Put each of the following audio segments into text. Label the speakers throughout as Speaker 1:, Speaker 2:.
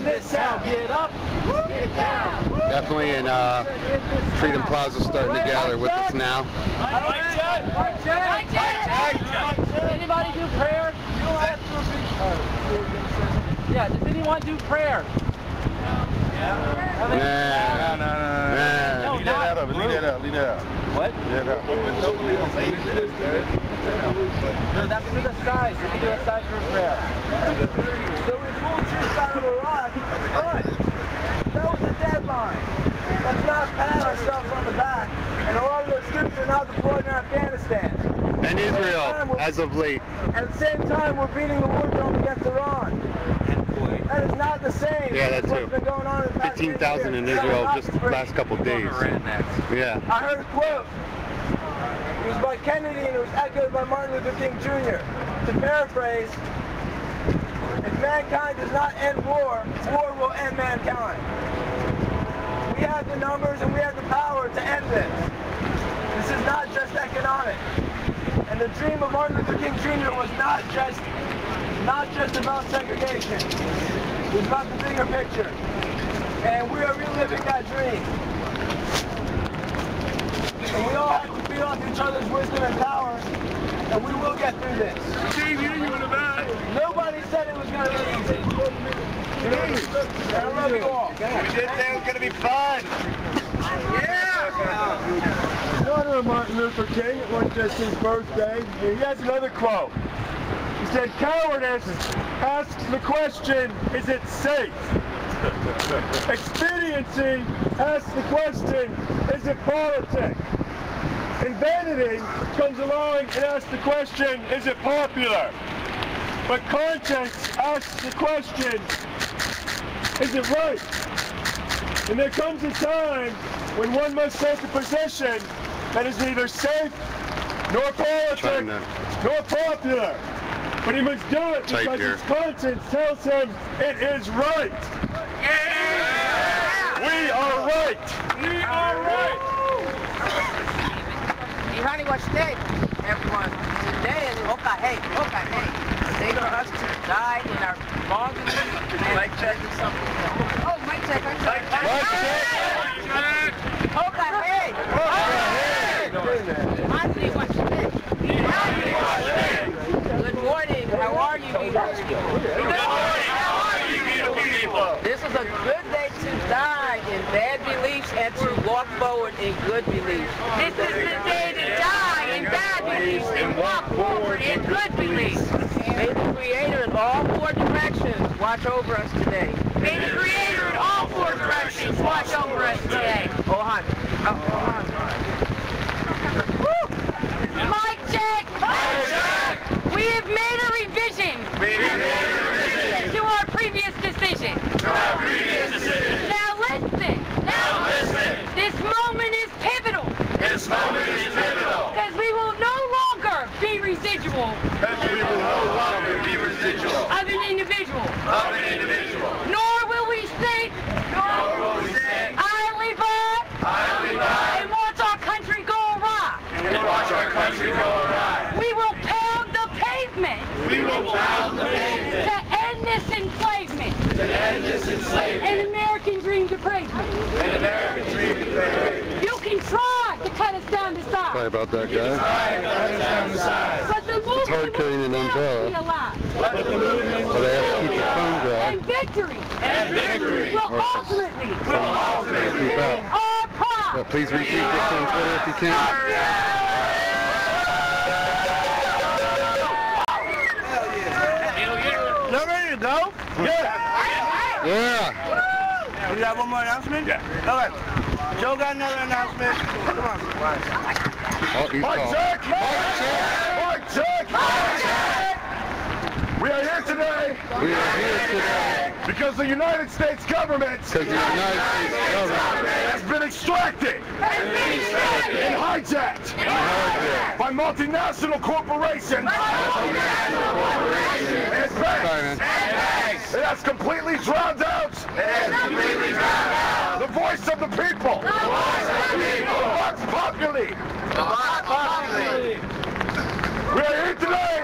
Speaker 1: this town. Get up, get down.
Speaker 2: Definitely in Freedom Plaza starting to gather with us now.
Speaker 1: Anybody do prayer? Yeah, does anyone do prayer?
Speaker 2: Nah.
Speaker 3: Leave that out.
Speaker 1: What?
Speaker 3: Leave that out.
Speaker 1: No, that's for the skies. We do a side for prayer. So we pulled troops out of Iraq, but that was the deadline. Let's not pat ourselves on the back. And a lot of those troops are now deployed in Afghanistan.
Speaker 2: And Israel, as of late.
Speaker 1: At the same time, we're beating the war drum against Iran. That is not the same.
Speaker 2: Yeah, that's
Speaker 1: what's been going on in the past
Speaker 2: 15,000 in Israel just the last couple of days. Yeah.
Speaker 1: I heard a quote. It was by Kennedy and it was echoed by Martin Luther King Jr. To paraphrase, if mankind does not end war, war will end mankind. We have the numbers and we have the power to end this. This is not just economic. And the dream of Martin Luther King Jr. was not just about segregation. It was about the bigger picture. And we are reliving that dream. And we all have to feed off each other's wisdom and power, and we will get through this. Nobody said it was going to be easy. I love you all.
Speaker 3: We did say it was going to be fun.
Speaker 1: Yeah! In honor of Martin Luther King, it wasn't just his birthday. He has another quote. He said, cowardice asks the question, is it safe? Expediency asks the question, is it politic? And vanity comes along and asks the question, is it popular? But conscience asks the question, is it right? And there comes a time when one must take a position that is neither safe, nor politic, nor popular. But he must do it because his conscience tells him it is right. Yeah! We are right. We are right.
Speaker 4: Honey, what's today, everyone? Today is okay. The day for us to die in our longing and mic check or something. Oh, mic check. Okay. Honey, what's today? Good morning. How are you, beautiful? Good morning. How are you, beautiful people? This is a good day to die in bad beliefs and to walk forward in good beliefs. This is the day to die in bad beliefs and walk forward in good beliefs. May the Creator in all four directions watch over us today. May the Creator in all four directions watch over us today. Oh, honey. Mic check! Mic check! We have made a revision. To our previous decision. Now listen. This moment is pivotal. Because we will no longer be residual. Of an individual. Nor will we think. Idly by. And watch our country go awry. We will pound the pavement. To end this enslavement. An American dream depravement. You can try to cut us down to size.
Speaker 2: Sorry about that, guy.
Speaker 1: But the movement
Speaker 2: It's hard carrying an umbrella.
Speaker 1: but
Speaker 2: they have to keep the phone dry.
Speaker 1: And victory will ultimately
Speaker 2: Keep out.
Speaker 1: our pride.
Speaker 2: Please retweet this on Twitter if you can.
Speaker 3: Y'all ready to go?
Speaker 2: Yeah.
Speaker 3: You got one more announcement? Yeah. Okay. Joe got another announcement. Come on.
Speaker 2: Mic check!
Speaker 3: We are here today because the United States government has been extracted and hijacked by multinational corporations and banks. It has completely drowned out the voice of the people. The Vox Populi. We are here today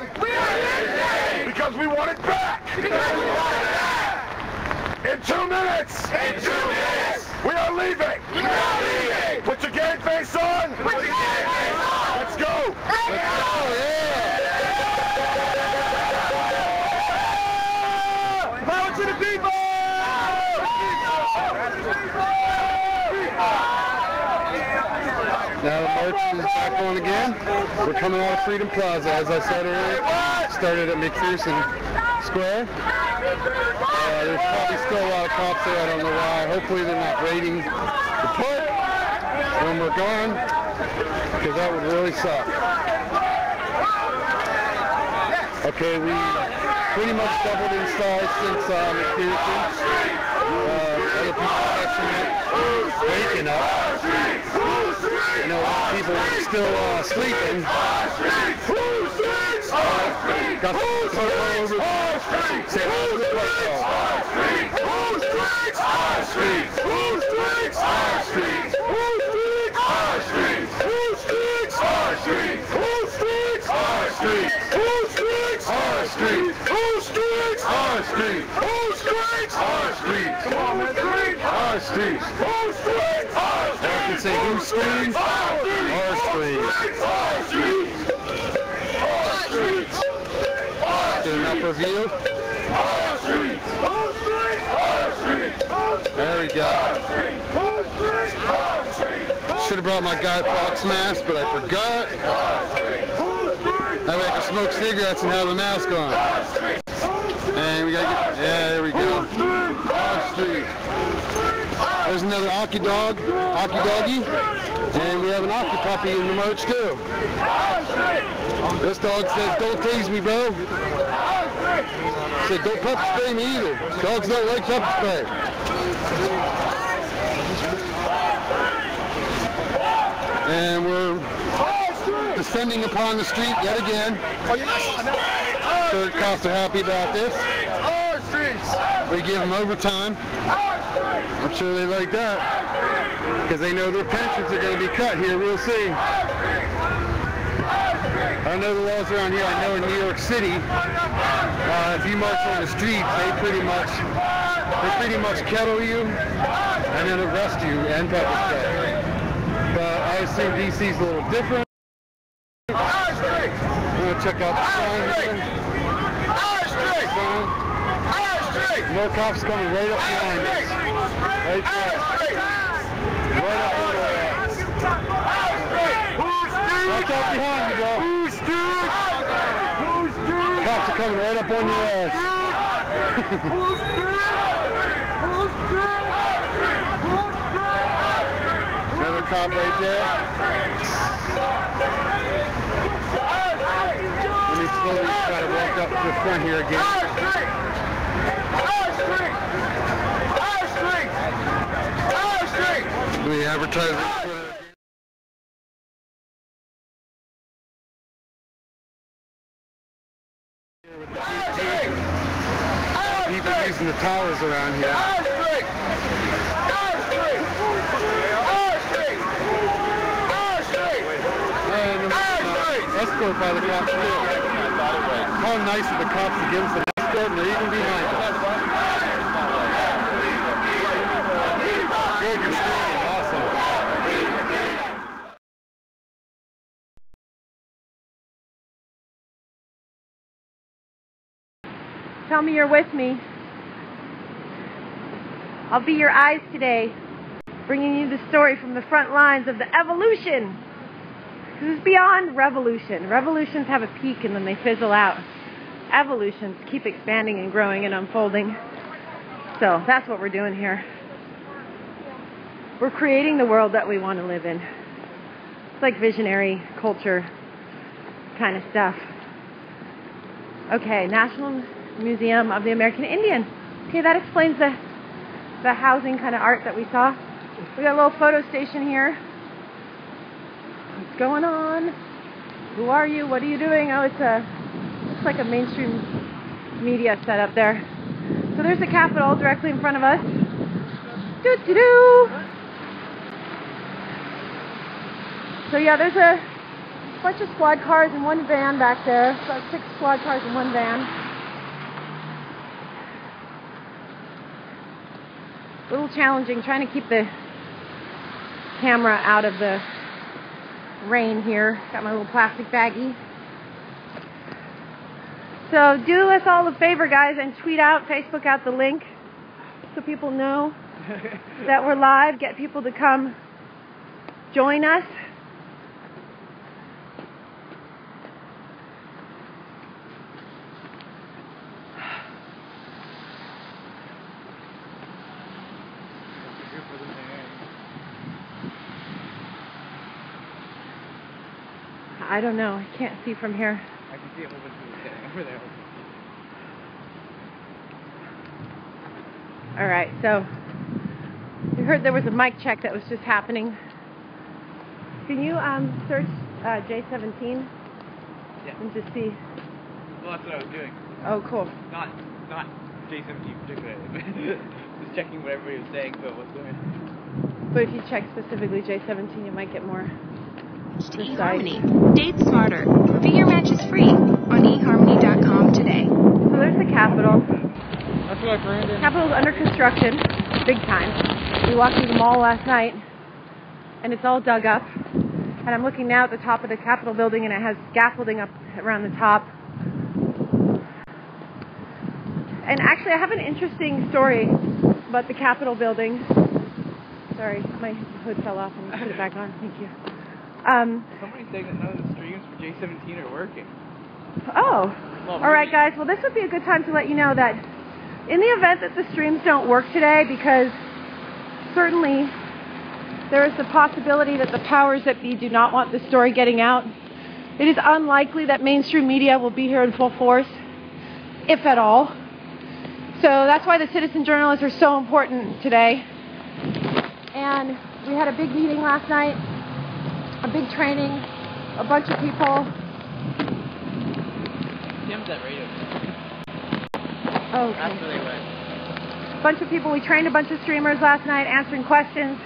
Speaker 3: because we want it back. In
Speaker 1: minutes! In 2 minutes! We are leaving! We are leaving! Put your game face on! Put your game face on! Let's go! Let's go! Yeah! Power to the people!
Speaker 2: Now the march is back on again. We're coming out of Freedom Plaza, as I said earlier. Started at McPherson Square. There's probably still a lot of cops there. I don't know why. Hopefully they're not raiding the park when we're gone, because that would really suck. Okay, we pretty much doubled in size since McPherson. Other people are waking up. You know, people are still sleeping. Got the park all over. Say hello to the park all. Our streets, our streets, our streets, our streets, our streets, our streets, our streets, our streets, our streets, our streets, our streets, our streets, our streets, our streets, our streets. Come on, man, streets, our streets, our streets, our streets. I can say whose streets? Our streets, our streets, our streets. Get an upper view. Our streets, our streets, our streets. There we go. Should have brought my Guy Fawkes mask, but I forgot. That way I can smoke cigarettes and have a mask on. And we gotta get, yeah, there we go. Our street. There's another Occy doggy, and we have an Occy puppy in the march too. This dog says, "Don't tease me, bro." Said, "Don't pepper spray me either. Dogs don't like pepper spray." And we're descending upon the street yet again. Third cops are happy about this. We give them overtime. I'm sure they like that, because they know their pensions are going to be cut here real soon. I know the laws around here. I know in New York City, if you march on the streets, they pretty much kettle you and then arrest you and pepper spray. But I assume DC's a little different. I'm going to check out the sign here. More cops coming right up behind us. Right there. Right up on our ass. Watch out behind you, bro. Cops are coming right up on your ass. Another cop right there. Let me slowly try to walk up to the front here again. We advertise it. People using the towers around here. And escort by the cops too. How nice of the cops to give us an escort, and they're even behind us. Good, you're standing. Awesome.
Speaker 5: Tell me you're with me. I'll be your eyes today, bringing you the story from the front lines of the evolution. This is beyond revolution. Revolutions have a peak and then they fizzle out. Evolutions keep expanding and growing and unfolding. So that's what we're doing here. We're creating the world that we want to live in. It's like visionary culture kind of stuff. Okay, National Museum of the American Indian. Okay, that explains the housing kind of art that we saw. We got a little photo station here. What's going on? Who are you? What are you doing? Oh, looks like a mainstream media setup there. So there's the Capitol directly in front of us. Doo-doo-doo! So yeah, there's a bunch of squad cars and one van back there. About 6 squad cars and one van. a little challenging trying to keep the camera out of the rain here. Got my little plastic baggie. So do us all a favor, guys, and tweet out, Facebook out the link so people know that we're live. Get people to come join us. I don't know. I can't see from here.
Speaker 3: I can see a whole bunch of people getting over there.
Speaker 5: All right, so you heard there was a mic check that was just happening. Can you search J17?
Speaker 3: Yeah.
Speaker 5: And just see?
Speaker 3: Well, that's what I was doing.
Speaker 5: Oh, cool.
Speaker 3: Not J17 particularly. Just checking what everybody was saying about what's going on.
Speaker 5: But if you check specifically J17, you might get more.
Speaker 6: eHarmony. Date smarter. Figure match is free on eHarmony.com today.
Speaker 5: So there's the Capitol.
Speaker 3: That's what Brandon.
Speaker 5: Capitol's under construction, big time. We walked through the mall last night, and it's all dug up. And I'm looking now at the top of the Capitol building, and it has scaffolding up around the top. And actually, I have an interesting story about the Capitol building. Sorry, my hood fell off, and put it back on. Thank you.
Speaker 3: Somebody's saying that none of the streams for J17 are working.
Speaker 5: Oh.
Speaker 3: Well,
Speaker 5: all right, guys. Well, this would be a good time to let you know that in the event that the streams don't work today, because certainly there is the possibility that the powers that be do not want the story getting out, it is unlikely that mainstream media will be here in full force, if at all. So that's why the citizen journalists are so important today. And we had a big meeting last night, a big training, a bunch of people.
Speaker 3: Tim's at radio.
Speaker 5: Oh, okay.
Speaker 3: That's where they went.
Speaker 5: A bunch of people. We trained a bunch of streamers last night answering questions.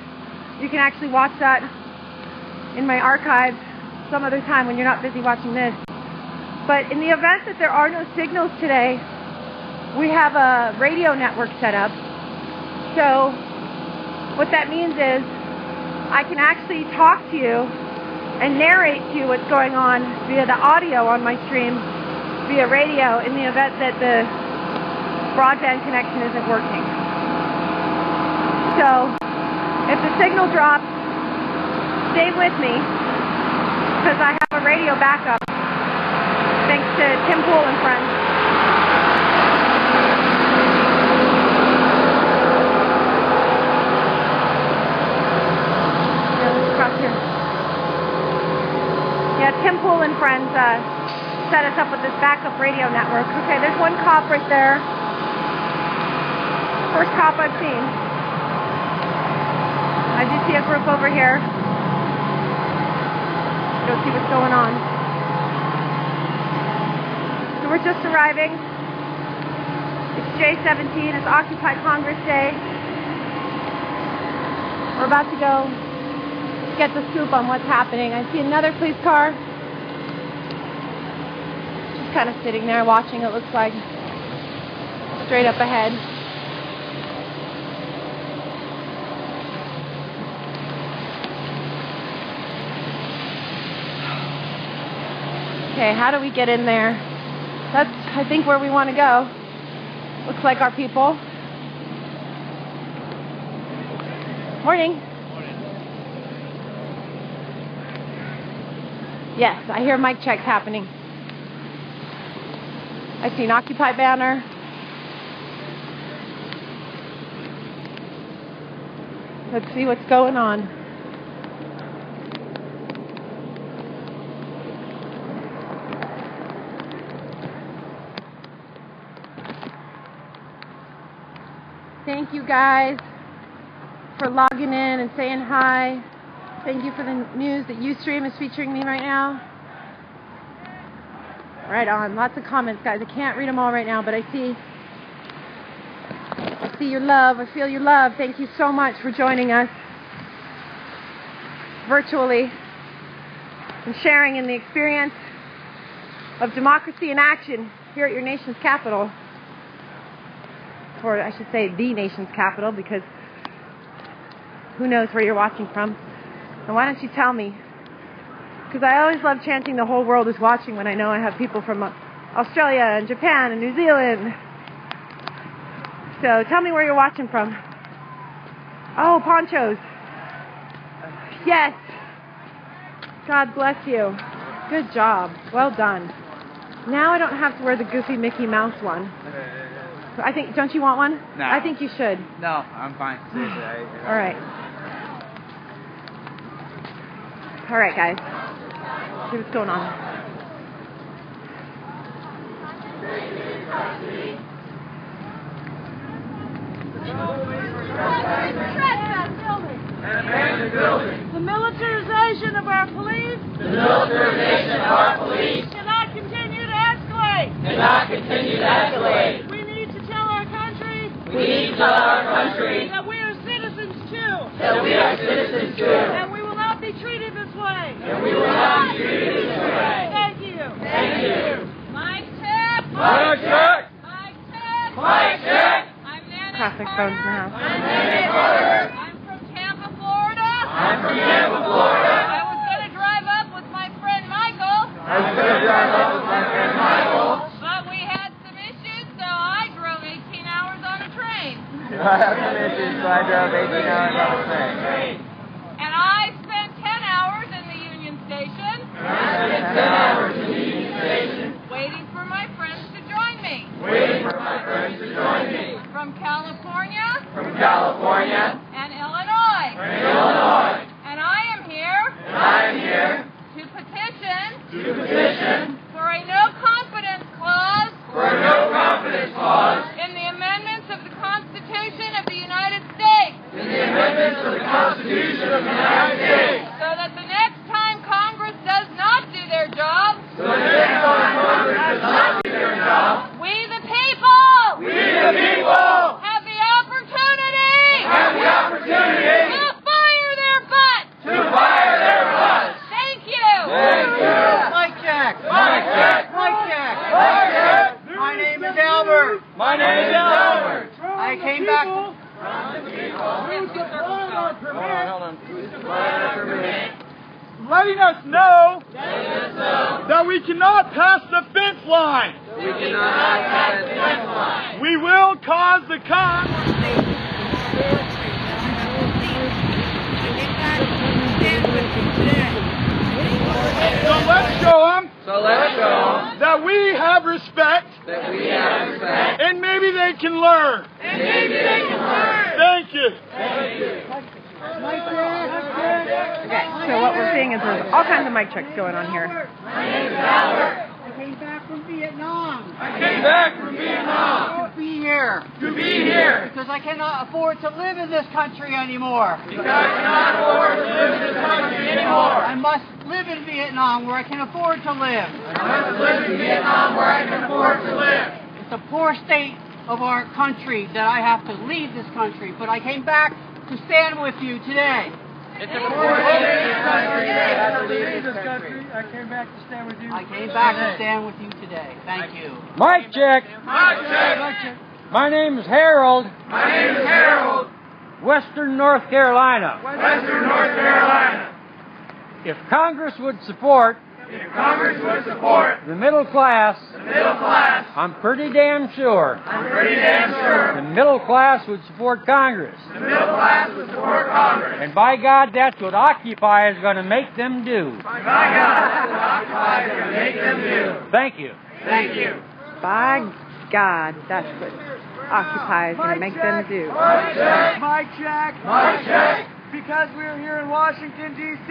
Speaker 5: You can actually watch that in my archives some other time when you're not busy watching this. But in the event that there are no signals today, we have a radio network set up. So what that means is I can actually talk to you and narrate to you what's going on via the audio on my stream via radio in the event that the broadband connection isn't working. So if the signal drops, stay with me because I have a radio backup thanks to Tim Pool and friends. Across here. Yeah, Tim Pool and friends set us up with this backup radio network. Okay, there's one cop right there. First cop I've seen. I do see a group over here. Go see what's going on. So we're just arriving. It's J17. It's Occupy Congress Day. We're about to go get the scoop on what's happening. I see another police car. Just kind of sitting there watching, it looks like. Straight up ahead. Okay, how do we get in there? That's, I think, where we want to go. Looks like our people. Morning. Yes, I hear mic checks happening. I see an Occupy banner. Let's see what's going on. Thank you guys for logging in and saying hi. Thank you for the news that Ustream is featuring me right now. Right on. Lots of comments, guys. I can't read them all right now, but I see your love. I feel your love. Thank you so much for joining us virtually and sharing in the experience of democracy in action here at your nation's capital. Or I should say the nation's capital, because who knows where you're watching from. And why don't you tell me? Because I always love chanting the whole world is watching when I know I have people from Australia and Japan and New Zealand. So tell me where you're watching from. Oh, ponchos. Yes. God bless you. Good job. Well done. Now I don't have to wear the goofy Mickey Mouse one. I think, don't you want one?
Speaker 3: No.
Speaker 5: I think you should.
Speaker 3: No, I'm fine. Seriously.
Speaker 5: All right. All right, guys. See what's going on.
Speaker 7: The militarization of our police.
Speaker 2: The militarization of our police
Speaker 7: Cannot continue to escalate.
Speaker 2: cannot continue to escalate.
Speaker 7: We need to tell our country.
Speaker 2: We need to tell our country
Speaker 7: That we are citizens too.
Speaker 2: that we are citizens too,
Speaker 7: And we will not be treated this way.
Speaker 2: and we will not be treated this way.
Speaker 7: Thank you.
Speaker 2: Thank you.
Speaker 7: Mic check.
Speaker 2: Mic check.
Speaker 7: Mic check.
Speaker 2: Mic check.
Speaker 7: I'm Nanny
Speaker 5: Classic phones in the house.
Speaker 7: I'm from Tampa, Florida.
Speaker 2: I'm from Tampa, Florida.
Speaker 7: I was going to drive up with my friend Michael.
Speaker 2: I was going to drive up with my friend Michael.
Speaker 7: But we had some issues, so I drove 18 hours on a train.
Speaker 3: I have some issues, so I drove 18 hours on the train.
Speaker 7: And I spent 10 hours in the Union Station.
Speaker 2: I spent 10 hours in the Union Station
Speaker 7: Waiting for my friends to join me.
Speaker 2: waiting for my friends to join me
Speaker 7: From California
Speaker 2: from California
Speaker 7: and Illinois.
Speaker 2: and Illinois.
Speaker 7: And I am here
Speaker 2: And I am here
Speaker 7: to petition
Speaker 2: to petition
Speaker 7: for a no confidence clause
Speaker 2: for a no confidence clause
Speaker 7: in the amendments of the Constitution of the United States.
Speaker 2: in the amendments of the Constitution of the United States.
Speaker 7: So that the next time Congress does not do their job,
Speaker 2: So the next time Congress does not do their job,
Speaker 7: we the people
Speaker 2: we the people
Speaker 7: have the opportunity
Speaker 2: have the opportunity
Speaker 7: to fire their butts.
Speaker 2: to fire their butts.
Speaker 7: Thank you.
Speaker 2: Thank you.
Speaker 8: Mic check.
Speaker 2: Mic check.
Speaker 8: Mic check.
Speaker 2: Mic check.
Speaker 8: My name is Albert.
Speaker 2: My name is Albert.
Speaker 8: I came back.
Speaker 1: Letting us know that we cannot pass the fence line.
Speaker 2: We cannot pass the fence line.
Speaker 1: We will cause the con. So let's show them
Speaker 2: So let's show them
Speaker 1: that we have respect
Speaker 2: that we have respect,
Speaker 1: and maybe they can learn.
Speaker 2: and maybe they can learn.
Speaker 1: Thank you.
Speaker 2: Thank you.
Speaker 5: Okay, so what we're seeing is there's all kinds of mic checks going on here.
Speaker 2: My name is Albert.
Speaker 8: I came back from Vietnam
Speaker 2: I came back from Vietnam
Speaker 8: to be here
Speaker 2: to be here
Speaker 8: because I cannot afford to live in this country anymore.
Speaker 2: because I cannot afford to live in this country anymore.
Speaker 8: I must live in Vietnam where I can afford to live.
Speaker 2: I must live in Vietnam where I can afford to live.
Speaker 8: It's a poor state of our country that I have to leave this country, but I came back to stand with you today.
Speaker 2: It's a poor state in this country that I have to leave this country.
Speaker 8: I came back to stand with you today. Thank you.
Speaker 9: Mic check.
Speaker 2: Mic check.
Speaker 9: My name is Harold,
Speaker 2: My name is Harold,
Speaker 9: Western North Carolina.
Speaker 2: Western North Carolina.
Speaker 9: If Congress would support
Speaker 2: If Congress would support
Speaker 9: the middle class,
Speaker 2: the middle class,
Speaker 9: I'm pretty damn sure
Speaker 2: I'm pretty damn sure
Speaker 9: the middle class would support Congress.
Speaker 2: the middle class would support Congress.
Speaker 9: And by God, that's what Occupy is going to make them do.
Speaker 2: By God, that's what Occupy is going to make them do.
Speaker 9: Thank you.
Speaker 2: Thank you.
Speaker 5: By God, that's what Occupy is going to make them do.
Speaker 2: Mic check.
Speaker 1: Mic check.
Speaker 2: Mic check.
Speaker 1: Because we're here in Washington, D.C.,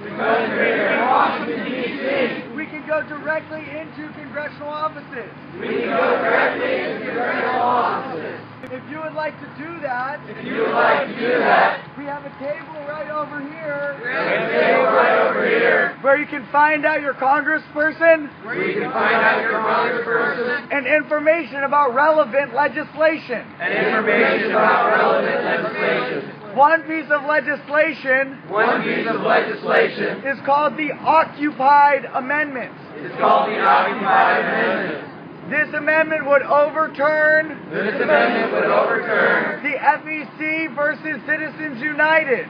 Speaker 2: Because we're here in Washington, D.C.,
Speaker 1: we can go directly into congressional offices.
Speaker 2: we can go directly into congressional offices.
Speaker 1: If you would like to do that,
Speaker 2: If you would like to do that,
Speaker 1: we have a table right over here
Speaker 2: we have a table right over here
Speaker 1: where you can find out your congressperson
Speaker 2: where you can find out your congressperson
Speaker 1: and information about relevant legislation.
Speaker 2: and information about relevant legislation.
Speaker 1: One piece of legislation
Speaker 2: One piece of legislation
Speaker 1: is called the Occupied Amendments.
Speaker 2: is called the Occupied Amendment.
Speaker 10: This amendment would overturn the FEC versus Citizens United.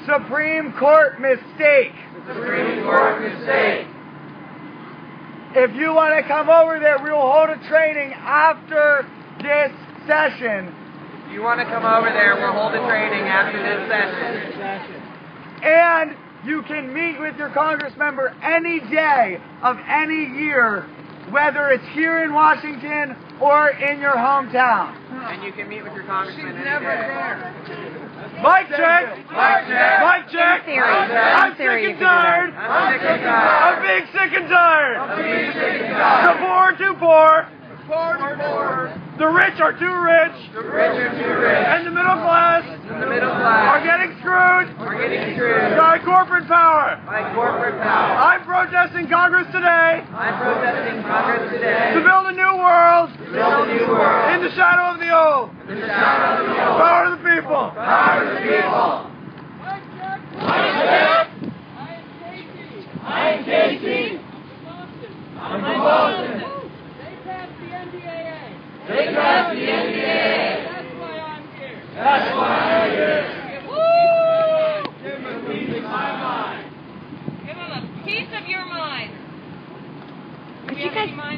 Speaker 10: Supreme Court mistake. If you want to come over there, we will hold a training after this session. And you can meet with your Congress member any day of any year, whether it's here in Washington or in your hometown.
Speaker 3: And you can meet with your congressman any day.
Speaker 10: Mic check! Mic check! I'm sick and tired! I'm being sick and tired! The poor are too poor! The rich are too rich! And the middle class are getting screwed by corporate power! I'm protesting Congress today to build a new world in the shadow of the old! Power to the people!
Speaker 2: I'm Casey. I'm from Boston. They passed the NDAA. That's why I'm here.
Speaker 7: Woo!
Speaker 2: Give him a piece of my mind.
Speaker 7: Give him a piece of your mind.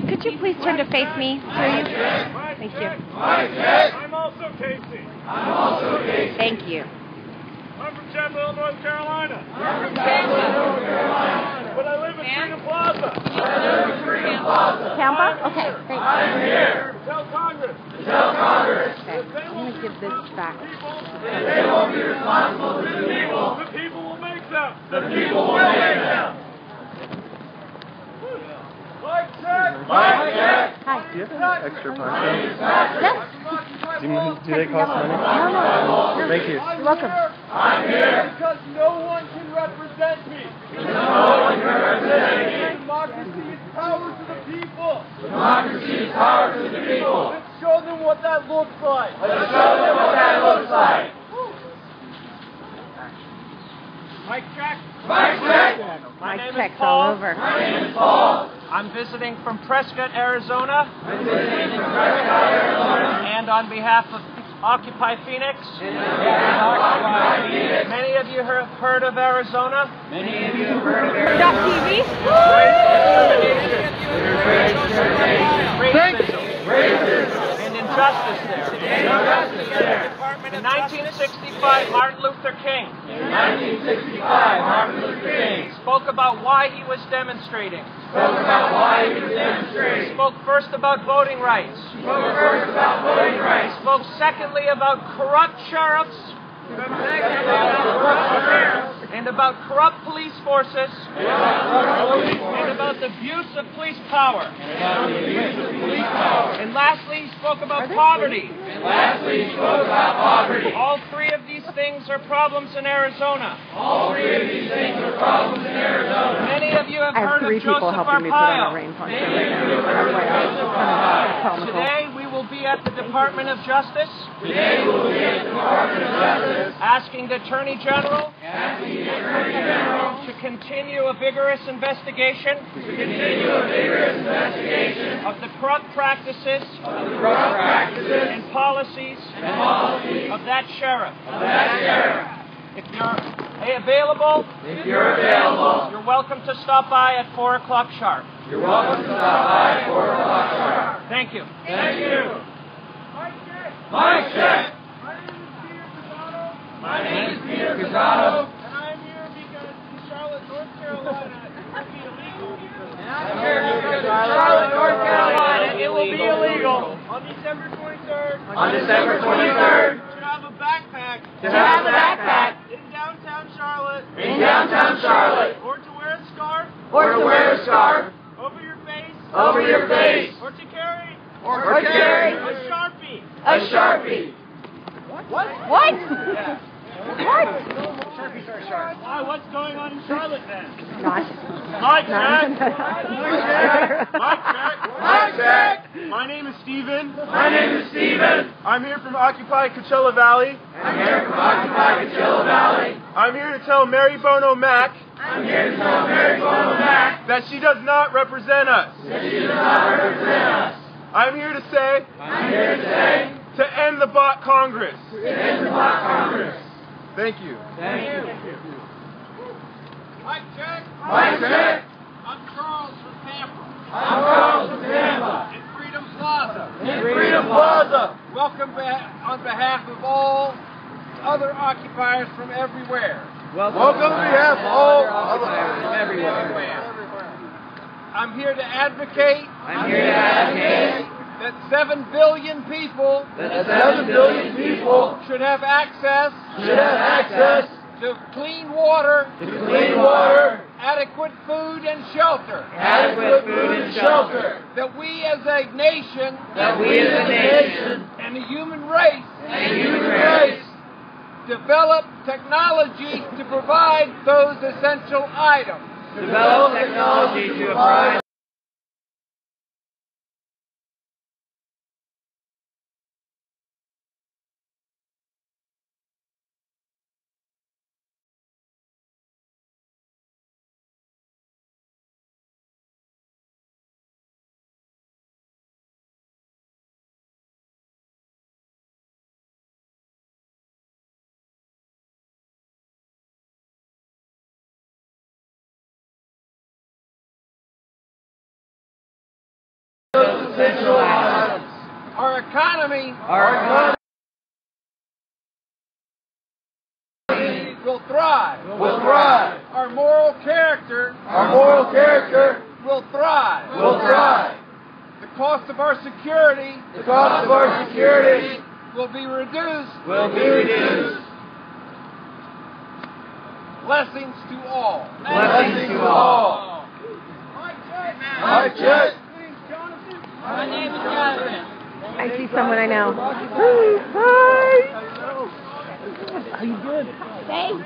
Speaker 5: Could you please turn to face me? Thank you.
Speaker 1: I'm also Casey.
Speaker 5: Thank you.
Speaker 1: I'm from Chapel Hill, North Carolina. But I live in Freedom Plaza.
Speaker 5: Tampa? Okay, thanks.
Speaker 1: I'm here. Tell Congress.
Speaker 5: Okay, I'm going to give this back.
Speaker 2: They won't be responsible to the people.
Speaker 1: The people will make them.
Speaker 2: The people will make them.
Speaker 1: Mic check.
Speaker 5: Hi.
Speaker 11: Do you have any extra podcast?
Speaker 5: Yes.
Speaker 11: Do they cost money?
Speaker 5: No.
Speaker 11: Thank you.
Speaker 5: You're welcome.
Speaker 2: I'm here.
Speaker 1: Because no one can represent me. Democracy is power to the people. Let's show them what that looks like. Mic check.
Speaker 5: My check's all over.
Speaker 2: My name is Paul.
Speaker 9: I'm visiting from Prescott, Arizona. And on behalf of Occupy Phoenix. Many of you have heard of Arizona.
Speaker 5: TV?
Speaker 9: Racism and injustice there. In 1965, Martin Luther King spoke about why he was demonstrating. He spoke first about voting rights. He spoke secondly about corrupt sheriffs and about corrupt police forces and about the abuse of police power. And lastly, he spoke about poverty. All three of these things are problems in Arizona. Many of you have heard of Joseph Arpaio. Today we will be at the Department of Justice asking the Attorney General to continue a vigorous investigation of the corrupt practices and policies of that sheriff. If you're available, you're welcome to stop by at 4 o'clock sharp. Thank you.
Speaker 2: Mic check. My name is Peter Casado.
Speaker 1: And I'm here because in Charlotte, North Carolina, it will be illegal. On December 23rd. You should have a backpack. In downtown Charlotte. Or to wear a scarf. Over your face. Or to carry. A Sharpie. What?
Speaker 5: Yeah. What?
Speaker 1: What's going on in Charlotte then?
Speaker 5: Not.
Speaker 1: Mic check. My name is Steven. I'm here from Occupy Coachella Valley.
Speaker 10: I'm here to tell Mary Bono Mack that she does not represent us. I'm here to say to end the bot Congress. Thank you.
Speaker 9: Mike check.
Speaker 10: Mike check.
Speaker 9: I'm Charles from Tampa. In Freedom Plaza. Welcome back on behalf of all other occupiers from everywhere.
Speaker 10: Welcome on behalf of all occupiers
Speaker 9: Everywhere. I'm here to advocate that 7 billion people should have access to clean water, adequate food and shelter. That we as a nation and the human race develop technology to provide those essential items. Our economy will thrive. Our moral character will thrive. The cost of our security will be reduced. Blessings to all.
Speaker 10: Mike check.
Speaker 9: My name is Jonathan.
Speaker 5: I see someone I know. Hi.
Speaker 3: How you good?
Speaker 5: Thanks.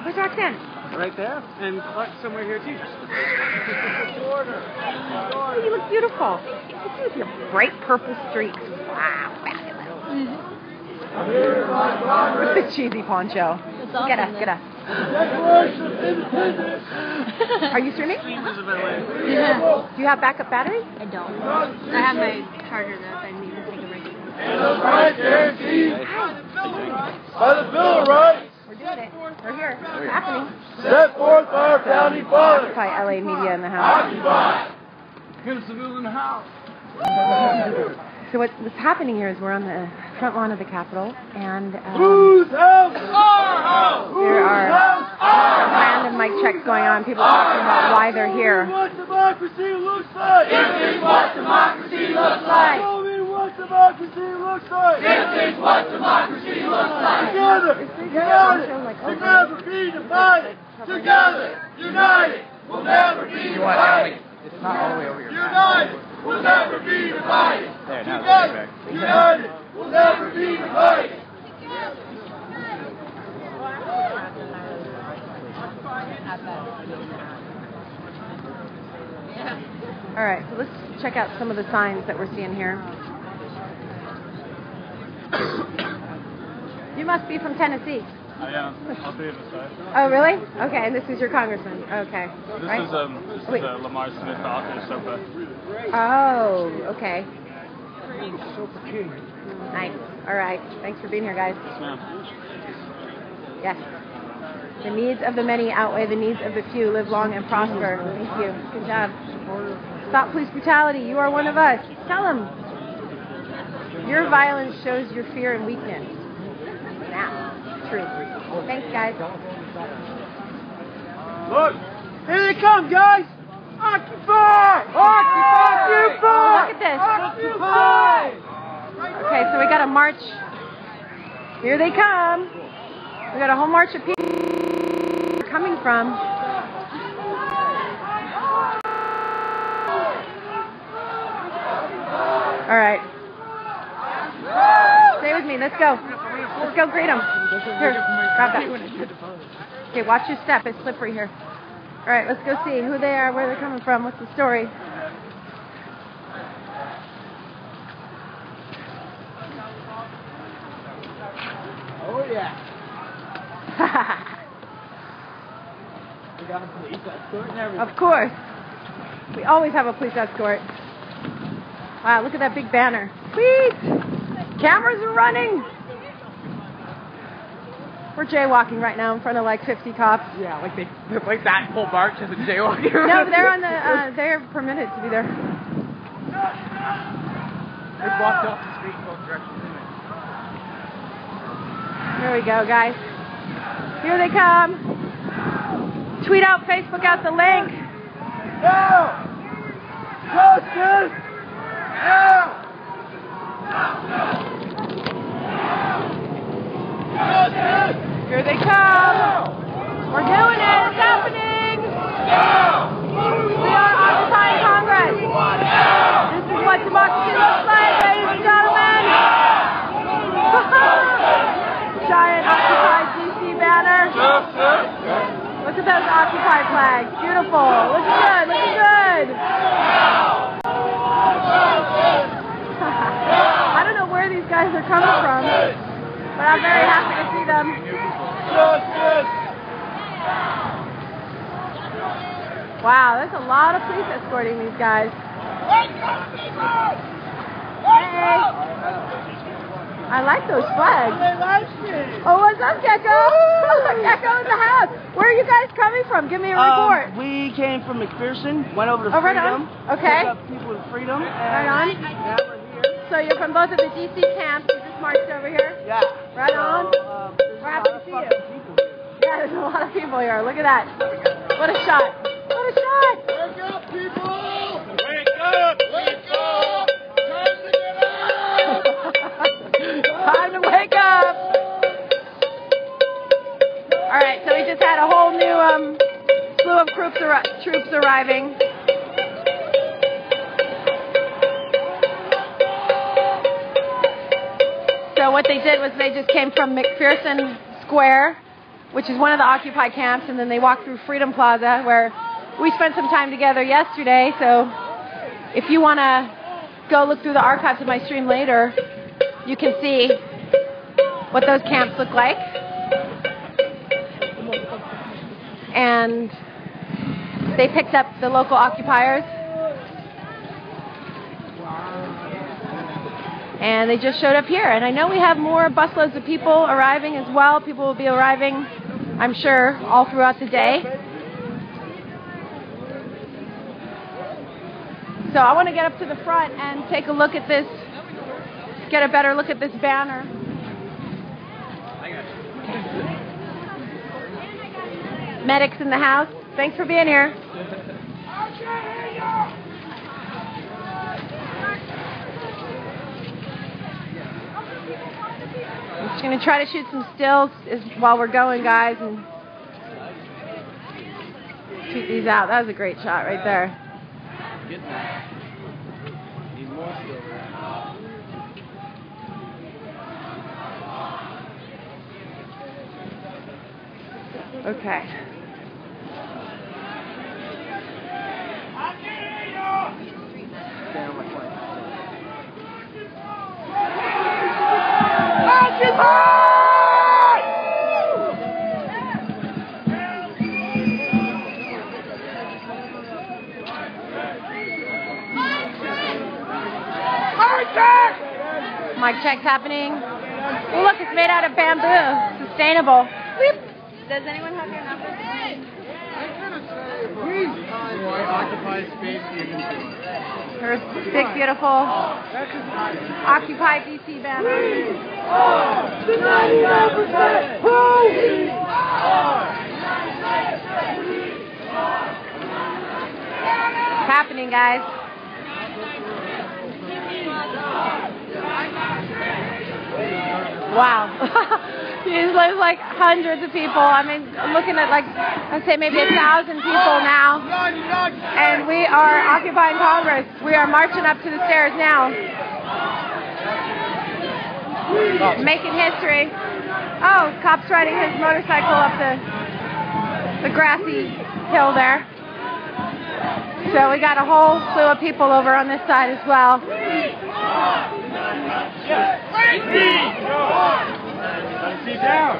Speaker 5: Where's Roxanne?
Speaker 3: Right there, and somewhere here too.
Speaker 5: Oh, you look beautiful. Look at your bright purple streaks. Wow, fabulous. With the cheesy poncho. Get us. Are you streaming?
Speaker 12: Yeah.
Speaker 5: Do you have backup battery?
Speaker 12: I don't. I have my charger that I need to take a break.
Speaker 10: By the Bill of Rights.
Speaker 5: We're doing it. We're here. It's happening.
Speaker 10: Set forth by our founding fathers.
Speaker 5: Occupy LA Media in the house.
Speaker 10: Here's the bill in the house.
Speaker 5: So what's happening here is we're on the front lawn of the Capitol, and
Speaker 10: Whose house? Our house.
Speaker 5: there are random mic checks going on. People talking about why they're here.
Speaker 10: What democracy looks like.
Speaker 5: This is what democracy looks like.
Speaker 10: Show me what democracy looks like.
Speaker 5: This is what democracy looks like.
Speaker 10: Together, united, we'll never be divided. Together, united, we'll never be divided.
Speaker 3: It's not all the way over here.
Speaker 10: United, we'll never be divided.
Speaker 3: There, now
Speaker 10: Together, united, we'll never be divided.
Speaker 5: All right, so let's check out some of the signs that we're seeing here. You must be from Tennessee.
Speaker 13: I am. I'll be in the side.
Speaker 5: Oh, really? Okay, and this is your congressman. Okay.
Speaker 13: This
Speaker 5: right?
Speaker 13: is Lamar Smith, the author of SOPA.
Speaker 5: Oh, okay. Nice. All right. Thanks for being here, guys.
Speaker 13: Yes, ma'am.
Speaker 5: Yes. The needs of the many outweigh the needs of the few. Live long and prosper. Thank you. Good job. Stop police brutality. You are one of us. Tell them. Your violence shows your fear and weakness. Now, truth. Thanks, guys.
Speaker 10: Look, here they come, guys. Occupy! Occupy!
Speaker 5: Look at this.
Speaker 10: Occupy!
Speaker 5: Okay, so we got a march. Here they come. We got a whole march of people coming from. All right. Stay with me. Let's go. Let's go greet them. Here, grab that. Okay, watch your step. It's slippery here. All right, let's go see who they are, where they're coming from, what's the story.
Speaker 10: Oh, yeah.
Speaker 3: We got a police escort and everything.
Speaker 5: Of course. We always have a police escort. Wow, look at that big banner. Sweet! Cameras are running! We're jaywalking right now in front of like 50 cops.
Speaker 3: Yeah, like that whole march is a jaywalking.
Speaker 5: No, they're on the, they're permitted to be there.
Speaker 3: They blocked off the street in both directions.
Speaker 5: Here we go, guys. Here they come. Tweet out, Facebook out the link.
Speaker 10: No! Justice! No! Justice!
Speaker 5: Here they come. We're doing it. It's happening. We are occupying Congress. This is what democracy looks like, ladies and gentlemen. Giant Occupy DC banner. Look at those Occupy flags. Beautiful. Looking good. Looking good. I don't know where these guys are coming from, but I'm very happy to see them. Wow, there's a lot of police escorting these guys. Hey. I like those flags. Oh, what's up, Gecko? Gecko in the house. Where are you guys coming from? Give me a report.
Speaker 14: We came from McPherson, went over to
Speaker 5: Right
Speaker 14: Freedom.
Speaker 5: on. Okay.
Speaker 14: Picked up people in Freedom.
Speaker 5: Right on.
Speaker 14: Yeah, we're here.
Speaker 5: So you're from both of the DC camps. You just marched over here?
Speaker 14: Yeah.
Speaker 5: Right on. We're happy to see you. Yeah, there's a lot of people here. Look at that. What a shot. What a shot.
Speaker 10: Wake up, people! Wake up! Wake up! Time to get up!
Speaker 5: Time to wake up. All right, so we just had a whole new slew of troops arriving. So what they did was they just came from McPherson Square, which is one of the Occupy camps, and then they walked through Freedom Plaza, where we spent some time together yesterday. So if you want to go look through the archives of my stream later, you can see what those camps look like. And they picked up the local occupiers. And they just showed up here. And I know we have more busloads of people arriving as well. People will be arriving, I'm sure, all throughout the day. So I want to get up to the front and take a look at this, get a better look at this banner. Medics in the house. Thanks for being here. I'm just going to try to shoot some stills while we're going, guys, and tweet these out. That was a great shot right there.
Speaker 3: Need more stills.
Speaker 5: Okay. Mic check's happening. Oh, look, it's made out of bamboo. Sustainable. Weep. Does anyone have your number?
Speaker 10: Occupy space even.
Speaker 5: Her big, beautiful Occupy DC banner.
Speaker 10: The 99%! Who we are!
Speaker 5: It's happening, guys. Wow. There's like hundreds of people. I mean, I'm looking at like, I'd say maybe 1,000 people now. And we are occupying Congress. We are marching up to the stairs now. Making history. Oh, cop's riding his motorcycle up the grassy hill there. So we got a whole slew of people over on this side as well.
Speaker 10: Sit down.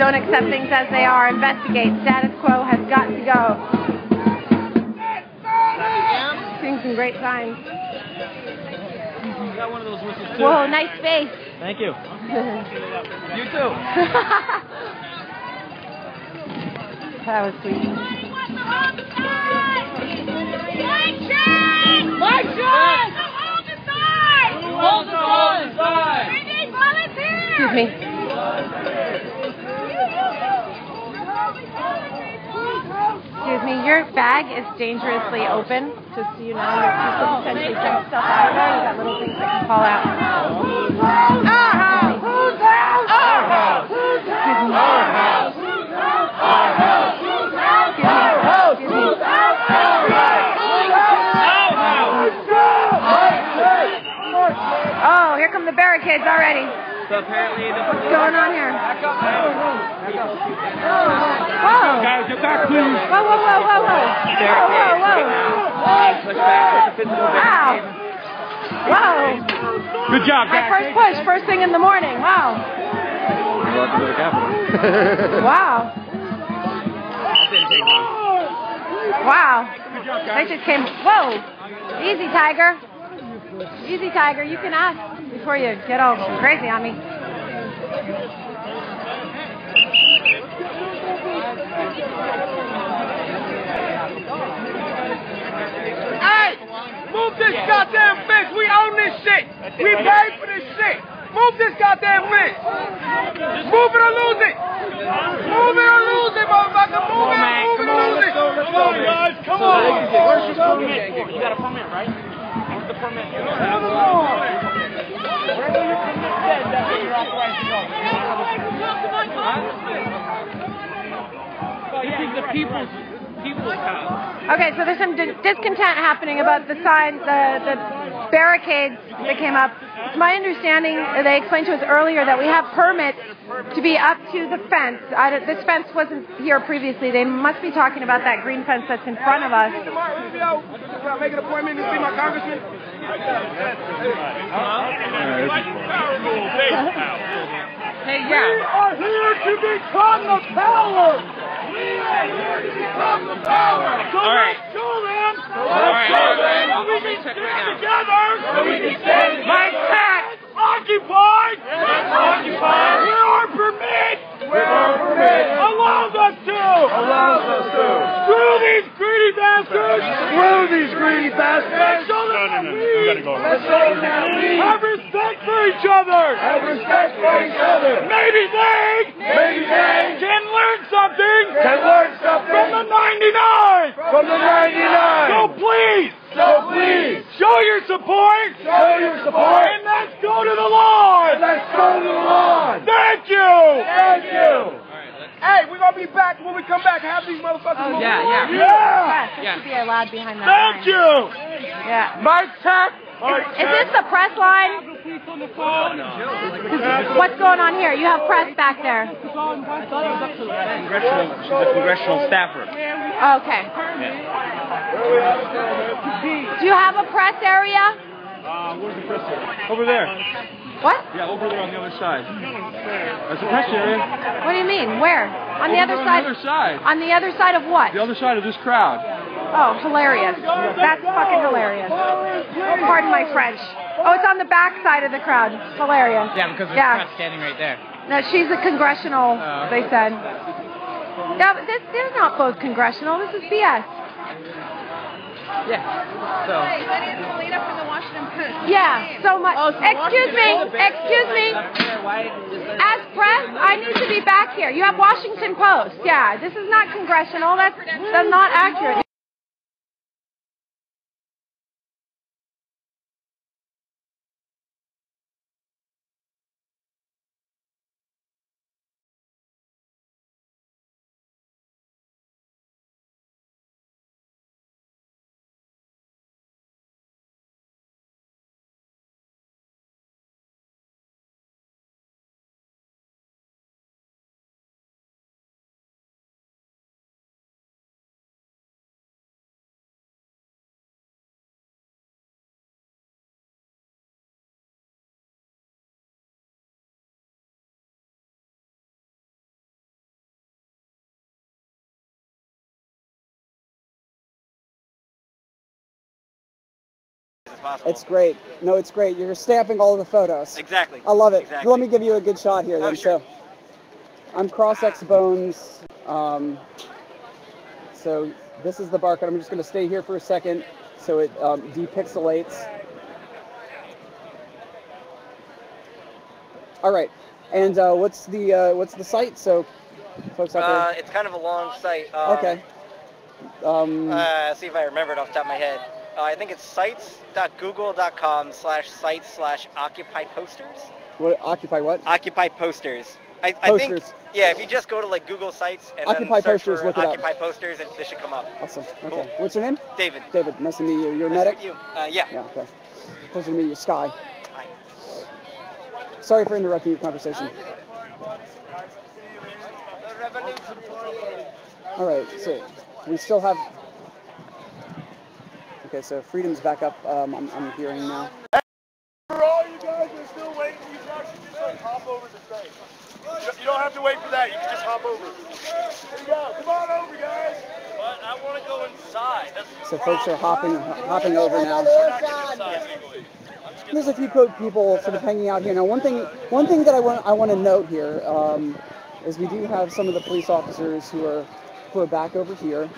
Speaker 5: Don't accept things as they are. Investigate. Status quo has got to go. Seeing some great signs.
Speaker 3: Got one of those whistles too.
Speaker 5: Whoa, nice face.
Speaker 3: Thank you. You too.
Speaker 5: That was sweet. Excuse me. Excuse me, your bag is dangerously open, just so you know. You could potentially dump stuff out of there. You got little things that can fall out. Our house! Whose house? Our house! Whose house? Our house! Our house! Whose house? Our house! Whose house? Our house! Oh, here come the barricades already.
Speaker 3: So apparently
Speaker 5: what's going on here? Whoa!
Speaker 3: Guys, get back, please.
Speaker 5: Whoa, whoa, whoa, whoa, whoa. Whoa, whoa, whoa.
Speaker 3: Push back.
Speaker 5: Wow. Whoa.
Speaker 3: Good job,
Speaker 5: my
Speaker 3: guys.
Speaker 5: first push, first thing in the morning. Wow.
Speaker 11: Welcome to the Capitol.
Speaker 5: Wow.
Speaker 3: That didn't take long.
Speaker 5: Wow. They just came. Whoa. Easy, Tiger. Easy, Tiger. You can ask before you get all crazy on me.
Speaker 10: Hey! Move this goddamn fence! We own this shit! We paid for this shit! Move this goddamn fence! Move it or lose it! Move it or lose it, motherfucker! Move it or lose it! Come on, guys! Come on!
Speaker 3: Where's your permit? You got a permit, right? Where's the permit?
Speaker 10: Come on!
Speaker 3: Wherever your permit says, that's where you're authorized to go. This is the people's house.
Speaker 5: Okay, so there's some discontent happening about the signs, the barricades that came up. It's my understanding, they explained to us earlier, that we have permits to be up to the fence. This fence wasn't here previously. They must be talking about that green fence that's in front of us.
Speaker 10: Make an appointment to see my congressman.
Speaker 3: Hey,
Speaker 10: yeah. We are here to become the power. We are here to become the power. So let's show them. Let's show them. We can stand together. We can stand like that. Occupied. Occupied. Where our permit. Where our permit allows us to. Allows us to. Screw these greedy bastards. Screw these greedy bastards. Let's show them that we. Let's show them that we have respect for each other. Have respect for each other. Maybe they can learn something. Can learn something from the 99. From the 99. So please. Show your support. Show your support. And let's go to the lawn. Let's go to the lawn. Thank you. Thank you. Hey, we're going to be back when we come back. Have these motherfuckers move.
Speaker 5: Yeah. This should be allowed behind that
Speaker 10: Thank
Speaker 5: line.
Speaker 10: you.
Speaker 5: Yeah.
Speaker 10: Mic check.
Speaker 5: Is this the press line? What's going on here? You have press back there.
Speaker 3: She's a congressional staffer.
Speaker 5: Okay. Do you have a press area?
Speaker 11: Where's the press area? Over there.
Speaker 5: What?
Speaker 11: Yeah, over there on the other side. That's the press area.
Speaker 5: What do you mean? Where? On the other side?
Speaker 11: On the other side.
Speaker 5: On the other side of what?
Speaker 11: The other side of this crowd.
Speaker 5: Oh, hilarious. That's fucking hilarious. Pardon my French. Oh, it's on the back side of the crowd. Hilarious.
Speaker 3: Yeah, because there's press standing right there.
Speaker 5: No, she's a congressional, they said. Yeah, but they're not both congressional. This is BS.
Speaker 3: Yeah. So.
Speaker 5: Yeah, so much. Excuse me. As press, I need to be back here. You have Washington Post. Yeah, this is not congressional. That's not accurate.
Speaker 15: as possible.
Speaker 16: It's great. No, it's great. You're stamping all of the photos.
Speaker 15: Exactly.
Speaker 16: I love it.
Speaker 15: Exactly.
Speaker 16: Let me give you a good shot here then.
Speaker 15: Sure.
Speaker 16: So, I'm Cross-X Bones. So this is the barcode. I'm just going to stay here for a second so it depixelates. All right. And what's the site? So, folks out there.
Speaker 15: It's kind of a long site.
Speaker 16: Okay.
Speaker 15: See if I remember it off the top of my head. I think it's sites.google.com/sites/occupy posters.
Speaker 16: What, Occupy what?
Speaker 15: Occupy posters. I think, yeah, if you just go to like Google Sites and
Speaker 16: Occupy
Speaker 15: then search
Speaker 16: posters,
Speaker 15: for
Speaker 16: look it up.
Speaker 15: Occupy posters, and this should come up.
Speaker 16: Awesome. Okay.
Speaker 15: Cool.
Speaker 16: What's your name?
Speaker 15: David.
Speaker 16: David. Nice to meet you. You're a
Speaker 15: Nice
Speaker 16: medic?
Speaker 15: to meet you. Yeah.
Speaker 16: Yeah. Okay. Pleasure to meet you, Sky.
Speaker 15: Hi.
Speaker 16: Sorry for interrupting your conversation. All right. So we still have. Okay. So Freedom's back up. I'm hearing now.
Speaker 1: For all you guys that are still waiting, you can actually just like hop over the thing. You don't have to wait for that. You can just hop over. There you go. Come on over, guys. But I want to go inside.
Speaker 16: So folks are hopping over now. There's a few people sort of hanging out here now. One thing that I want to note here is we do have some of the police officers who are back over here.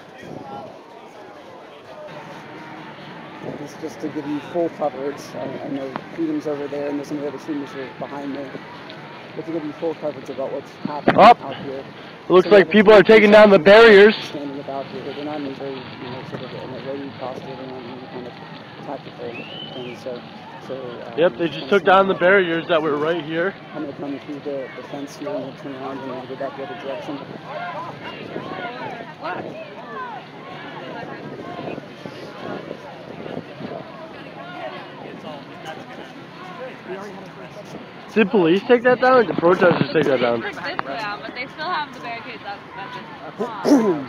Speaker 16: This is just to give you full coverage. I know Freedom's over there, and there's some of the other students who are behind me. But to give you full coverage about what's happening out here.
Speaker 10: It looks like people are taking down the barriers.
Speaker 16: Standing about here. They're not in very, sort of in a ready posture. They're not in any kind of tactical thing.
Speaker 10: Yep, they just took down the barriers that were right here.
Speaker 16: I'm going to come through the fence here and we'll turn around and we'll go back the other direction.
Speaker 10: Did police take that down, or did protesters take that down?
Speaker 7: They took this down, but they still have the barricades up at this spot. So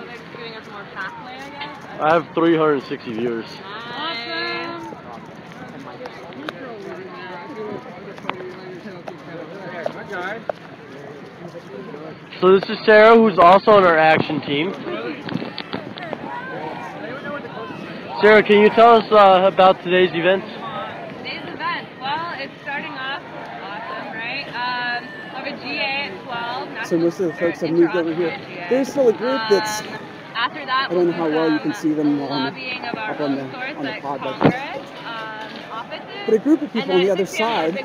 Speaker 7: they're just giving us more pathway, I guess.
Speaker 10: I have 360 viewers.
Speaker 7: Awesome.
Speaker 10: So this is Sarah, who's also on our action team. Sarah, can you tell us about today's events?
Speaker 7: Today's event, well, it's starting off awesome, right? We'll have a GA at 12.
Speaker 16: So most of the folks have moved over here. There's still a group that's,
Speaker 7: after that,
Speaker 16: I don't know how well you can see them up on the pod like this. But a group of people on the other side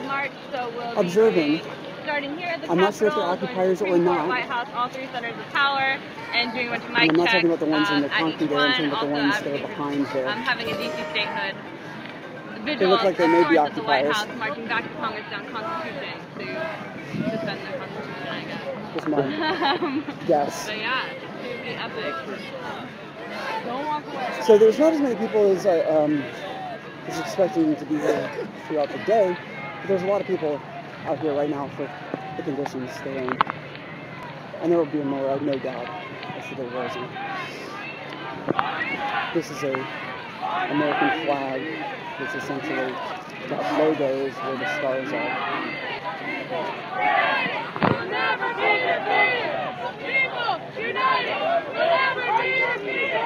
Speaker 16: observing.
Speaker 7: Starting here at the
Speaker 16: I'm not sure if they're
Speaker 7: Capitol,
Speaker 16: occupiers or
Speaker 7: Supreme Court,
Speaker 16: not.
Speaker 7: White House, all three centers of power, and doing a bunch of mic
Speaker 16: And I'm not
Speaker 7: checks,
Speaker 16: talking about the ones in the
Speaker 7: at
Speaker 16: concrete
Speaker 7: each
Speaker 16: there, I'm talking about the
Speaker 7: one,
Speaker 16: ones
Speaker 7: also
Speaker 16: that are behind there.
Speaker 7: having a DC statehood.
Speaker 16: They look like they may be
Speaker 7: Vigil at the White
Speaker 16: occupiers.
Speaker 7: House, marching back to Congress down Constitution to defend the Constitution, I guess.
Speaker 16: Just my guess.
Speaker 7: So yeah, it would be epic. Don't walk away.
Speaker 16: So there's not as many people as I was expecting to be here throughout the day, but there's a lot of people out here right now for the conditions they're in. And there will be more, no doubt, as to there wasn't. This is a American flag that's essentially got logos where the stars are.
Speaker 2: We'll never be defeated! People united! We'll never be defeated!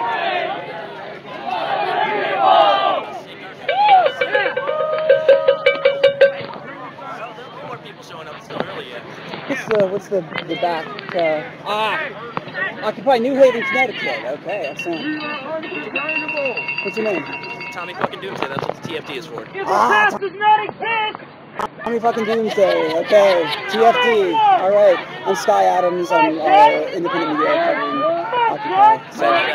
Speaker 15: More people showing up. It's still early yet.
Speaker 16: What's the back? Occupy New Haven, Connecticut. Okay, excellent. What's your name?
Speaker 15: Tommy fucking Doomsday. That's what the TFD is for.
Speaker 2: If the past does not exist!
Speaker 16: Tommy fucking Doomsday. Okay, TFD. All right. I'm Sky Adams. I'm independent media covering Occupy. So, okay,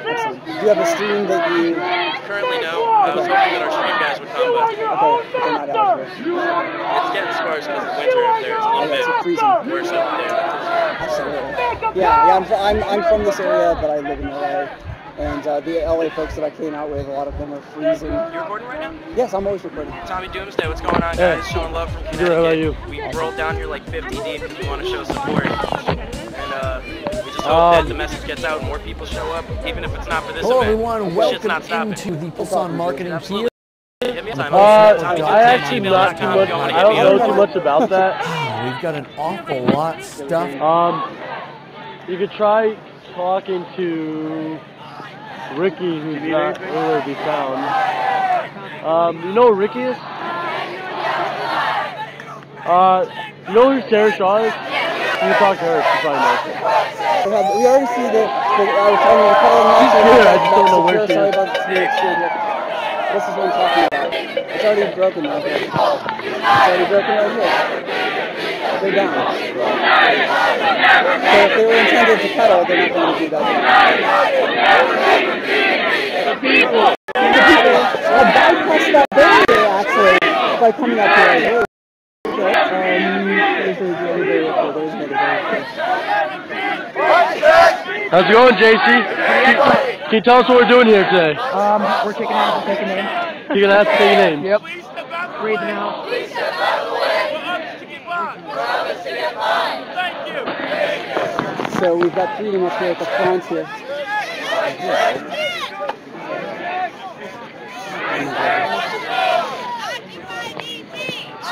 Speaker 16: excellent. Do you have a stream that you?
Speaker 15: Currently, no. I was hoping that our stream guys would come, but
Speaker 16: they're not out here.
Speaker 15: It's getting sparse because the winter up there is a little bit worse up there.
Speaker 16: Absolutely. Yeah. I'm from this area, but I live in LA. And the LA folks that I came out with, a lot of them are freezing.
Speaker 15: You're recording right now?
Speaker 16: Yes, I'm always recording.
Speaker 15: Tommy Doomsday, what's going on, guys? Showing love from Connecticut.
Speaker 10: How about you?
Speaker 15: We rolled down here like 50 deep because we want to show support. And we just hope that the message gets out and more people show up, even if it's not for this
Speaker 17: Hello
Speaker 15: event.
Speaker 17: everyone, welcome into the Pulse Marketing here.
Speaker 10: I actually not too much. I don't know too much about that.
Speaker 17: We've got an awful lot of stuff.
Speaker 10: You could try talking to Ricky, who's not able to be found. You know who Ricky is? You know who Sarah Shaw is? You talk to her, she probably knows.
Speaker 16: We already see that I was telling you the color match.
Speaker 10: Yeah, I just don't know where she
Speaker 16: Sorry
Speaker 10: is.
Speaker 16: about the speed. This is what I'm talking about. It's already broken right here. It's already broken right here. They're down. So if they were intended to pedal, they're not going to do that. I'll bypass that barrier actually by coming up here.
Speaker 10: How's it going, JC? Can you tell us what we're doing here today?
Speaker 18: We're kicking ass and taking names.
Speaker 10: You're gonna have to take a name.
Speaker 18: Yep. Breathing out.
Speaker 16: So we've got freedom up here at the front here.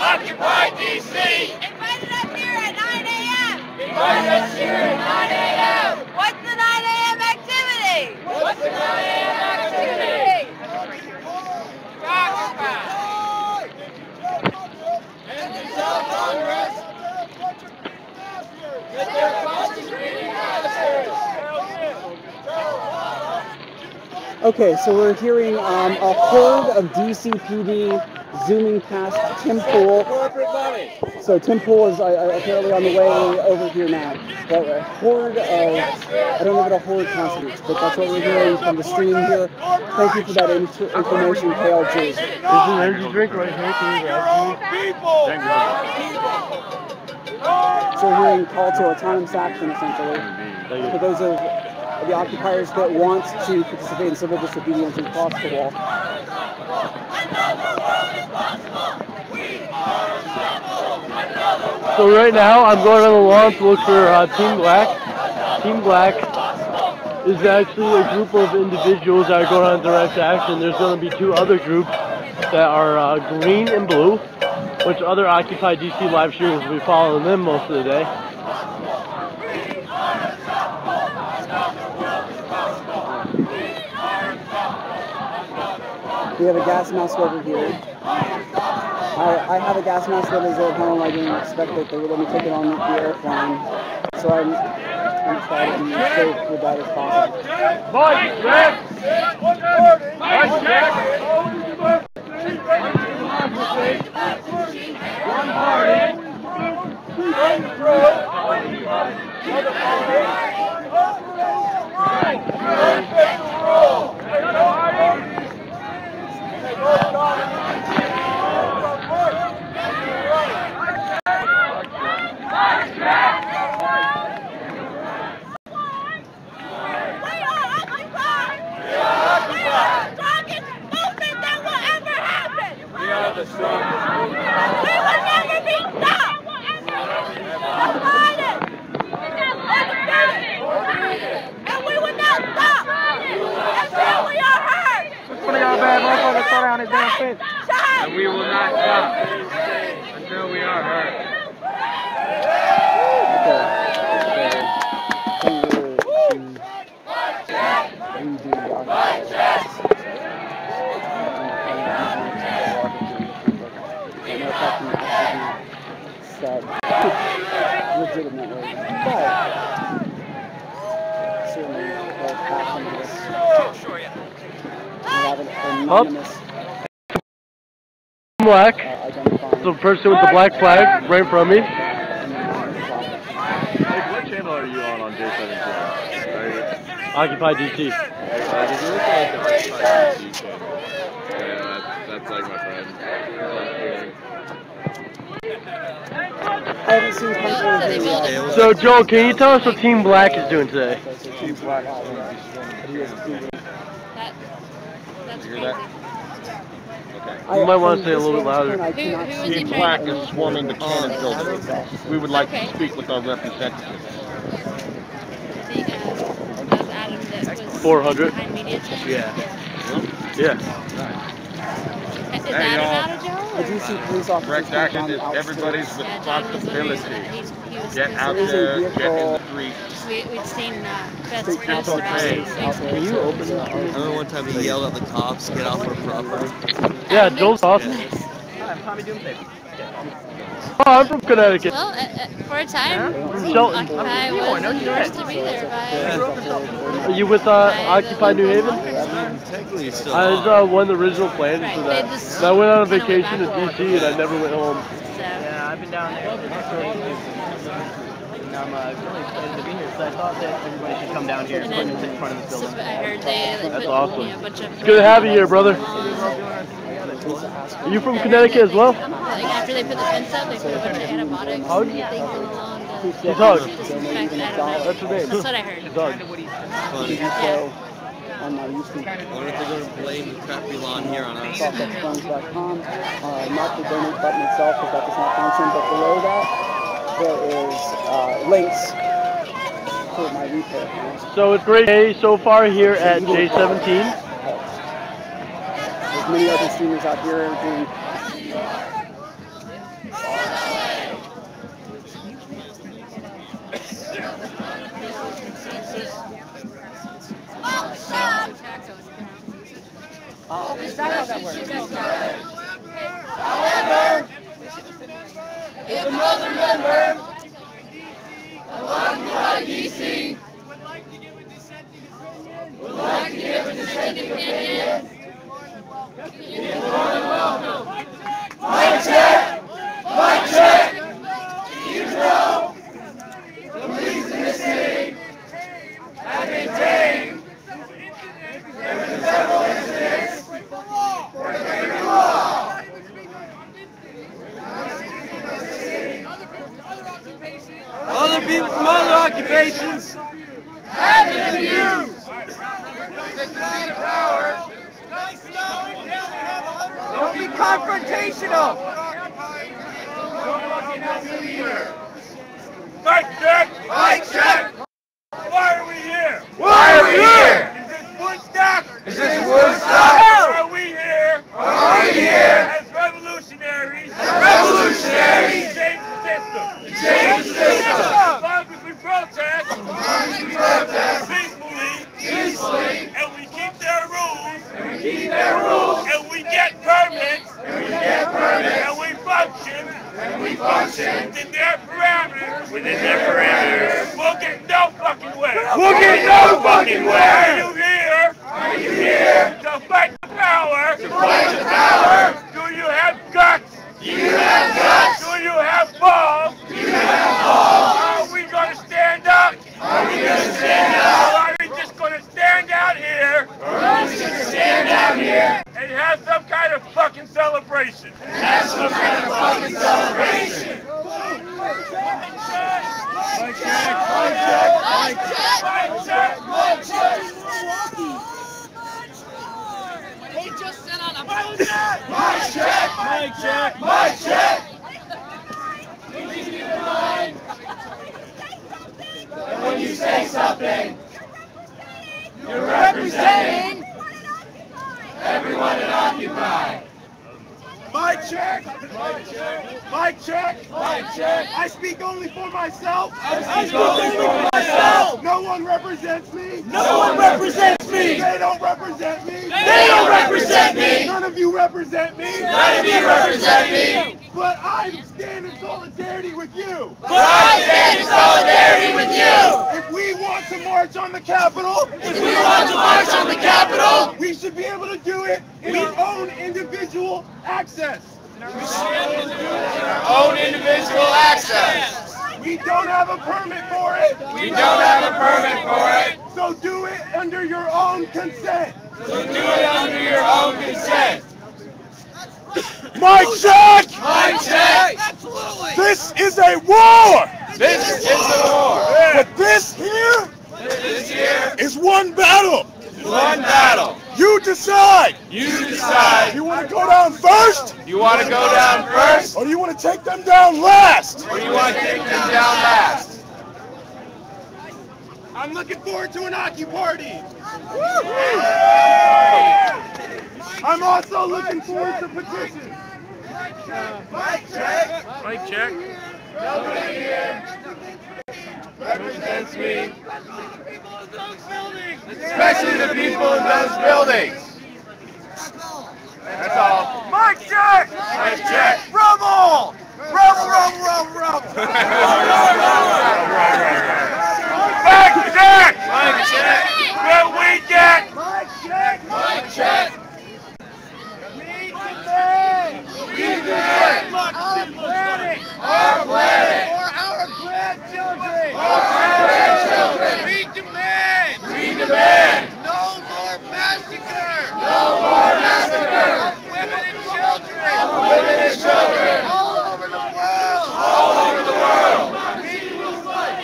Speaker 2: Occupy DC! Invited us here at 9 a.m. Invited us here at 9 a.m. What's the 9 a.m. activity? What's the 9 a.m. activity? Occupy! And to tell Congress that they're concentrating masters!
Speaker 16: Okay, so we're hearing a horde of DCPD zooming past Tim Pool. So Tim Pool is apparently on the way over here now. But a horde of, I don't know what a horde constitutes, but that's what we're hearing from the stream here. Thank you for that information, KLG.
Speaker 10: There's an energy drink right here.
Speaker 16: So we're hearing call to autonomous action, essentially. For those of the occupiers that want to participate in civil disobedience and cross the wall.
Speaker 10: So right now, I'm going on the lawn to look for Team Black. Team Black is actually a group of individuals that are going on direct action. There's going to be two other groups that are green and blue, which other Occupy DC live streamers will be following them most of the day.
Speaker 16: We have a gas mask over here. I have a gas mask that is at home. I didn't expect that they would let me take it on the airplane. So I'm going to try to be safe with that as possible.
Speaker 2: Mike, Jack! Mike, Jack! One party! We will never be stopped! And we will not stop until we are heard!
Speaker 18: One of y'all bad motherfuckers throw down his damn fence.
Speaker 2: And we will not stop until we are heard.
Speaker 16: Legitimately, but certainly passion this. We have an anonymous
Speaker 10: Black. The person with the black flag right in front of me.
Speaker 19: What channel are you on J17?
Speaker 10: Occupy DC.
Speaker 19: Did you look at the Occupy DC channel? Yeah, that's like my friend.
Speaker 16: I haven't seen countries.
Speaker 10: So Joel, can you tell us what Team Black is doing today?
Speaker 19: Team Black is you hear that? Okay.
Speaker 10: You might want to say a little bit louder.
Speaker 19: Team Black is swarming the cannon building. We would like to speak with our representatives.
Speaker 10: 400?
Speaker 19: Yeah.
Speaker 10: Yeah.
Speaker 20: Is that about a Joe?
Speaker 16: I do see police officers
Speaker 19: Correct
Speaker 16: come
Speaker 19: action
Speaker 16: down
Speaker 19: is
Speaker 16: the outskirts.
Speaker 19: everybody's responsibility.
Speaker 12: He was
Speaker 19: Get out
Speaker 16: There is a
Speaker 19: there, get in
Speaker 16: vehicle.
Speaker 19: the street.
Speaker 12: We'd seen best
Speaker 16: State
Speaker 12: friends
Speaker 16: patrol
Speaker 19: okay.
Speaker 16: out there.
Speaker 17: Can you open
Speaker 16: it?
Speaker 17: I remember one time he yelled at the cops, get off our property.
Speaker 11: Yeah, Joel's awesome.
Speaker 3: Hi, I'm Tommy Doomsday.
Speaker 11: Oh, I'm from Connecticut.
Speaker 12: Well, for a time,
Speaker 11: Shelton.
Speaker 12: Occupy was yours to be there by.
Speaker 11: Are you with Occupy New Haven?
Speaker 17: Technically, you still
Speaker 11: I was
Speaker 17: are.
Speaker 11: one of the original plans for that. And I went on a vacation to DC and I never went home.
Speaker 3: Yeah, I've been down there. And I'm really excited to be here because I thought that everybody should come down here and put it in front of this building.
Speaker 12: I heard they
Speaker 11: That's
Speaker 12: put
Speaker 11: awesome.
Speaker 12: a bunch of.
Speaker 11: It's good to have you here, brother. Are you from Connecticut as well?
Speaker 12: Like after they put the fence up, they put a bunch of antibiotics and things along the
Speaker 11: She's Hug.
Speaker 12: disinfect. I don't know.
Speaker 11: That's her name.
Speaker 12: That's what I heard.
Speaker 11: She's Hug.
Speaker 17: Funny.
Speaker 12: Yeah.
Speaker 16: On my YouTube.
Speaker 17: I wonder if they're going to blame the crappy lawn here on us.
Speaker 16: Softexfunds.com. Not the donate button itself, because that does not function, but below that, there is links for my repair.
Speaker 11: So it's a great day so far here at J17.
Speaker 16: There's many other streamers out here doing.
Speaker 4: Is that how that works?
Speaker 2: However, if another member of Occupy DC would like to give a dissenting opinion, you're more than welcome. Mic check! Mic check! You know, the police in the city have been tamed. There have been several incidents where they break the law.
Speaker 10: Other people from other occupations
Speaker 2: have been abused. Power.
Speaker 10: don't be confrontational.
Speaker 1: Mic check!
Speaker 2: Mic check!
Speaker 1: Why are we here?
Speaker 2: Why are we here?
Speaker 1: Is this Woodstock?
Speaker 2: Is this Woodstock?
Speaker 1: Are we here?
Speaker 2: Are we here?
Speaker 1: As revolutionaries.
Speaker 2: Revolutionaries.
Speaker 1: To change the system.
Speaker 2: To change the system.
Speaker 1: As long as we protest.
Speaker 2: Peacefully.
Speaker 1: And we keep their rules.
Speaker 2: And
Speaker 1: we get permits. And we function. Within their parameters. We'll get no fucking way. Are you here? To fight the power. Do you have guts? Do you have balls? Are we gonna stand up? Or are we just gonna stand out here? And have some kind of fucking celebration?
Speaker 2: He just said on a mic check. Please keep in mind that when you say something, you're representing everyone at Occupy.
Speaker 1: Mic check! I speak only for myself! No one represents me! They don't represent me! None of you represent me! But I stand in solidarity with you! If we want to march on the Capitol, we should be able to do it in our own individual access. We don't have a permit for it. So do it under your own consent. Mic check!
Speaker 2: Absolutely.
Speaker 1: This is a war!
Speaker 2: Yeah.
Speaker 1: But this here is one battle. You decide. You want to go down first? Or do you want to take them down last? I'm looking forward to an Occuparty. I'm also looking forward to petitions. Mic check.
Speaker 2: Mic check.
Speaker 1: Nobody here represents me. Especially the people in those buildings. That's all. Mic check. Mic check. Rumble. Rumble, rumble, rumble, rumble. Mic check. Mic check. What we get. Mic check. Mic check. We demand. We demand. Our planet. Our planet. For our grandchildren. Our grandchildren. We demand. We demand. No more massacre. No more massacre. Of women and children. Of women and children. All over the world. All over the world. We will fight.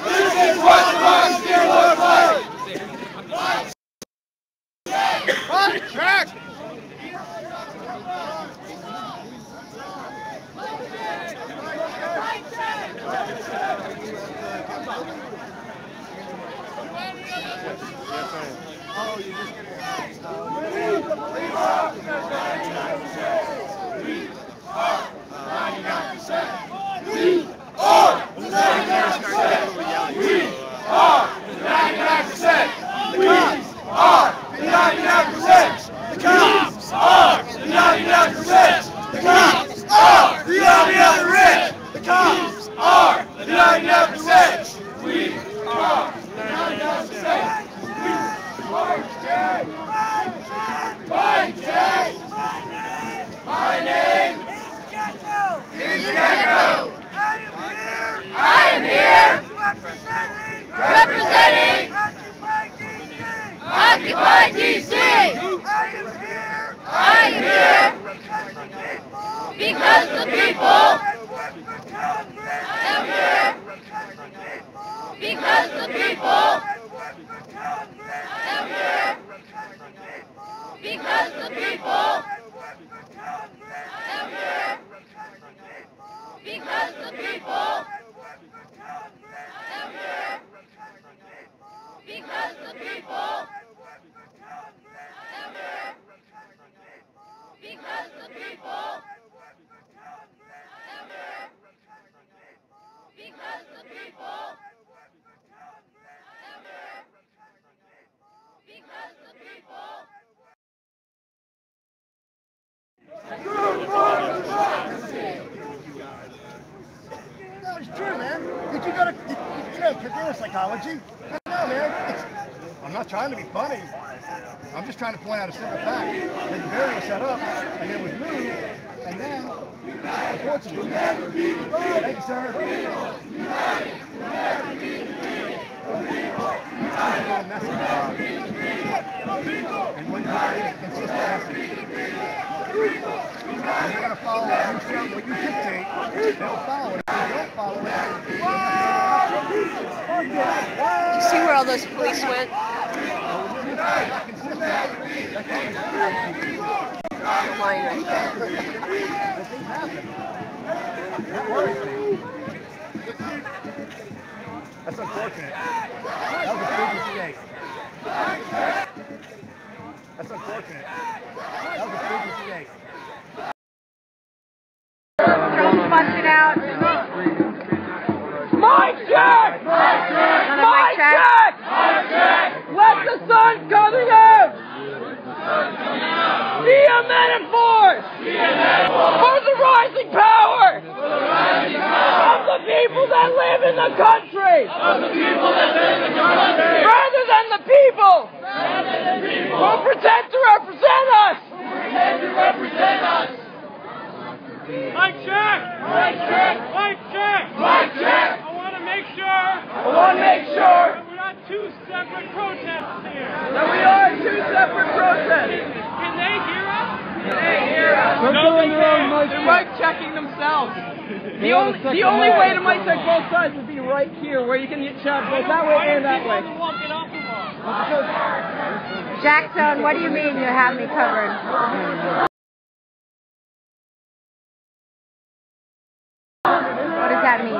Speaker 1: This is what democracy looks like. Mic check. Representing Occupy DC. I am here because the people. I'm here because the people. I'm here because the people. I'm here because the people. I'm here because the people. I'm here because the people. I'm here because the people. I'm here because the people.
Speaker 20: No, it's true, man. Did you go to, career psychology? No, man. I'm not trying to be funny. I'm just trying to point out a simple fact. The barrier was set up, and it was moved, and now, unfortunately. Thank you, sir. And when you consistency, and you're going to follow what you dictate, they'll follow it. If they don't follow it,
Speaker 5: You see where all those police went? Line right there.
Speaker 20: That's unfortunate. That was a big mistake. That's unfortunate. That was a big mistake.
Speaker 5: Drones busted out.
Speaker 10: Mic check! Mic check! Let the sun coming out! Be a men in force! For the rising power! Of the people that live in the country! Rather than the people! Who pretend to represent us!
Speaker 9: Mic check! Mic check! Mic check!
Speaker 10: Mic check!
Speaker 9: I want to make sure
Speaker 10: that
Speaker 9: we're not two separate protests here.
Speaker 10: That we are two separate protests.
Speaker 9: Can they hear us?
Speaker 10: No, they can't. They're mic checking themselves. The only way to mic check both sides would be right here, where you can get checked both that way and that way.
Speaker 5: Jackson, what do you mean you have me covered? What does that mean?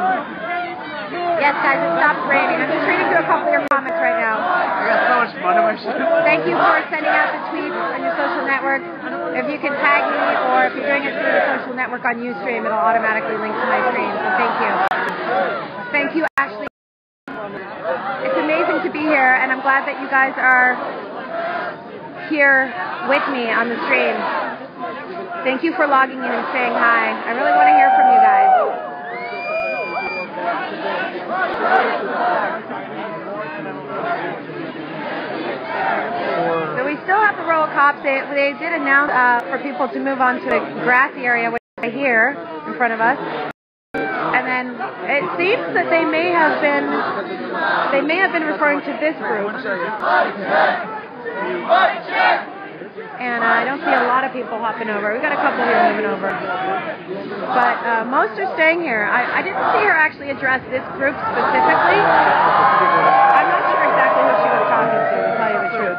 Speaker 5: Yes, guys, it stopped raining. I'm just reading through a couple of your comments right now.
Speaker 18: I got so much fun in my
Speaker 5: Thank you for sending out the tweets on your social network. If you can tag me, or if you're doing it through the social network on Ustream, it'll automatically link to my stream. So thank you. Thank you, Ashley. It's amazing to be here, and I'm glad that you guys are here with me on the stream. Thank you for logging in and saying hi. I really want to hear from you guys. So we still have the row of cops. They did announce for people to move on to a grassy area right here in front of us. And then it seems that they may have been referring to this group. And I don't see a lot of people hopping over. We've got a couple here moving over. But most are staying here. I didn't see her actually address this group specifically. I'm not sure exactly who she was talking to tell you the truth.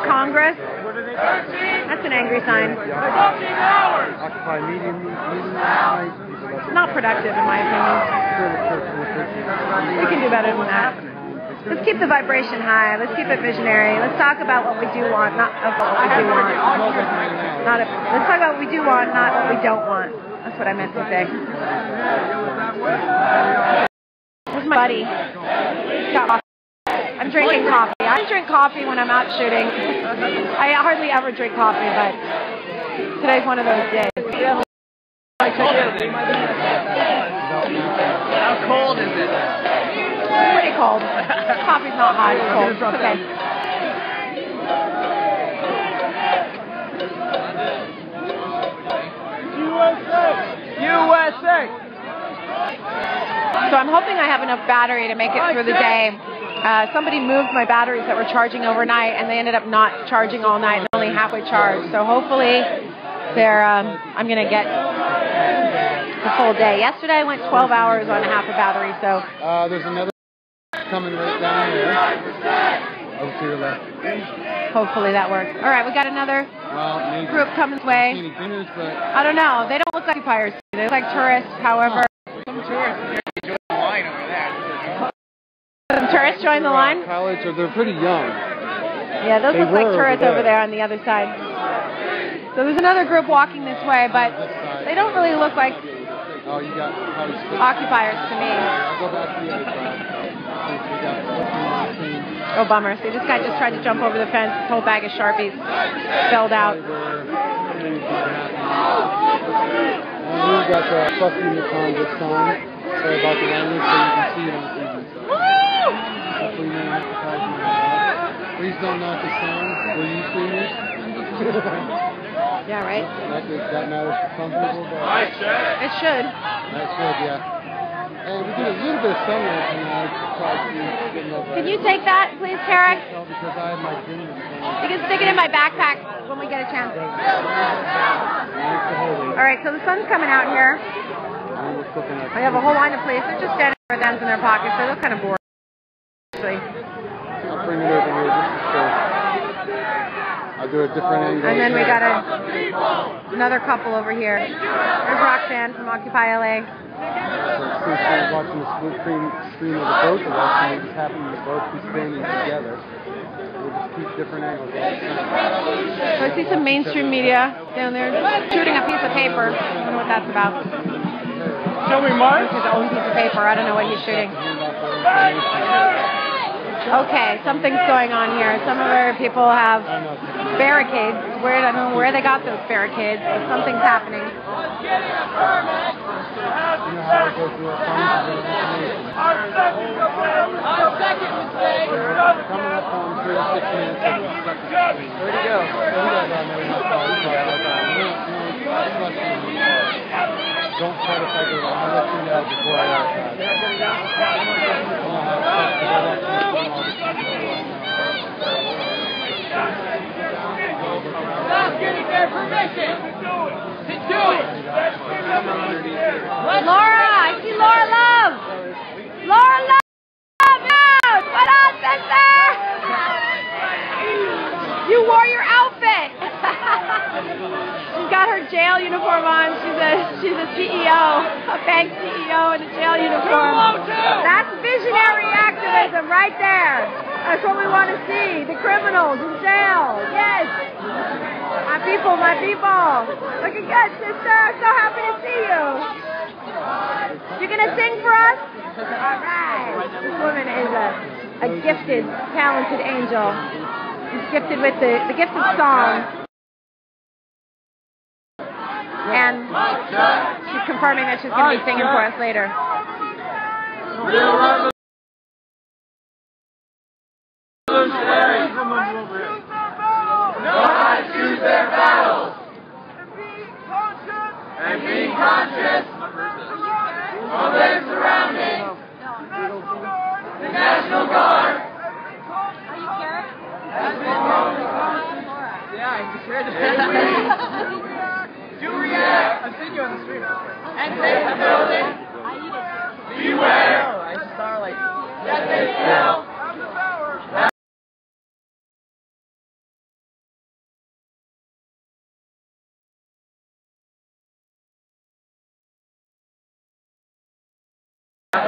Speaker 5: Congress. That's an angry sign.
Speaker 18: Occupy medium.
Speaker 5: Not productive, in my opinion. We can do better than that. Let's keep the vibration high. Let's keep it visionary. Let's talk about what we do want, not of what we do want. Let's talk about what we do want, not what we don't want. That's what I meant to say. Where's my buddy? I'm drinking coffee. I drink coffee when I'm out shooting. I hardly ever drink coffee, but today's one of those days.
Speaker 3: How cold is it?
Speaker 5: Pretty cold. Coffee's not hot. It's cold. It's okay.
Speaker 10: USA!
Speaker 5: So I'm hoping I have enough battery to make it through the day. Somebody moved my batteries that were charging overnight, and they ended up not charging all night and only halfway charged. So hopefully I'm going to get the full day. Yesterday I went 12 hours on half a battery. So
Speaker 18: there's another coming right down there. Over to your left.
Speaker 5: Hopefully that works. All right, we got another group coming this way. I don't know. They don't look like occupiers. They look like tourists, however.
Speaker 3: Some tourists join the line over there.
Speaker 5: Some tourists join the line?
Speaker 18: College, they're pretty young.
Speaker 5: Yeah, those look like tourists over there on the other side. So there's another group walking this way, but they don't really look like occupiers to me.
Speaker 18: Go back to the other side.
Speaker 5: Oh, bummer. See, this guy just tried to jump over the fence. His whole bag of Sharpies spelled out.
Speaker 18: And we've got the fuck you in the Congress sign. Sorry about the language, so you can see it on TV. Please don't knock the sound. Will you see this?
Speaker 5: Yeah, right?
Speaker 18: That matters for some people, but...
Speaker 5: It should.
Speaker 18: That should, yeah. And we did a little bit of sunlight, and I tried to get over.
Speaker 5: Can you take that, please, Tarek?
Speaker 18: No, because I have my gym.
Speaker 5: You can stick it in my backpack when we get a chance. All right, so the sun's coming out here. We have a whole line of police. They're just standing with hands in their pockets. They look kind of bored, actually.
Speaker 18: I'll bring it over here just to I'll do a different angle.
Speaker 5: And then we got another couple over here. There's Roxanne from Occupy LA.
Speaker 18: So since we're watching the split screen of the both of us, and we just happen to both be standing together, we'll just keep different angles all the time.
Speaker 5: So I see some mainstream media down there shooting a piece of paper. I don't know what that's about.
Speaker 10: Show me mine.
Speaker 5: His own piece of paper. I don't know what he's shooting. Okay, something's going on here. Some of our people have barricades. I don't know where they got those barricades, but something's happening.
Speaker 18: Where'd he go? Don't try to fight it. I'll let you know before I
Speaker 10: Stop getting their permission to do it.
Speaker 5: Laura, I see Laura Love. Laura Love, what up, sister? You wore your outfit. She's got her jail uniform on. She's a CEO, a bank CEO in a jail uniform. That's visionary activism right there. That's what we want to see. The criminals in jail. Yes. My people, my people. Looking good, sister. So happy to see you. You gonna sing for us? All right. This woman is a gifted, talented angel. She's gifted with the gift of song. And she's confirming that she's going to be singing for us later.
Speaker 2: Know how to choose their battles and be conscious of their surroundings. The National Guard has been
Speaker 3: Yeah, I just heard it.
Speaker 2: Do react.
Speaker 3: I've seen you on the street.
Speaker 2: And take the building. Beware.
Speaker 3: I just saw her like
Speaker 2: That they still have the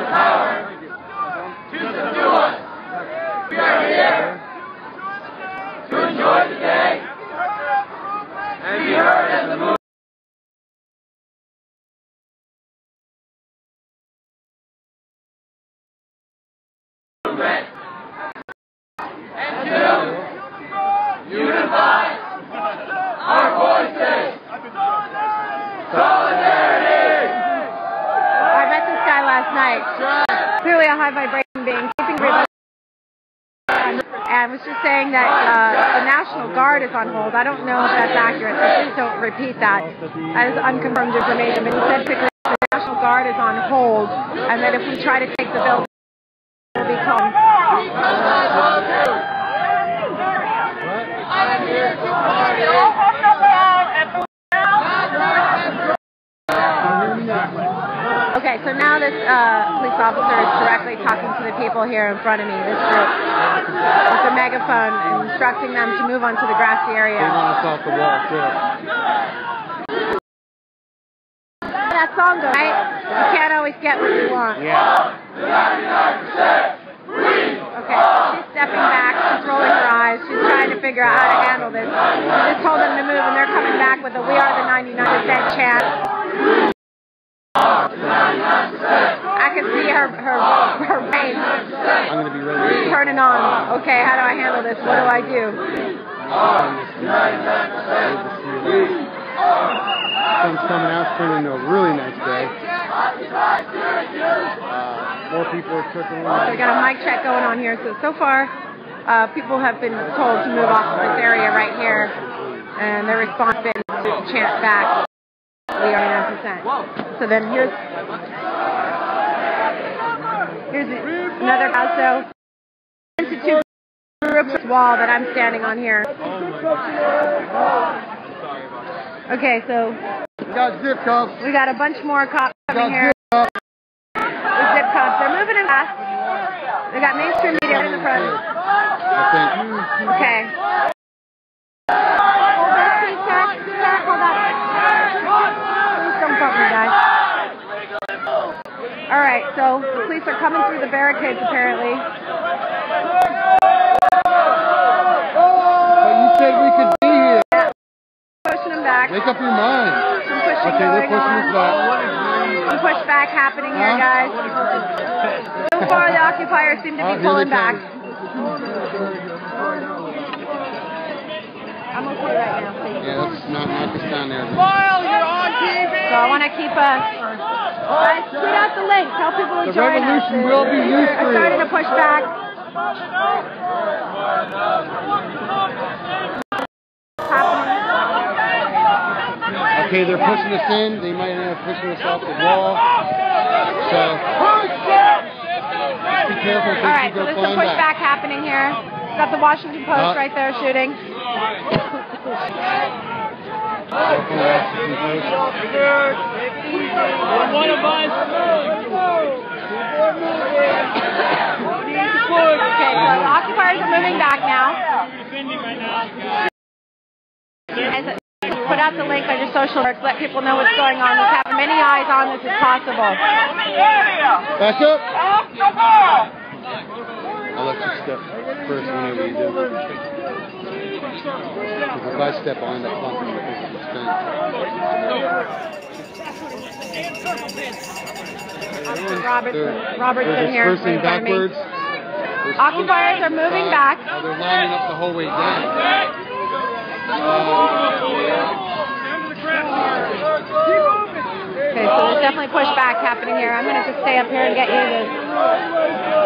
Speaker 2: power to subdue us. We are here to enjoy the day and be heard as a movement. And to unify our voices. Solidarity!
Speaker 5: I met this guy last night. Clearly a high vibration being, keeping everybody. And was just saying that the National Guard is on hold. I don't know if that's accurate, so please don't repeat that. That is unconfirmed information. But he said quickly the National Guard is on hold, and that if we try to take the building, it will become. Okay, so now this police officer is directly talking to the people here in front of me, this group, with a megaphone, instructing them to move onto the grassy area.
Speaker 18: They want us off the wall, too.
Speaker 5: That song goes, right? You can't always get what you want.
Speaker 18: Yeah.
Speaker 5: Okay, she's stepping back, she's rolling her eyes, she's trying to figure out how to handle this. She just told them to move, and they're coming back with a "We are the 99% chant." I can see her brain
Speaker 18: I'm going to be ready.
Speaker 5: turning on. Okay, how do I handle this? What do I do?
Speaker 18: Sun's coming out, it's turning into a really nice day. More people are trickling in.
Speaker 5: So we got a mic check going on here. So far, people have been told to move off of this area right here, and their response has been to chant back, "We are 9%." So then here's another also institute group wall that I'm standing on here. Okay, so
Speaker 18: we got zip cuffs.
Speaker 5: We got a bunch more cops coming here. With zip cuffs. They're moving in fast. They got mainstream media in the front. Okay. Hold on, please, Jack. Hold on. Please don't bump me, guys. All right, so the police are coming through the barricades, apparently.
Speaker 18: But you said we could be here.
Speaker 5: Pushing them back.
Speaker 18: Make up your mind.
Speaker 5: Some pushing
Speaker 18: okay, they're
Speaker 5: going
Speaker 18: pushing
Speaker 5: on.
Speaker 18: us back.
Speaker 5: Some pushback happening here, guys. So far, the occupiers seem to be pulling back. I'm okay right now, please.
Speaker 18: Yeah, let's not knock us down there.
Speaker 5: Smile, you're on TV! So I want to keep tweet out the link. Tell people to join us.
Speaker 18: The revolution will be used for you.
Speaker 5: Starting to push back.
Speaker 18: Okay, they're pushing us in. They might end up pushing us off the wall. So, be careful.
Speaker 5: All right, so there's some pushback happening here. Got the Washington Post right there shooting.
Speaker 2: One of us.
Speaker 5: Okay, so the occupiers are moving back now. Put out the link on your social networks. Let people know what's going on. Let's have many eyes on this as possible.
Speaker 18: Back up. let you step first whenever you do. Because if I step, I'll end up bumping because of the
Speaker 5: Robertson here.
Speaker 18: Dispersing backwards.
Speaker 5: Occupiers are moving back.
Speaker 18: They're lining up the whole way down.
Speaker 5: Okay, so there's definitely pushback happening here. I'm going to just stay up here and get you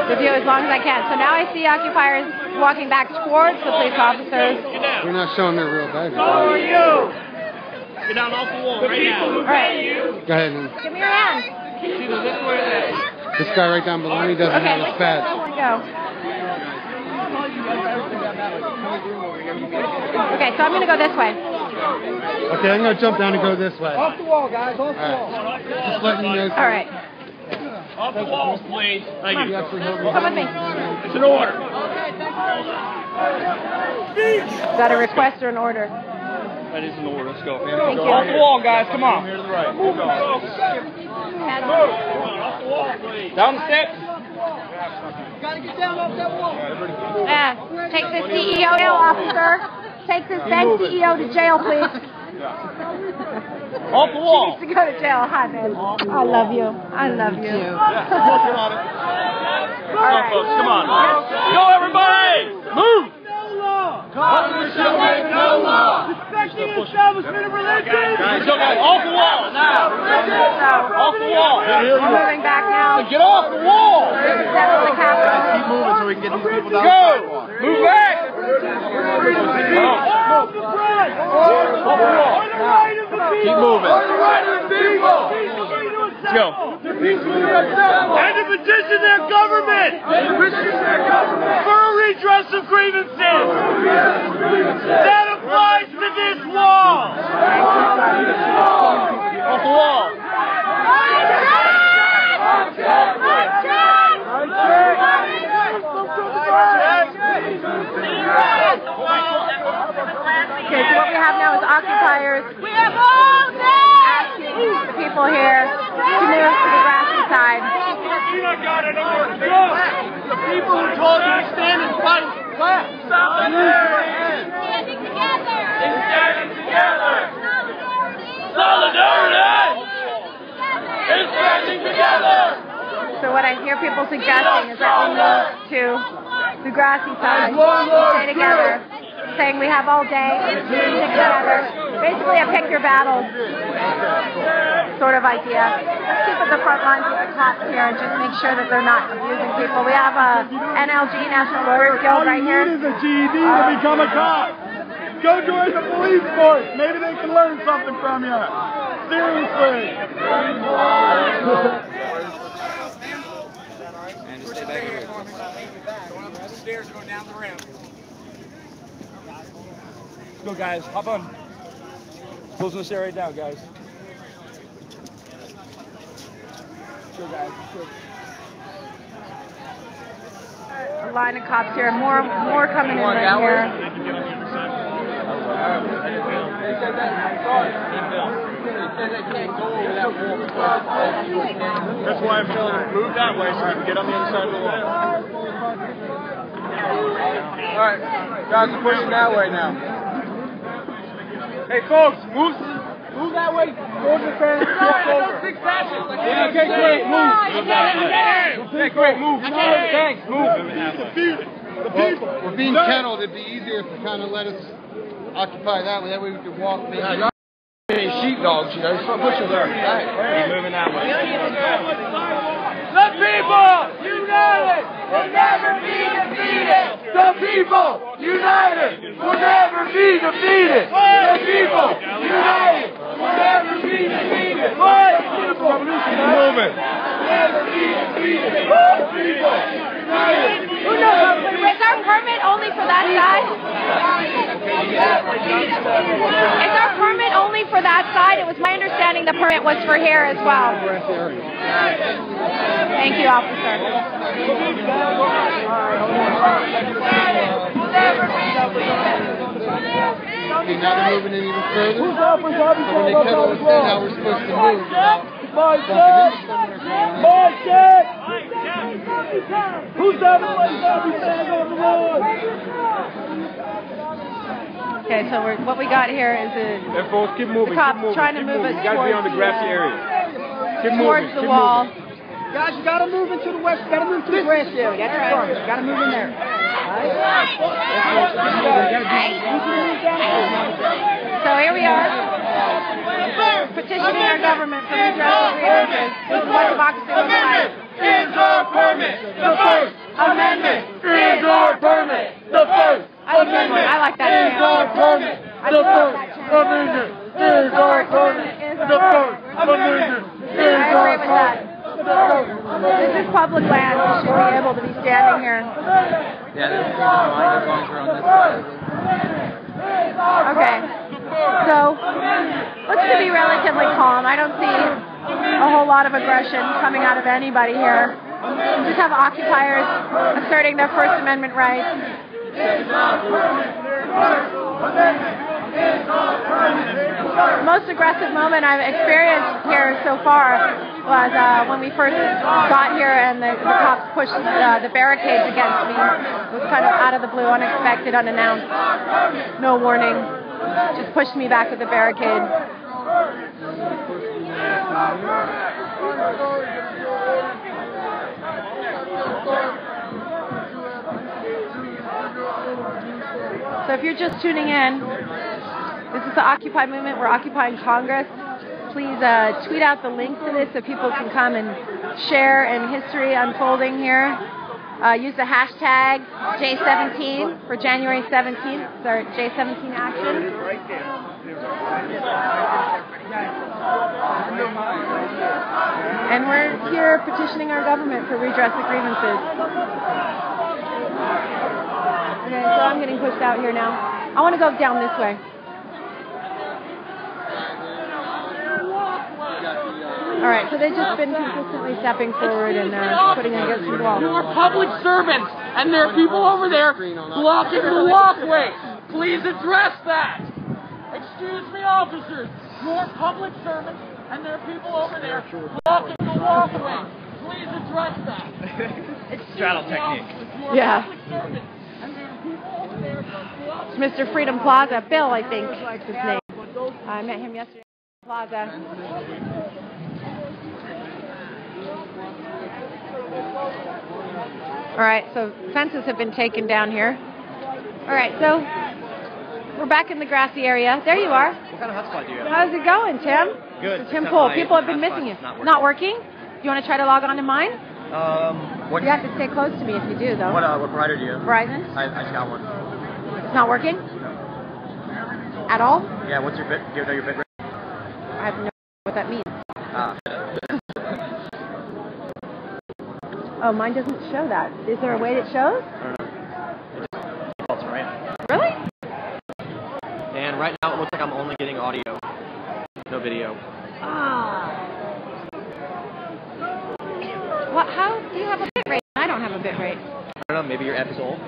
Speaker 5: the view as long as I can. So now I see occupiers walking back towards the police officers.
Speaker 18: We're not showing their real badges.
Speaker 9: Who are you? Get down off the wall right now.
Speaker 5: All right.
Speaker 18: Go ahead, man.
Speaker 5: Give me your hand.
Speaker 18: This guy right down below me doesn't have his badge.
Speaker 5: Go. Okay, so I'm going to go this way.
Speaker 18: Okay, I'm going to jump down and go this way.
Speaker 20: Off the wall, guys. Off the wall.
Speaker 18: Just letting you know.
Speaker 5: All right.
Speaker 9: Off the walls, please. Thank you.
Speaker 5: Come with me.
Speaker 9: It's an order.
Speaker 5: Is that a request or an order?
Speaker 9: That is an order. Let's go.
Speaker 5: Thank you.
Speaker 9: Off the wall, guys. Come on.
Speaker 13: Here to the right.
Speaker 9: Move. Off the wall, please. Down the steps.
Speaker 20: Gotta get down off that wall.
Speaker 5: Yeah. Take this CEO officer. Take this then CEO to jail, please.
Speaker 9: Off the wall.
Speaker 5: She needs to go to jail. Hi, man. I love you. I love you.
Speaker 9: Working on it. Come on, folks. Come on. Go, everybody. Move.
Speaker 20: Constitution make no law. Respecting the establishment of religion.
Speaker 9: Guys, off the wall now. Off the wall.
Speaker 5: We're moving back now.
Speaker 9: Get off the wall.
Speaker 5: That's the Capitol.
Speaker 18: Keep moving so we can get these people down.
Speaker 9: Go. Move back.
Speaker 18: Keep moving.
Speaker 9: Let's go.
Speaker 10: And to petition their government for a redress of grievances. That applies to this wall.
Speaker 9: Off the wall.
Speaker 5: Okay, so what we have now is occupiers asking the people here to move to the grassy side.
Speaker 10: The people who told you to stand and fight.
Speaker 12: Standing together.
Speaker 10: Standing together. Solidarity is standing together.
Speaker 5: So what I hear people suggesting is that we move to the grassy side, stay together, saying we have all day to stick together. Basically a pick your battles sort of idea. Let's keep at the front lines with the cops here and just make sure that they're not abusing people. We have a NLG, National Lawyers Guild, right here.
Speaker 10: All you need is a GED to become a cop. Go join the police force. Maybe they can learn something from you. Seriously.
Speaker 15: And just stay back here.
Speaker 10: Going up the stairs, going down the ramp. Let's go, guys. Hop on. Closing this area down, guys. Let's go, guys. Let's go.
Speaker 5: A line of cops here, more coming in right here.
Speaker 13: That's why I'm telling them to move that way so we can get on the other side of the wall.
Speaker 10: Alright, guys are pushing that way now. Hey folks, move that way towards the fence. Okay, great, move. Okay, great, move. Thanks, move.
Speaker 18: We're being kenneled. It'd be easier if you kind of let us occupy that way. That way we could walk.
Speaker 10: Sheepdogs, you know, so push them there.
Speaker 13: Keep moving that way.
Speaker 10: The people united will never be defeated. The people united will never be defeated. The people united will never be defeated. The people
Speaker 18: moving.
Speaker 10: never be defeated. The people united.
Speaker 5: Who knows? Is our permit only for that side? Is our permit only for that side? It was my understanding the permit was for here as well. Thank you, officer.
Speaker 18: Okay, now they're moving in even further. So when they kettle us in, how we're supposed to move.
Speaker 10: My check! Who's that zombie tag on the lawn?
Speaker 5: Okay, so what we got here is
Speaker 18: Hey, folks, keep moving.
Speaker 5: the cops
Speaker 18: keep moving,
Speaker 5: trying
Speaker 18: keep
Speaker 5: to move
Speaker 18: moving.
Speaker 5: us
Speaker 18: You gotta be on the grassy area. Keep
Speaker 5: towards
Speaker 18: moving,
Speaker 5: the
Speaker 18: keep
Speaker 5: wall.
Speaker 18: moving.
Speaker 8: Guys, you gotta move into the west. You gotta move to the grass area. That's right. You gotta move in there.
Speaker 5: So here we are, petitioning our government for redress of grievances. This is what democracy looks like.
Speaker 10: Is our permit the First Amendment? Is our permit the First Amendment?
Speaker 5: I like that
Speaker 10: Is our permit the First Amendment? Is our permit the First Amendment? Is
Speaker 5: I agree with that. This is public land. We should be able to be standing here.
Speaker 3: Yeah, this is fine as long as we're on this side.
Speaker 5: Okay. So, looks to be relatively calm. I don't see a whole lot of aggression coming out of anybody here. We just have occupiers asserting their First Amendment rights. The most aggressive moment I've experienced here so far was when we first got here and the cops pushed the barricades against me. It was kind of out of the blue, unexpected, unannounced, no warning. Just pushed me back with the barricade. So if you're just tuning in, this is the Occupy movement. We're occupying Congress. Please tweet out the link to this so people can come and share in history unfolding here. Use the hashtag J17 for January 17th. It's our J17 action. And we're here petitioning our government for redress of grievances. Okay, so I'm getting pushed out here now. I want to go down this way. Alright, so they've just been consistently stepping forward and putting against the wall.
Speaker 10: More public servants, and there are people over there blocking the walkway. Please address that. Excuse me, officers. More public servants, and there are people over there blocking the walkway. Please address that.
Speaker 3: It's straddle technique.
Speaker 5: Yeah. It's Mr. Freedom Plaza. Bill, I think, is his name. I met him yesterday at Plaza. Alright, so fences have been taken down here. Alright, so we're back in the grassy area. There you are.
Speaker 3: What kind of hotspot do you have?
Speaker 5: How's it going, Tim?
Speaker 3: Good.
Speaker 5: Tim Pool. People have been missing you. Not working? Do you want to try to log on to mine?
Speaker 3: What?
Speaker 5: You have to stay close to me if you do, though.
Speaker 3: What provider do you have?
Speaker 5: Verizon?
Speaker 3: I just got one.
Speaker 5: It's not working? At all?
Speaker 3: Yeah, what's your bit? Do you know your bit rate?
Speaker 5: I have no idea what that means. Oh, mine doesn't show that. Is there a way that shows?
Speaker 3: I don't know. It defaults right.
Speaker 5: Really?
Speaker 3: And right now it looks like I'm only getting audio, no video.
Speaker 5: What? How do you have a bit rate? I don't have a bit rate.
Speaker 3: I don't know, maybe your app is old.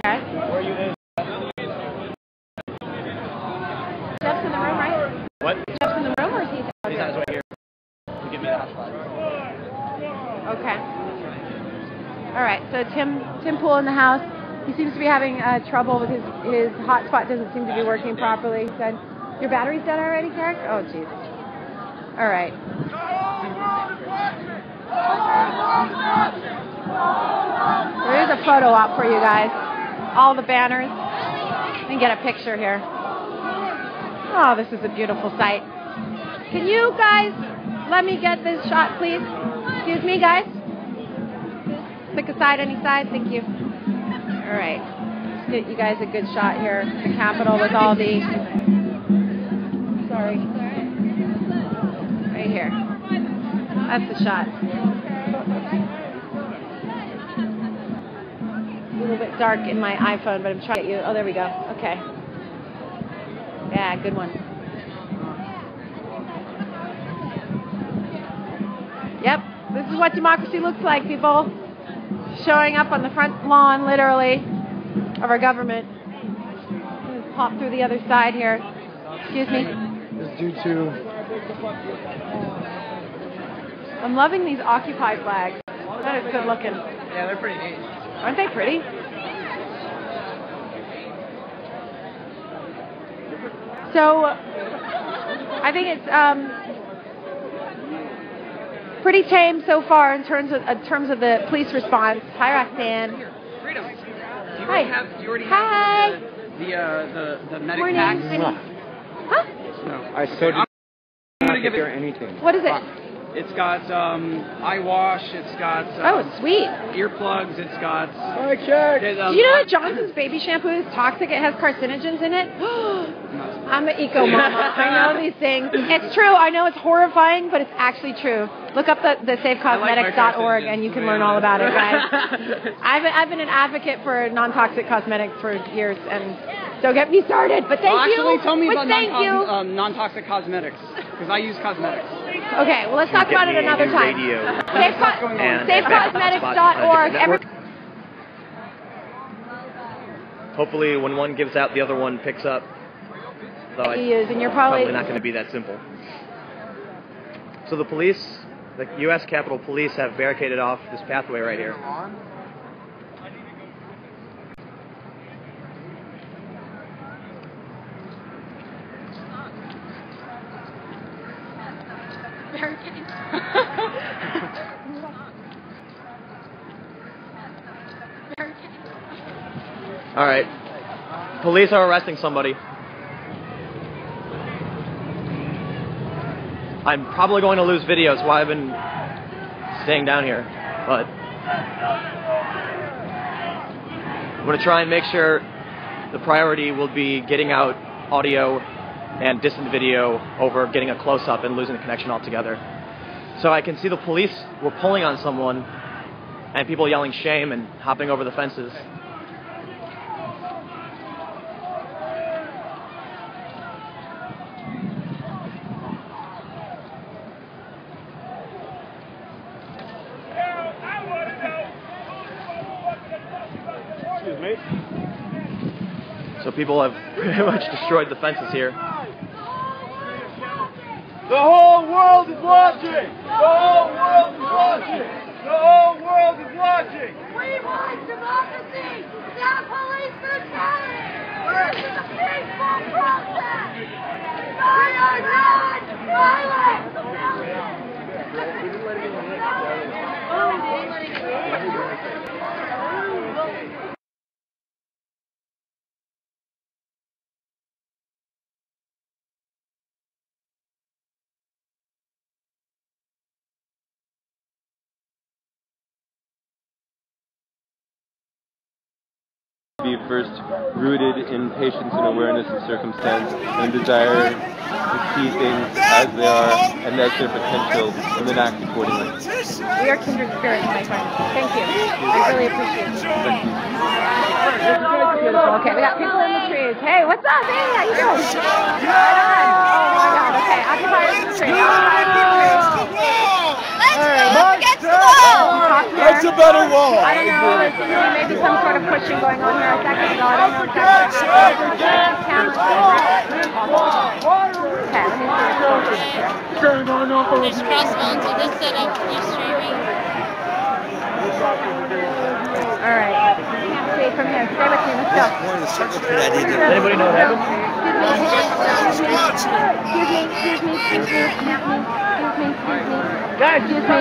Speaker 5: Okay.
Speaker 3: Where are you in?
Speaker 5: Jeff's in the room, right?
Speaker 3: What?
Speaker 5: Jeff's in the room, or is he?
Speaker 3: He's on his way here. To give me the hotspot.
Speaker 5: Okay. All right. So Tim Pool in the house. He seems to be having trouble with his hotspot. Doesn't seem to be working properly. He said, "Your battery's dead already, Carrick?" Oh, jeez. All right. There is a photo op for you guys. All the banners. Let me get a picture here. Oh, this is a beautiful sight. Can you guys let me get this shot, please? Excuse me, guys. Pick a side, any side. Thank you. All right. Let's get you guys a good shot here. The Capitol with all the... Sorry. Right here. That's the shot. A little bit dark in my iPhone, but I'm trying to get you... Oh, there we go. Okay. Yeah, good one. Yep. This is what democracy looks like, people. Showing up on the front lawn, literally, of our government. Let's pop through the other side here. Excuse me.
Speaker 18: It's due to
Speaker 5: I'm loving these Occupy flags. That is good looking.
Speaker 3: Yeah, they're pretty neat.
Speaker 5: Aren't they pretty? So, I think it's pretty tame so far in terms of the police response. Hi, Roxanne.
Speaker 8: Freedom.
Speaker 5: Hi.
Speaker 8: You already
Speaker 5: Hi.
Speaker 8: have the medic
Speaker 5: Morning.
Speaker 8: pack?
Speaker 5: Huh?
Speaker 8: No.
Speaker 18: I so
Speaker 8: I'm gonna give it
Speaker 18: anything.
Speaker 5: What is it?
Speaker 8: It's got eye wash. It's got
Speaker 5: Oh, sweet.
Speaker 8: earplugs. It's got.
Speaker 5: Do you know that Johnson's baby shampoo is toxic? It has carcinogens in it. I'm an eco mama. I know these things. It's true. I know it's horrifying, but it's actually true. Look up the safecosmetics.org and you can learn all about it, guys. I've been an advocate for non-toxic cosmetics for years, and don't get me started. But thank you.
Speaker 8: Actually, tell me about
Speaker 5: thank you.
Speaker 8: non-toxic cosmetics, because I use cosmetics.
Speaker 5: Okay, well, let's talk about it another time. Safecosmetics.org.
Speaker 15: Hopefully, when one gives out, the other one picks up. Though it's
Speaker 5: and you're probably
Speaker 15: not going to be that simple. So the police, the U.S. Capitol Police, have barricaded off this pathway right here. All right. Police are arresting somebody. I'm probably going to lose video, so I've been staying down here. But I'm going to try and make sure the priority will be getting out audio and distant video over getting a close-up and losing the connection altogether. So I can see the police were pulling on someone and people yelling shame and hopping over the fences.
Speaker 1: Excuse me.
Speaker 15: So people have pretty much destroyed the fences here.
Speaker 1: The whole world is watching! The whole world is watching! The whole world is watching!
Speaker 2: We want democracy! Stop police brutality! This is a peaceful protest! We are not violent!
Speaker 21: Be first rooted in patience and awareness of circumstance and desire to see things as they are and as their potential and then act accordingly.
Speaker 5: We are kindred spirits, my friends. Thank you. I really appreciate it.
Speaker 21: Thank you.
Speaker 5: Beautiful. Okay, we got people in the trees. Hey, what's up? Hey, how you doing? Right on. Oh my God. Okay, occupiers in the trees.
Speaker 2: That's a better wall.
Speaker 5: I don't know. There seems to be maybe some sort of pushing going on here a second ago. I don't know exactly. Okay, let me see.
Speaker 12: Just cross onto this setup you're streaming.
Speaker 5: All right. Can't see from here. Stay with me. Let's go.
Speaker 15: Anybody know what happened?
Speaker 5: Excuse me. Guys, excuse me.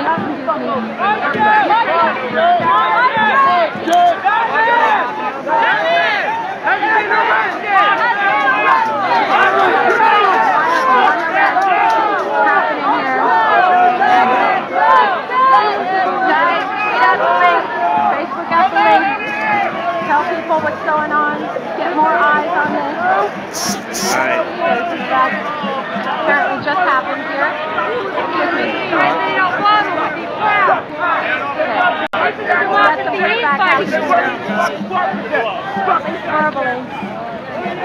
Speaker 5: Facebook got the link. Tell people what's going on. Get more eyes on this.
Speaker 15: Alright.
Speaker 5: That apparently just happened here. Excuse me.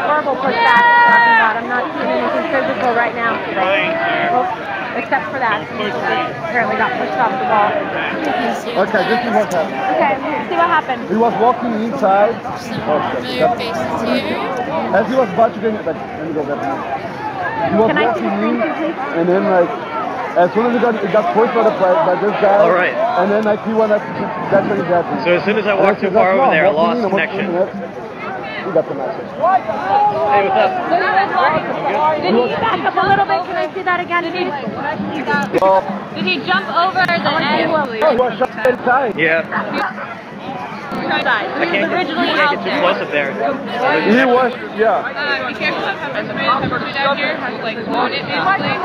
Speaker 5: Verbal pushback I'm talking about. I'm not seeing anything physical right now. Except for that. Apparently got pushed off the wall.
Speaker 18: Okay, this is what happened.
Speaker 5: Okay, see what happened.
Speaker 18: He was walking inside.
Speaker 12: Familiar faces here.
Speaker 18: As he was about to get, let me go back. He was
Speaker 5: Can I see
Speaker 18: walking
Speaker 5: the screen,
Speaker 18: in,
Speaker 5: please?
Speaker 18: and then like As soon as it got pushed by this guy.
Speaker 15: All right.
Speaker 18: And then like he went up. That's what he did.
Speaker 15: So as soon as I walked too far over there, I lost connection.
Speaker 18: He got the message.
Speaker 15: Hey, what's up?
Speaker 5: Did he back up a little bit? Can I see that again? Did he jump over the edge?
Speaker 15: Yeah.
Speaker 5: I
Speaker 15: can't get too close up there.
Speaker 18: He was, yeah.
Speaker 7: Be careful of how much somebody down here has like loaded it basically.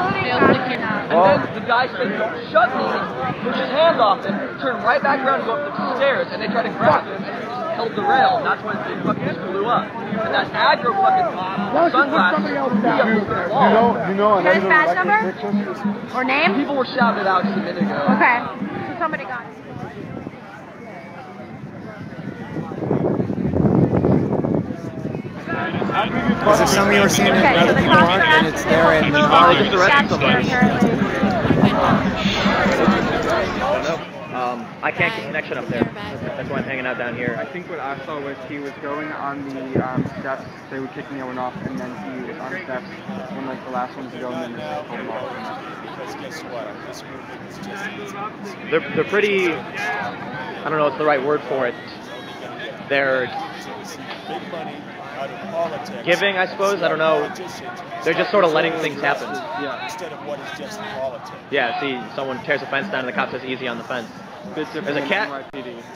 Speaker 15: And then the guy said, "Don't shut me," push his hand off him, turn right back around and go up the stairs, and they tried to grab him. Held the rail, and that's when they fucking blew up. And that aggro fucking sunglasses blew up the wall.
Speaker 18: You know,
Speaker 5: His badge number? Or name?
Speaker 15: People were shouting it out just a minute ago.
Speaker 5: Okay. So somebody got it.
Speaker 6: Was it something you were seeing in other people aren't, and it's there and
Speaker 15: just arrested somebody. I don't know. I can't get connection up there. That's why I'm hanging out down here.
Speaker 18: I think what I saw was he was going on the steps. They were kicking everyone off, and then he was on the steps when like the last ones to go, and then they pulled him off.
Speaker 1: Because guess what? This movement is just
Speaker 15: They're pretty. I don't know what's the right word for it. They're
Speaker 1: big money out of politics.
Speaker 15: Giving, I suppose. I don't know. They're just sort of letting things happen.
Speaker 1: Yeah. Instead of what is just politics.
Speaker 15: Yeah. See, someone tears a fence down, and the cop says "easy" on the fence. There's a cat.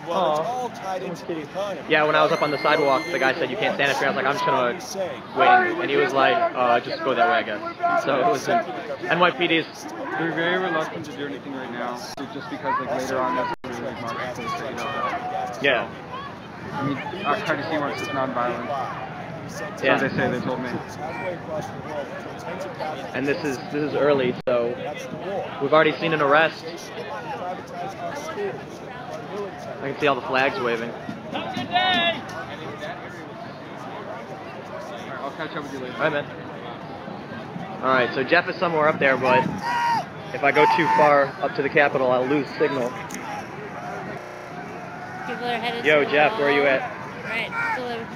Speaker 1: Well, it's all tied into the economy.
Speaker 15: Yeah, when I was up on the sidewalk, the guy said you can't stand up here. I was like, I'm just gonna wait, and he was like, just go that way, I guess. So it was NYPD's.
Speaker 18: They're very reluctant to do anything right now, just because like later on that's going to like marketplace that you know.
Speaker 15: Yeah.
Speaker 18: I mean, RTC wants it's non-violent.
Speaker 15: Yeah.
Speaker 18: So they say, they told me.
Speaker 15: And this is early, so we've already seen an arrest. I can see all the flags waving.
Speaker 10: Have a good day!
Speaker 18: Alright, I'll catch up with you later.
Speaker 15: Alright, man. Alright, so Jeff is somewhere up there, but if I go too far up to the Capitol, I'll lose signal.
Speaker 12: People are headed
Speaker 15: Yo,
Speaker 12: to
Speaker 15: Jeff, where are you at?
Speaker 12: Right, still at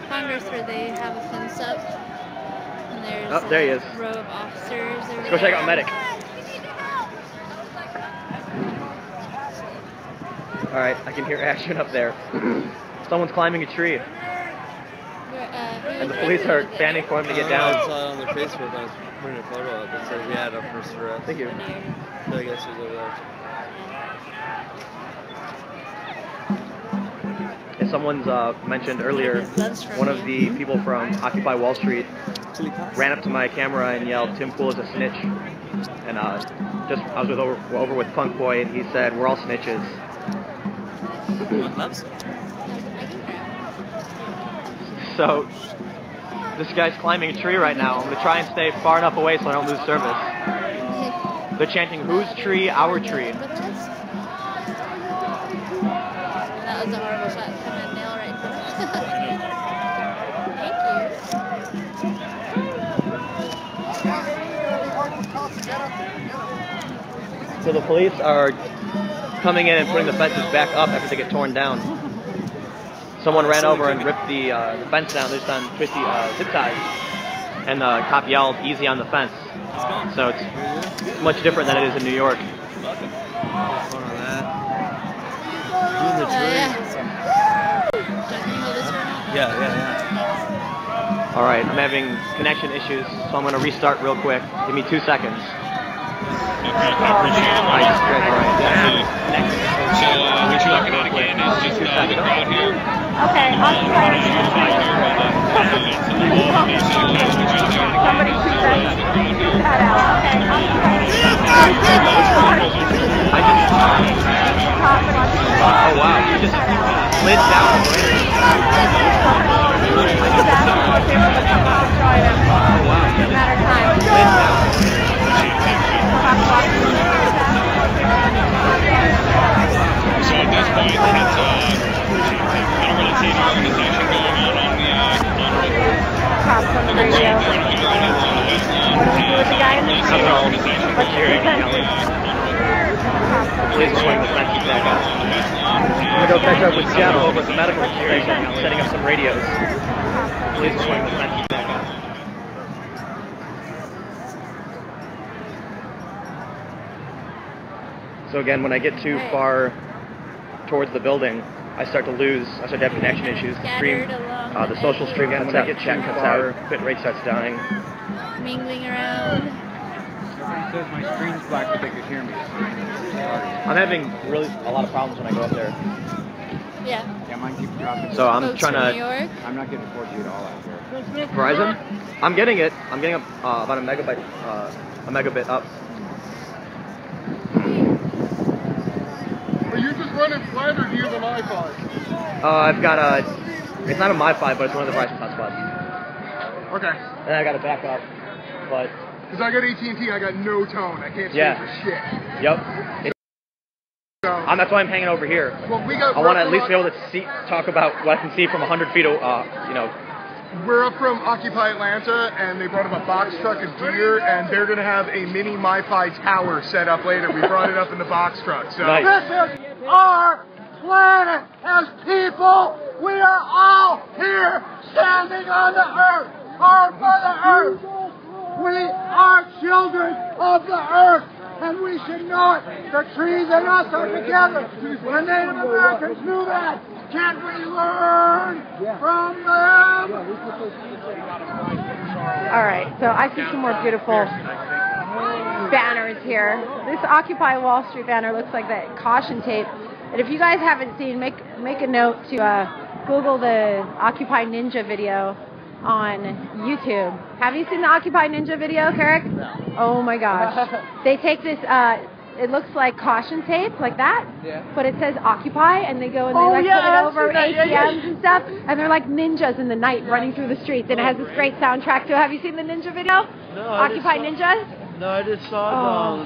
Speaker 12: Congress where they have a fence up. And there's
Speaker 15: Oh, there he is.
Speaker 12: a row of officers.
Speaker 15: Let's go check out Medic. Alright, I can hear action up there. Someone's climbing a tree. And the police are standing for him to get down.
Speaker 17: I saw it on their Facebook. I was putting a photo up that said we had our first arrest.
Speaker 15: Thank you.
Speaker 17: So I guess he's over there.
Speaker 15: As someone's mentioned earlier, one of the people from Occupy Wall Street ran up to my camera and yelled, "Tim Pool is a snitch." And I was over with Punk Boy, and he said, "We're all snitches." So this guy's climbing a tree right now. I'm gonna try and stay far enough away so I don't lose service. They're chanting, "Whose tree? Our tree."
Speaker 12: That was a horrible shot. Kind of nail right
Speaker 15: Thank you. So the police are coming in and putting the fences back up after they get torn down. Someone ran over and ripped the fence down. They're just on twisty zip ties. And the cop yelled, "Easy on the fence." So it's much different than it is in New York.
Speaker 17: Yeah.
Speaker 15: Alright, I'm having connection issues, so I'm going to restart real quick. Give me 2 seconds.
Speaker 2: So what you're looking at again is just the crowd here.
Speaker 5: Okay,
Speaker 2: Somebody
Speaker 5: that out.
Speaker 15: Oh wow, you just slid down. Oh wow, you just slid down.
Speaker 2: So at this point, it's, I don't really see any organization going on the
Speaker 5: Cops on the radio. What do we do with the guy in the street? What's your intention?
Speaker 15: Police are putting the fences back up. I'm gonna go catch up with Jeff over at the medical station, setting up some radios. Police are putting the fences back up. So again, when I get too far towards the building, I start to have connection issues. The social stream cuts out, chat cuts out, bit rate starts dying.
Speaker 12: Mingling around.
Speaker 3: Everybody says my screen's black, but they could hear me.
Speaker 15: I'm having really a lot of problems when I go up there.
Speaker 12: Yeah.
Speaker 3: Yeah, mine keeps dropping.
Speaker 15: So I'm trying to.
Speaker 12: New York?
Speaker 3: I'm not getting 4G at all out here.
Speaker 15: Verizon? I'm getting it. I'm getting about a megabit up.
Speaker 19: Are you just running flat, or do you have an Wi-Fi?
Speaker 15: I've got it's not a MiFi, but it's one of the Verizon hotspots.
Speaker 19: Okay.
Speaker 15: And I got a backup, but.
Speaker 19: Because I got AT&T, I got no tone. I can't see for shit.
Speaker 15: Yep. That's why I'm hanging over here.
Speaker 19: Well,
Speaker 15: I want to at least be able to talk about what I can see from 100 feet,
Speaker 19: We're up from Occupy Atlanta, and they brought up a box truck of gear, and they're going to have a mini MiFi tower set up later. We brought it up in the box truck. So.
Speaker 10: Nice. This is our planet as people. We are all here standing on the earth, or for the earth. We are children of the earth, and we should know it. The trees and us are together. The Native Americans knew that. Can't we learn from them?
Speaker 5: All right, so I see some more beautiful banners here. This Occupy Wall Street banner looks like that caution tape. And if you guys haven't seen, make a note to Google the Occupy Ninja video on YouTube. Have you seen the Occupy Ninja video, Carrick? No. Oh my gosh. They take this, it looks like caution tape, like that, but it says Occupy, and they go and they put it over ATMs and stuff, and they're like ninjas in the night running through the streets, and it has this great soundtrack too. Have you seen the Ninja video?
Speaker 17: No.
Speaker 5: Occupy Ninjas?
Speaker 17: No, I just saw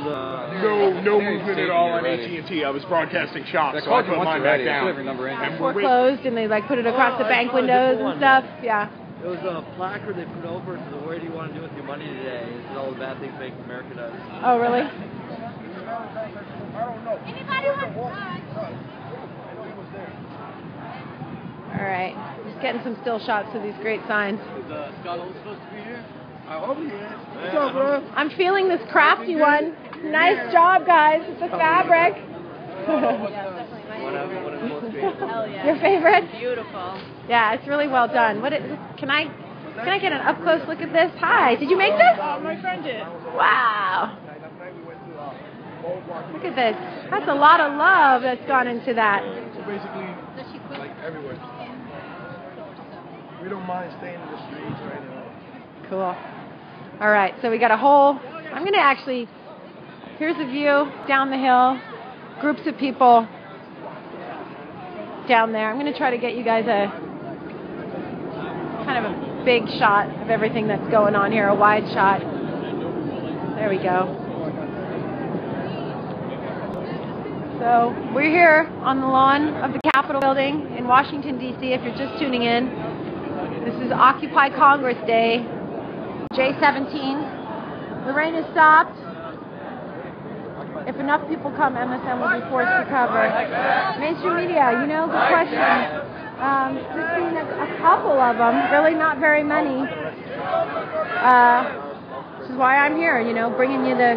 Speaker 19: No movement at all on AT&T. I was broadcasting shots, so I put mine back down.
Speaker 5: And foreclosed, and they like put it across the bank windows and stuff. Yeah.
Speaker 17: It was a placard they put over to the "What do you want to do with your money today?" It said all the bad things Bank of America does.
Speaker 5: Oh, really? All right, just getting some still shots of these great signs.
Speaker 17: Is Scott Old supposed to be here? I hope he is.
Speaker 10: What's up, bro?
Speaker 5: I'm feeling this crafty one. Nice job, guys. It's a fabric.
Speaker 7: Hell yeah.
Speaker 5: Your favorite?
Speaker 7: Beautiful.
Speaker 5: Yeah, it's really well done. Can I get an up close look at this? Hi, did you make this?
Speaker 7: My friend did.
Speaker 5: Wow. Look at this. That's a lot of love that's gone into that.
Speaker 19: So basically, like everywhere. We don't mind staying in the streets right now.
Speaker 5: Cool. All right, so we got a whole, I'm going to actually, here's a view down the hill, groups of people down there. I'm going to try to get you guys a kind of a big shot of everything that's going on here, a wide shot. There we go. So we're here on the lawn of the Capitol building in Washington, D.C. If you're just tuning in, this is Occupy Congress Day, J17. The rain has stopped. If enough people come, MSM will be forced to cover. Mainstream media, good question. Just seen a couple of them, really not very many. This is why I'm here, bringing you the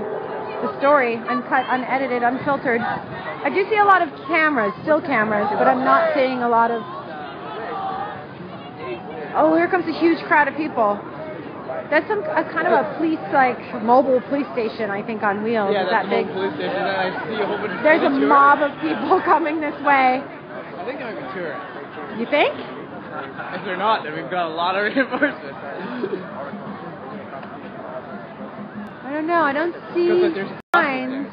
Speaker 5: story, uncut, unedited, unfiltered. I do see a lot of cameras, still cameras, but I'm not seeing a lot of... Oh, here comes a huge crowd of people. That's kind of a police, mobile police station, I think, on wheels.
Speaker 3: Yeah,
Speaker 5: is
Speaker 3: that's
Speaker 5: that big?
Speaker 3: a police station, and I see a whole bunch of
Speaker 5: There's a mob of people coming this way.
Speaker 3: I think I'm a tourist.
Speaker 5: You think?
Speaker 3: If they're not, then we've got a lot of reinforcements.
Speaker 5: I don't know. I don't see signs.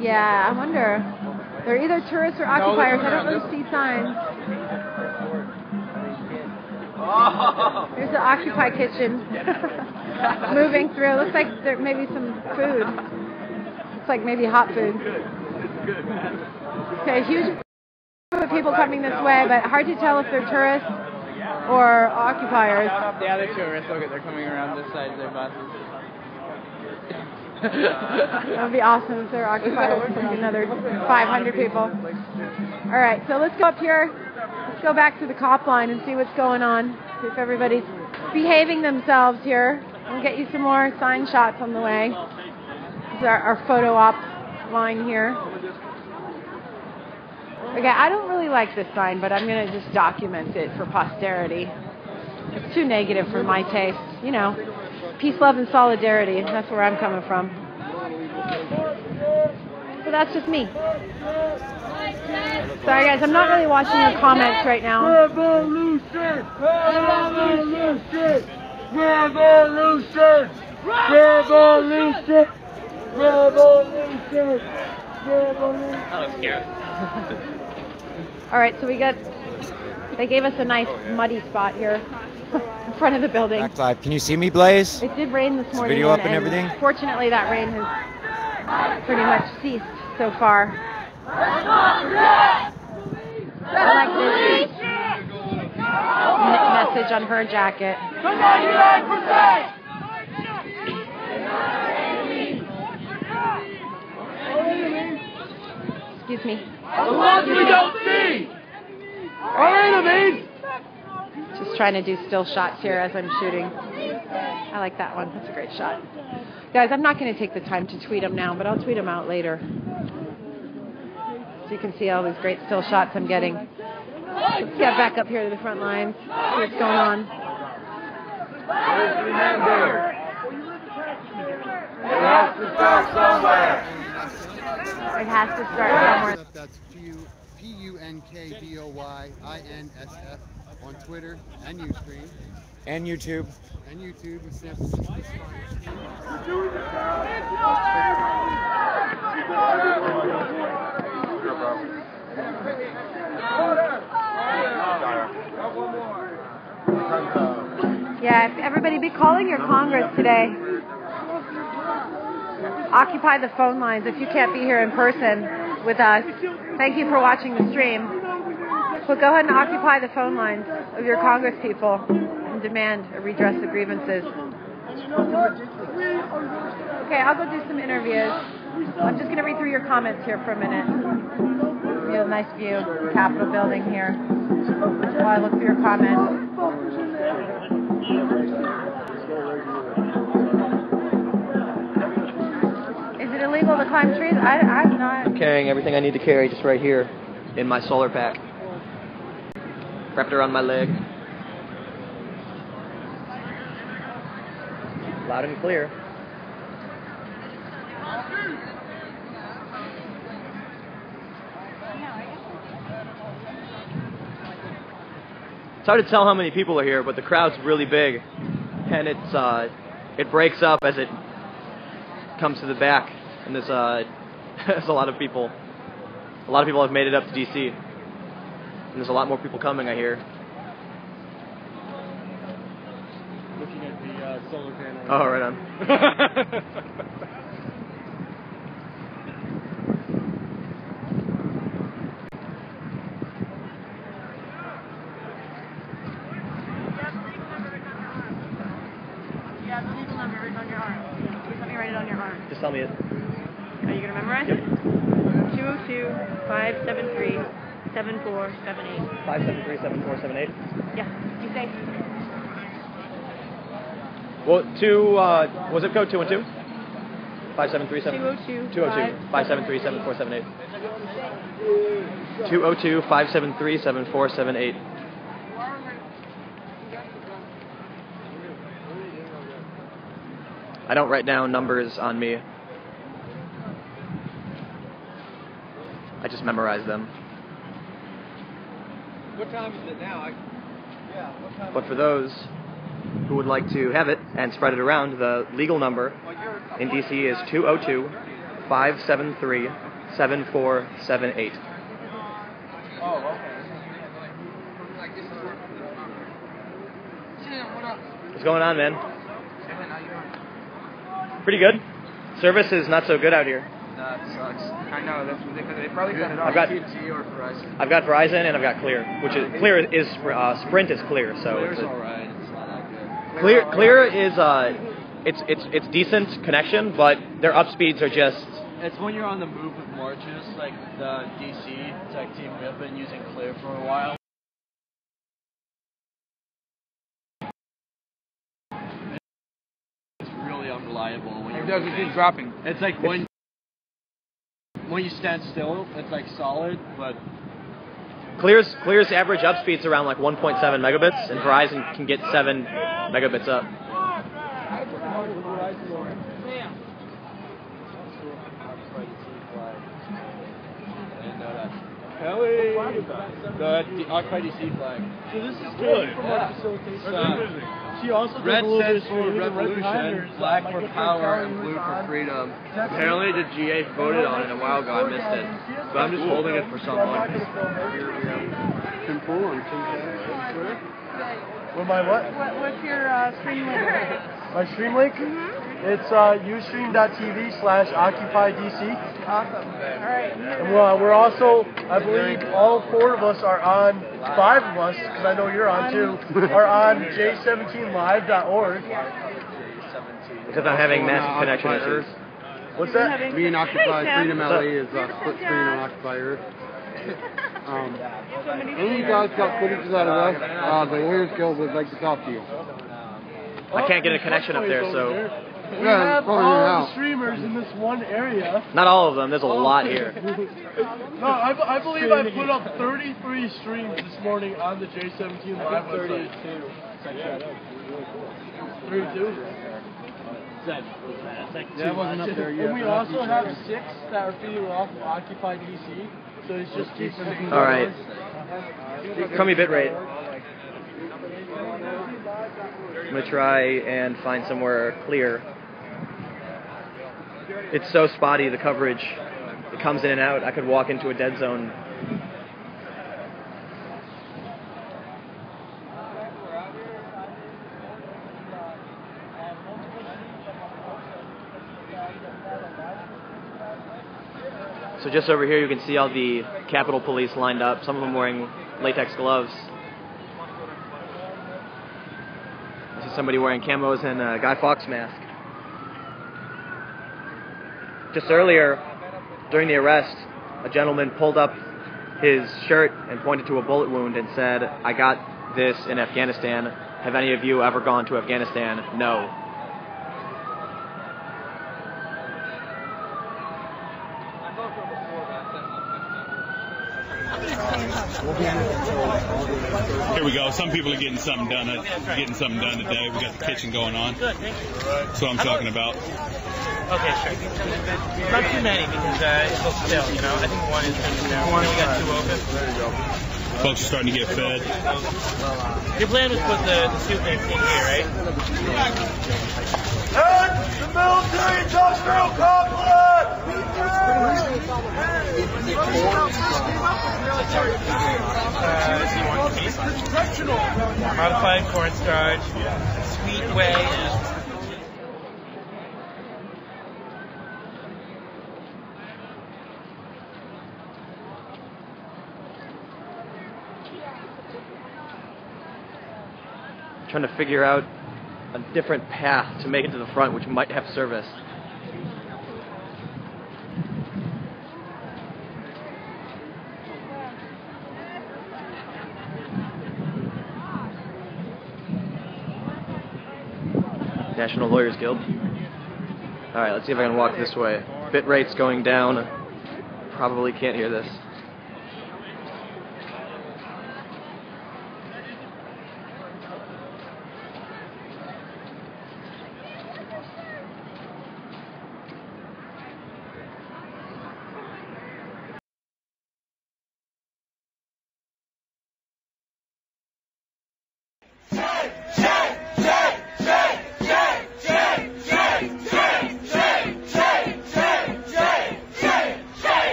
Speaker 5: Yeah, I wonder. They're either tourists or occupiers. I don't really see signs. Here's the Occupy kitchen. Moving through. Looks like there may be some food. Looks like maybe hot food. Okay, huge group of people coming this way, but hard to tell if they're tourists or occupiers.
Speaker 3: Yeah, they're tourists. Look, they're coming around this side of their buses.
Speaker 5: That would be awesome if they're occupiers. Like another 500 people. All right, so let's go up here. Let's go back to the cop line and see what's going on. See if everybody's behaving themselves here. We'll get you some more sign shots on the way. This is our photo op line here. Okay, I don't really like this sign, but I'm going to just document it for posterity. It's too negative for my taste. You know, peace, love, and solidarity. That's where I'm coming from. So that's just me. Sorry guys, I'm not really watching your comments right now.
Speaker 2: Revolution! Revolution! Revolution! Revolution! Revolution! Revolution!
Speaker 15: That looks scary.
Speaker 5: Alright, so they gave us a nice muddy spot here in front of the building.
Speaker 6: Back live. Can you see me, Blaze?
Speaker 5: It did rain this morning.
Speaker 6: Video up and everything?
Speaker 5: Fortunately, that rain has pretty much ceased so far. I like this message on her jacket.
Speaker 2: 99%!
Speaker 5: Excuse me.
Speaker 2: The ones we don't see! Our enemies!
Speaker 5: Just trying to do still shots here as I'm shooting. I like that one. That's a great shot. Guys, I'm not going to take the time to tweet them now, but I'll tweet them out later. So you can see all these great still shots I'm getting. Let's get back up here to the front lines. See what's going on.
Speaker 2: It has to start somewhere.
Speaker 5: It has to start somewhere.
Speaker 18: That's PUNKBOYINSF on Twitter and Ustream.
Speaker 6: And YouTube.
Speaker 18: And YouTube in San Francisco.
Speaker 5: Yeah, everybody be calling your Congress today. Occupy the phone lines if you can't be here in person with us. Thank you for watching the stream. But go ahead and occupy the phone lines of your Congress people and demand a redress of grievances. Okay, I'll go do some interviews. I'm just going to read through your comments here for a minute. You have a nice view of the Capitol building here while I look through your comments. Is it illegal to climb trees? I'm not.
Speaker 15: I'm carrying everything I need to carry just right here in my solar pack. Wrapped around my leg. Loud and clear. It's hard to tell how many people are here, but the crowd's really big, and it breaks up as it comes to the back, and there's a lot of people. A lot of people have made it up to DC, and there's a lot more people coming, I hear.
Speaker 11: Looking at the solar panel.
Speaker 15: Oh, right on.
Speaker 5: Yeah, the legal number is on your arm. Just let me write it on your arm.
Speaker 15: Just tell me it.
Speaker 5: Are you going to memorize it? 202-573-7478.
Speaker 15: 573-7478?
Speaker 5: Yeah, you say.
Speaker 15: Well, was it code 212? 573-7478. 202-573-7478. I don't write down numbers on me. I just memorize them.
Speaker 17: What time is it now?
Speaker 15: But for those who would like to have it and spread it around, the legal number in DC is 202-573-7478.
Speaker 17: Oh, okay.
Speaker 15: What's going on, man? Pretty good. Service is not so good out here.
Speaker 17: That sucks. I know, that's ridiculous. They probably cut it off.
Speaker 15: I've got
Speaker 17: AT&T or Verizon.
Speaker 15: I've got Verizon and I've got Clear, which is Clear is Sprint is Clear, so
Speaker 17: Clear's
Speaker 15: it's
Speaker 17: alright. It's not that good.
Speaker 15: Clear is it's decent connection, but their up speeds are just.
Speaker 17: It's when you're on the move with marches, like the DC tech team. We have been using Clear for a while. It's really unreliable. When
Speaker 18: It doesn't keep dropping.
Speaker 17: It's like when you stand still, it's like solid, but
Speaker 15: Clear's average up speed's around like 1.7 megabits, and Verizon can get 7 megabits up.
Speaker 17: Kelly! The Occupy DC flag.
Speaker 11: So this is good from our facilitation. She also
Speaker 17: Red
Speaker 11: does a little bit
Speaker 17: stands
Speaker 11: of
Speaker 17: for
Speaker 11: streaming, and red behind her
Speaker 17: revolution,
Speaker 11: is,
Speaker 17: black
Speaker 11: like,
Speaker 17: for
Speaker 11: different
Speaker 17: power, and
Speaker 11: colors
Speaker 17: blue for
Speaker 11: on.
Speaker 17: freedom. Apparently the GA voted on it a while ago. I missed it. So I'm just holding it for someone.
Speaker 18: Simple on Twitter.
Speaker 11: With my what?
Speaker 5: What's your stream link?
Speaker 11: My stream link? It's ustream.tv/OccupyDC.
Speaker 5: Awesome. All right.
Speaker 11: And we're also, I believe, all 4 of us are on, 5 of us, because I know you're on too, are on J17live.org.
Speaker 15: Because I'm having massive connection issues.
Speaker 11: What's that?
Speaker 18: Me and Occupy Freedom LA is split screen on Occupy Earth. Any of you guys got footages out of us, the Lawyers Guild would like to talk to you.
Speaker 15: I can't get a connection up there, so...
Speaker 11: We have all the streamers in this one area.
Speaker 15: Not all of them, there's a lot here.
Speaker 11: No, I believe I put up 33 streams this morning on the J17 Live website. 32?
Speaker 18: That wasn't up there yet.
Speaker 11: And we also have 6 that are feeding off of Occupy DC, so it's just keeping it.
Speaker 15: Alright. Crummy bitrate. I'm going to try and find somewhere clear. It's so spotty, the coverage. It comes in and out. I could walk into a dead zone. So just over here you can see all the Capitol Police lined up, some of them wearing latex gloves. I see somebody wearing camos and a Guy Fawkes mask. Just earlier, during the arrest, a gentleman pulled up his shirt and pointed to a bullet wound and said, "I got this in Afghanistan. Have any of you ever gone to Afghanistan?" No.
Speaker 14: Here we go. Some people are getting something done. Today. We got the kitchen going on. That's what I'm talking about.
Speaker 22: Okay, sure. Not too many because it will still, you know. I think one is good now. We got 2 open.
Speaker 14: Folks are starting to get fed.
Speaker 22: Your plan was put the soup in here, right?
Speaker 10: And the military-industrial complex!
Speaker 22: Modified cornstarch, sweet whey.
Speaker 15: Trying to figure out a different path to make it to the front, which might have service. National Lawyers Guild. Alright, let's see if I can walk this way. Bit rate's going down. Probably can't hear this.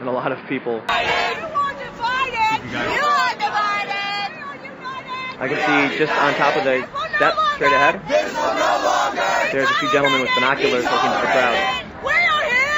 Speaker 15: And a lot of people. I can see just on top of the steps straight ahead, there's a few gentlemen with binoculars looking at the crowd.
Speaker 10: We are here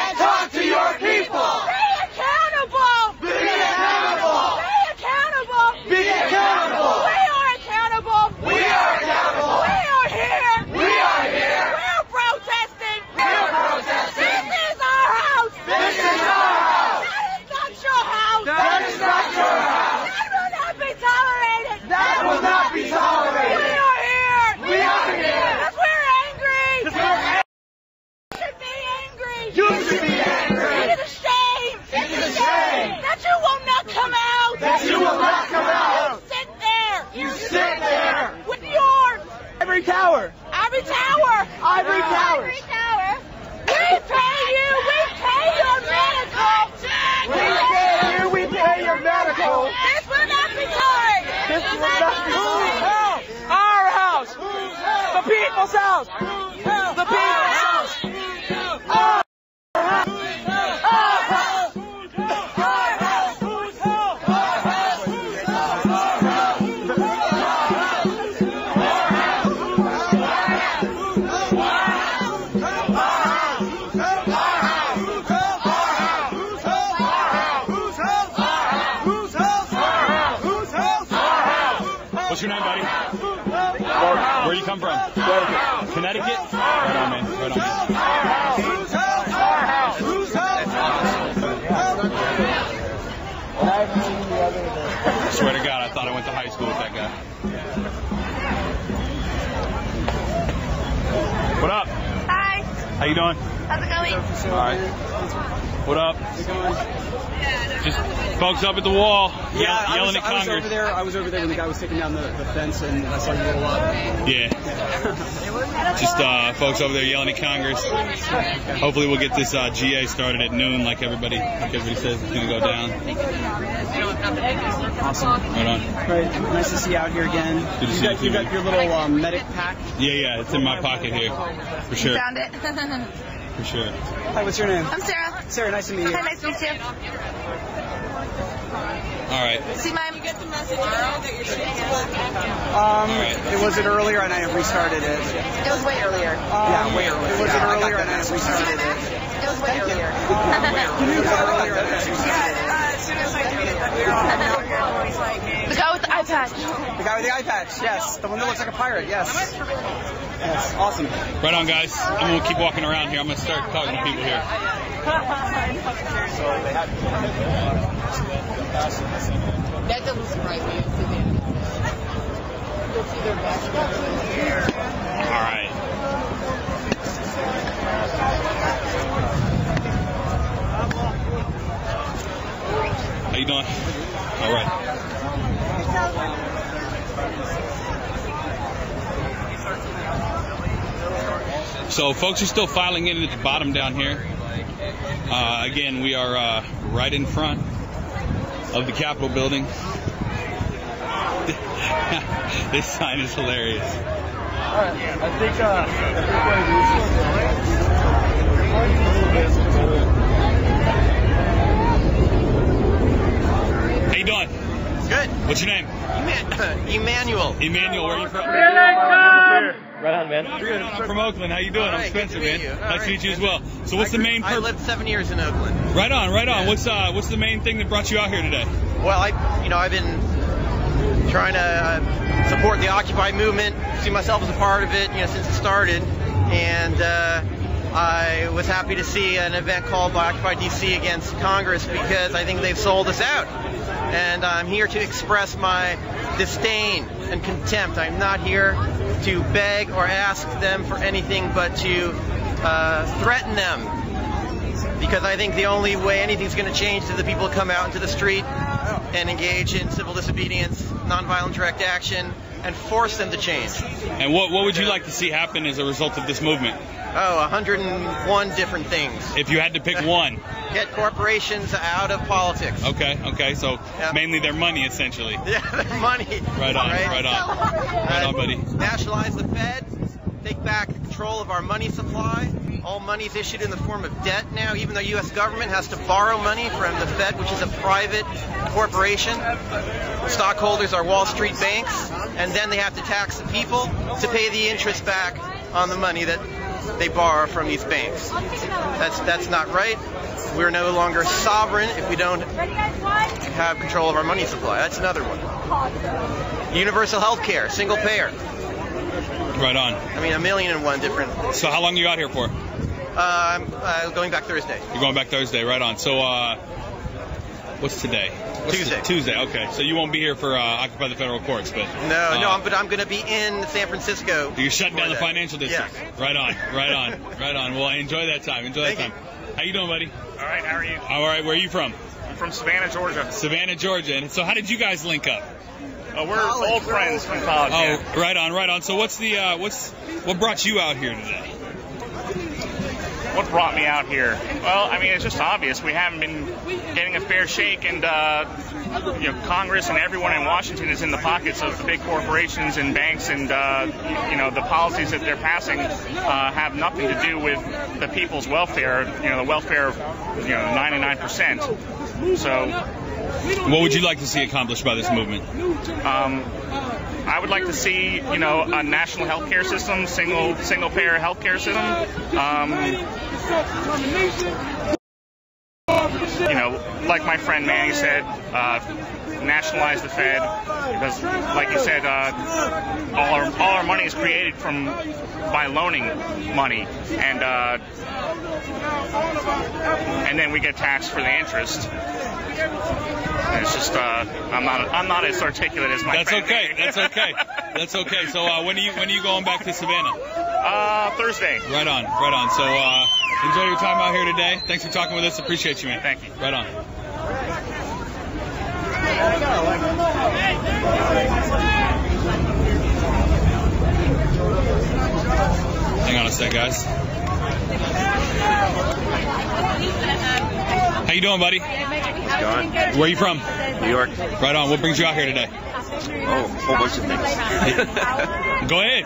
Speaker 10: Tower.
Speaker 7: Ivory Tower.
Speaker 10: Ivory Tower.
Speaker 7: Ivory Tower. We pay you. We pay your medical.
Speaker 10: We pay your medical.
Speaker 7: This will not be tolerant.
Speaker 10: This will not be tolerant. Our house. The people's house. The people's house. Our house.
Speaker 14: What's your name, buddy? Where you come from? Connecticut. Right on, man. Right on, man. I swear to God, I thought I went to high school with that guy. What up?
Speaker 7: Hi.
Speaker 14: How you doing?
Speaker 7: How's it going?
Speaker 14: All right. What up? Just folks up at the wall yelling at Congress.
Speaker 6: I was over there when the guy was taking down the fence, and I saw you roll up.
Speaker 14: Yeah. Just folks over there yelling at Congress. Hopefully we'll get this GA started at noon, like everybody says it's going to go down.
Speaker 6: Awesome.
Speaker 14: Right on.
Speaker 6: Great. Nice to see you out here again.
Speaker 14: Good to see you too.
Speaker 6: You got your little medic pack?
Speaker 14: Yeah, it's in my pocket here, for sure.
Speaker 7: You found it.
Speaker 14: For sure.
Speaker 6: Hi, what's your name?
Speaker 7: I'm Sarah.
Speaker 6: Sarah, nice to meet you.
Speaker 7: Hi, nice to meet you.
Speaker 14: All right.
Speaker 7: See, Mom, you get the message that you're shooting
Speaker 6: It was it earlier, and I have restarted it.
Speaker 7: It was way earlier.
Speaker 6: Yeah, way earlier. It was it earlier, and I have restarted it.
Speaker 7: It was way earlier.
Speaker 6: It was earlier, and I have restarted it.
Speaker 7: As soon as I tweeted that we were all out here, always like, the guy with the eye patch.
Speaker 6: The guy with the eye patch, yes. The one that looks like a pirate, yes. Yes, awesome.
Speaker 14: Right on, guys. I'm going to keep walking around here. I'm going to start talking to people here.
Speaker 7: That doesn't surprise me. You'll see their best.
Speaker 14: All right. How you doing? All right. So folks are still filing in at the bottom down here. Again, we are right in front of the Capitol building. This sign is hilarious.
Speaker 11: I think
Speaker 14: How you doing?
Speaker 4: Good.
Speaker 14: What's your name?
Speaker 4: Emmanuel.
Speaker 14: Emmanuel, where are you from?
Speaker 15: Right on, man.
Speaker 14: I'm from Oakland. How you doing? I'm Spencer, man. Nice to meet you as well. So what's the main
Speaker 4: I lived 7 years in Oakland.
Speaker 14: Right on, right on. What's the main thing that brought you out here today?
Speaker 4: Well, I've been trying to support the Occupy movement, see myself as a part of it, since it started, and I was happy to see an event called by Occupy DC against Congress because I think they've sold us out. And I'm here to express my disdain and contempt. I'm not here to beg or ask them for anything but to threaten them. Because I think the only way anything's going to change is the people come out into the street and engage in civil disobedience, nonviolent direct action, and force them to change.
Speaker 14: And what would you like to see happen as a result of this movement?
Speaker 4: Oh, 101 different things.
Speaker 14: If you had to pick one.
Speaker 4: Get corporations out of politics.
Speaker 14: Okay, so mainly their money, essentially.
Speaker 4: Yeah, their money.
Speaker 14: Right on, right on, buddy.
Speaker 4: Nationalize the Fed, take back control of our money supply. All money is issued in the form of debt now, even though U.S. government has to borrow money from the Fed, which is a private corporation. Stockholders are Wall Street banks, and then they have to tax the people to pay the interest back on the money that they borrow from these banks. That's not right. We're no longer sovereign if we don't have control of our money supply. That's another one. Universal health care, single payer.
Speaker 14: Right on.
Speaker 4: I mean, 1,000,001 different.
Speaker 14: So how long are you out here for?
Speaker 4: I'm going back Thursday.
Speaker 14: You're going back Thursday, right on. So what's today? Tuesday, okay. So you won't be here for Occupy the Federal Courts, but...
Speaker 4: No, but I'm going to be in San Francisco.
Speaker 14: You're shutting down the financial district?
Speaker 4: Yeah.
Speaker 14: Right on. Well, enjoy that time. How you doing, buddy?
Speaker 16: All right, how are you?
Speaker 14: All right, where are you from?
Speaker 16: I'm from Savannah, Georgia.
Speaker 14: Savannah, Georgia. And so how did you guys link up?
Speaker 16: We're old friends from college.
Speaker 14: Oh,
Speaker 16: yeah.
Speaker 14: right on, right on. So what brought you out here today?
Speaker 16: What brought me out here? Well, I mean, it's just obvious. We haven't been getting a fair shake, and Congress and everyone in Washington is in the pockets of the big corporations and banks, and the policies that they're passing have nothing to do with the people's welfare. The welfare of 99%. So,
Speaker 14: what would you like to see accomplished by this movement?
Speaker 16: I would like to see, a national healthcare system, single payer healthcare system. Like my friend Manny said, nationalize the Fed, because, like you said, all our money is created by loaning money, and then we get taxed for the interest. And it's just I'm not as articulate as my friend.
Speaker 14: That's okay. That's okay. So when are you going back to Savannah?
Speaker 16: Thursday.
Speaker 14: Right on. So enjoy your time out here today. Thanks for talking with us. Appreciate you, man.
Speaker 16: Thank you.
Speaker 14: Right on. Hang on a sec, guys. How you doing, buddy? Where are you from?
Speaker 20: New York.
Speaker 14: Right on. What brings you out here today?
Speaker 20: Oh, a whole bunch of things.
Speaker 14: Go ahead.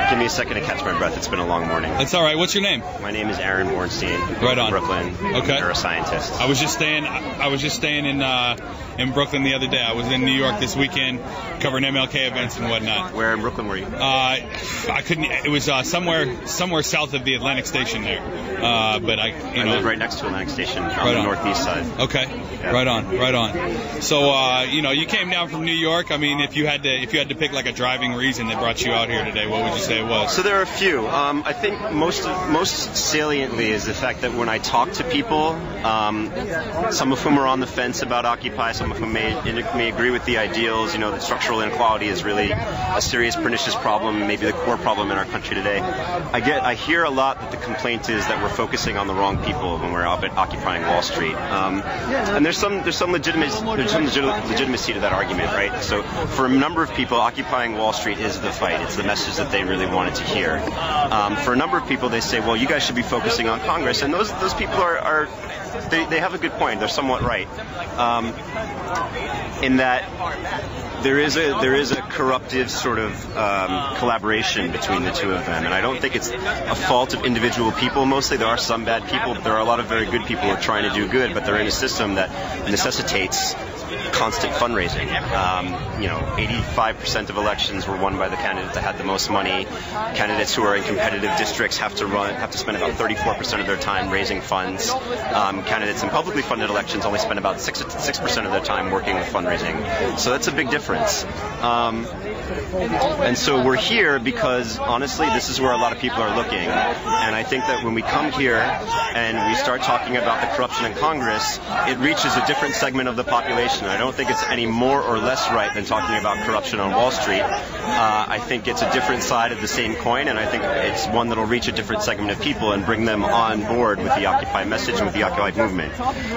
Speaker 20: Give me a second to catch my breath. It's been a long morning.
Speaker 14: That's all right. What's your name?
Speaker 20: My name is Aaron Bornstein.
Speaker 14: Right on.
Speaker 20: Brooklyn.
Speaker 14: Okay.
Speaker 20: Neuroscientist.
Speaker 14: I was just staying in Brooklyn the other day. I was in New York this weekend covering MLK events and whatnot.
Speaker 20: Where in Brooklyn were you?
Speaker 14: I couldn't. It was somewhere south of the Atlantic Station there. But I
Speaker 20: live right next to Atlantic Station on the northeast side.
Speaker 14: Okay. Yeah. Right on. So you came down from New York. I mean, if you had to pick like a driving reason that brought you out here today, what would you say it was?
Speaker 20: So there are a few. I think most saliently is the fact that when I talk to people, some of whom are on the fence about Occupy, some of whom may agree with the ideals, that structural inequality is really a serious, pernicious problem, maybe the core problem in our country today. I hear a lot that the complaint is that we're focusing on the wrong people when we're out occupying Wall Street. And there's some legitimacy to that argument, right? So for a number of people, occupying Wall Street is the fight. It's the message that they really wanted to hear. For a number of people, they say, well, you guys should be focusing on Congress, and those people they have a good point. They're somewhat right, in that there is a corruptive sort of collaboration between the two of them, and I don't think it's a fault of individual people. Mostly, there are some bad people, but there are a lot of very good people who are trying to do good, but they're in a system that necessitates constant fundraising. 85% of elections were won by the candidate that had the most money. Candidates who are in competitive districts have to spend about 34% of their time raising funds. Candidates in publicly funded elections only spend about 6% of their time working with fundraising. So that's a big difference. And so we're here because, honestly, this is where a lot of people are looking. And I think that when we come here and we start talking about the corruption in Congress, it reaches a different segment of the population. I don't think it's any more or less right than talking about corruption on Wall Street. I think it's a different side of the same coin, and I think it's one that will reach a different segment of people and bring them on board with the Occupy message and with the Occupy movement.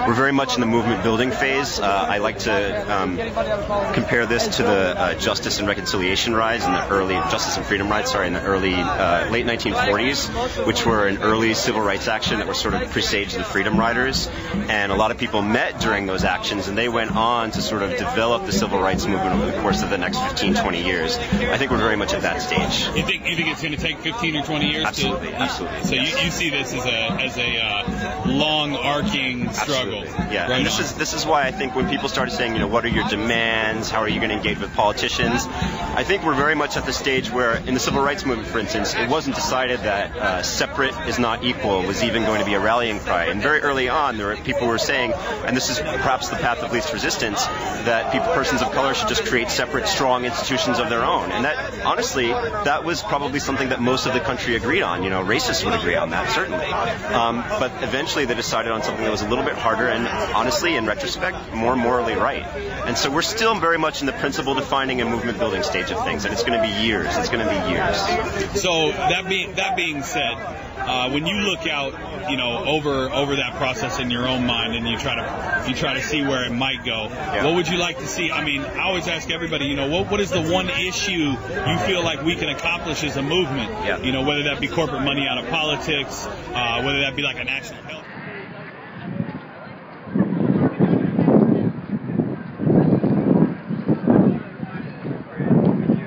Speaker 20: We're very much in the movement building phase. I like to compare this to the Justice and Reconciliation rides in the early Justice and Freedom rides, in the early late 1940s, which were an early civil rights action that were sort of presaged the Freedom Riders, and a lot of people met during those actions, and they went on to sort of develop the civil rights movement over the course of the next 15, 20 years. I think we're very much at that stage.
Speaker 14: You think it's going to take 15 or 20 years?
Speaker 20: Absolutely.
Speaker 14: So you see this as a long arcing struggle.
Speaker 20: Absolutely. Yeah.
Speaker 14: Right.
Speaker 20: And this is why I think when people started saying, what are your demands? How are you going to engage with politicians? I think we're very much at the stage where, in the civil rights movement, for instance, it wasn't decided that separate is not equal was even going to be a rallying cry. And very early on, there were people who were saying, and this is perhaps the path of least resistance, that persons of color should just create separate, strong institutions of their own. And that, honestly, that was probably something that most of the country agreed on. Racists would agree on that, certainly. But eventually they decided on something that was a little bit harder and, honestly, in retrospect, more morally right. And so we're still very much in the principle defining and movement building stage stage of things, and it's going to be years. It's going to be years.
Speaker 14: So that being said, when you look out, over that process in your own mind, and you try to see where it might go, what would you like to see? I mean, I always ask everybody, what is the one issue you feel like we can accomplish as a movement? Whether that be corporate money out of politics, whether that be like a national health.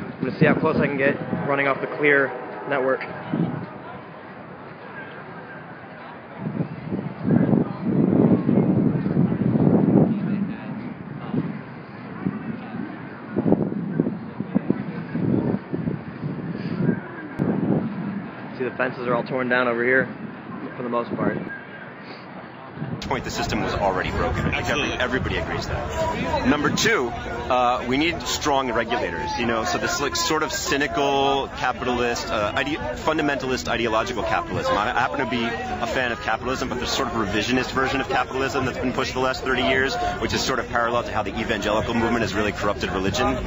Speaker 15: I'm going to see how close I can get running off the clear network. See, the fences are all torn down over here for the most part.
Speaker 20: Point, the system was already broken. I think everybody agrees that. Number two, we need strong regulators. So this sort of cynical capitalist, fundamentalist ideological capitalism. I happen to be a fan of capitalism, but there's sort of a revisionist version of capitalism that's been pushed the last 30 years, which is sort of parallel to how the evangelical movement has really corrupted religion.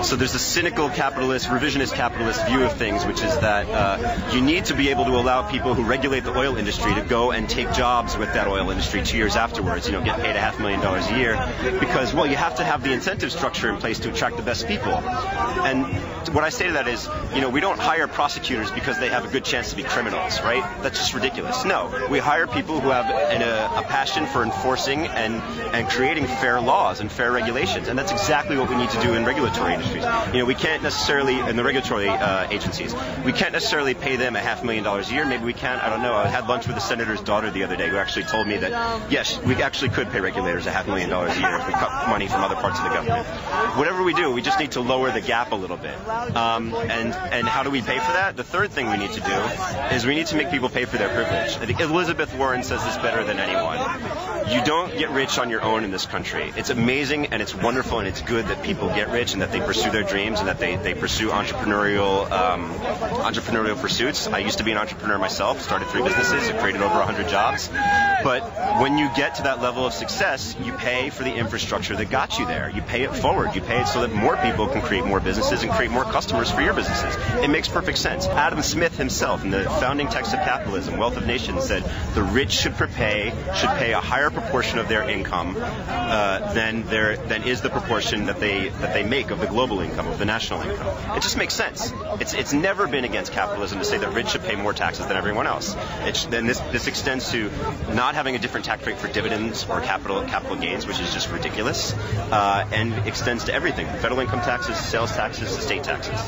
Speaker 20: So there's a cynical capitalist, revisionist capitalist view of things, which is that you need to be able to allow people who regulate the oil industry to go and take jobs with that oil industry 2 years afterwards, get paid $500,000 a year, because, you have to have the incentive structure in place to attract the best people. And what I say to that is, we don't hire prosecutors because they have a good chance to be criminals, right? That's just ridiculous. No, we hire people who have a passion for enforcing and creating fair laws and fair regulations, and that's exactly what we need to do in regulatory industries. We can't necessarily, in the regulatory agencies, we can't necessarily pay them $500,000 a year. Maybe we can, I don't know. I had lunch with the senator's daughter the other day, who actually told me that, yes, we actually could pay regulators $500,000 a year if we cut money from other parts of the government. Whatever we do, we just need to lower the gap a little bit. And how do we pay for that? The third thing we need to do is we need to make people pay for their privilege. I think Elizabeth Warren says this better than anyone. You don't get rich on your own in this country. It's amazing and it's wonderful and it's good that people get rich and that they pursue their dreams and that they pursue entrepreneurial pursuits. I used to be an entrepreneur myself, started 3 businesses, I created over 100 jobs. But when you get to that level of success, you pay for the infrastructure that got you there. You pay it forward. You pay it so that more people can create more businesses and create more customers for your businesses. It makes perfect sense. Adam Smith himself, in the founding text of capitalism, Wealth of Nations, said the rich should pay a higher proportion of their income than is the proportion that they make of the global income, of the national income. It just makes sense. It's never been against capitalism to say that rich should pay more taxes than everyone else. Then this extends to not having a different tax rate for dividends or capital gains, which is just ridiculous, and extends to everything: federal income taxes, sales taxes, state taxes.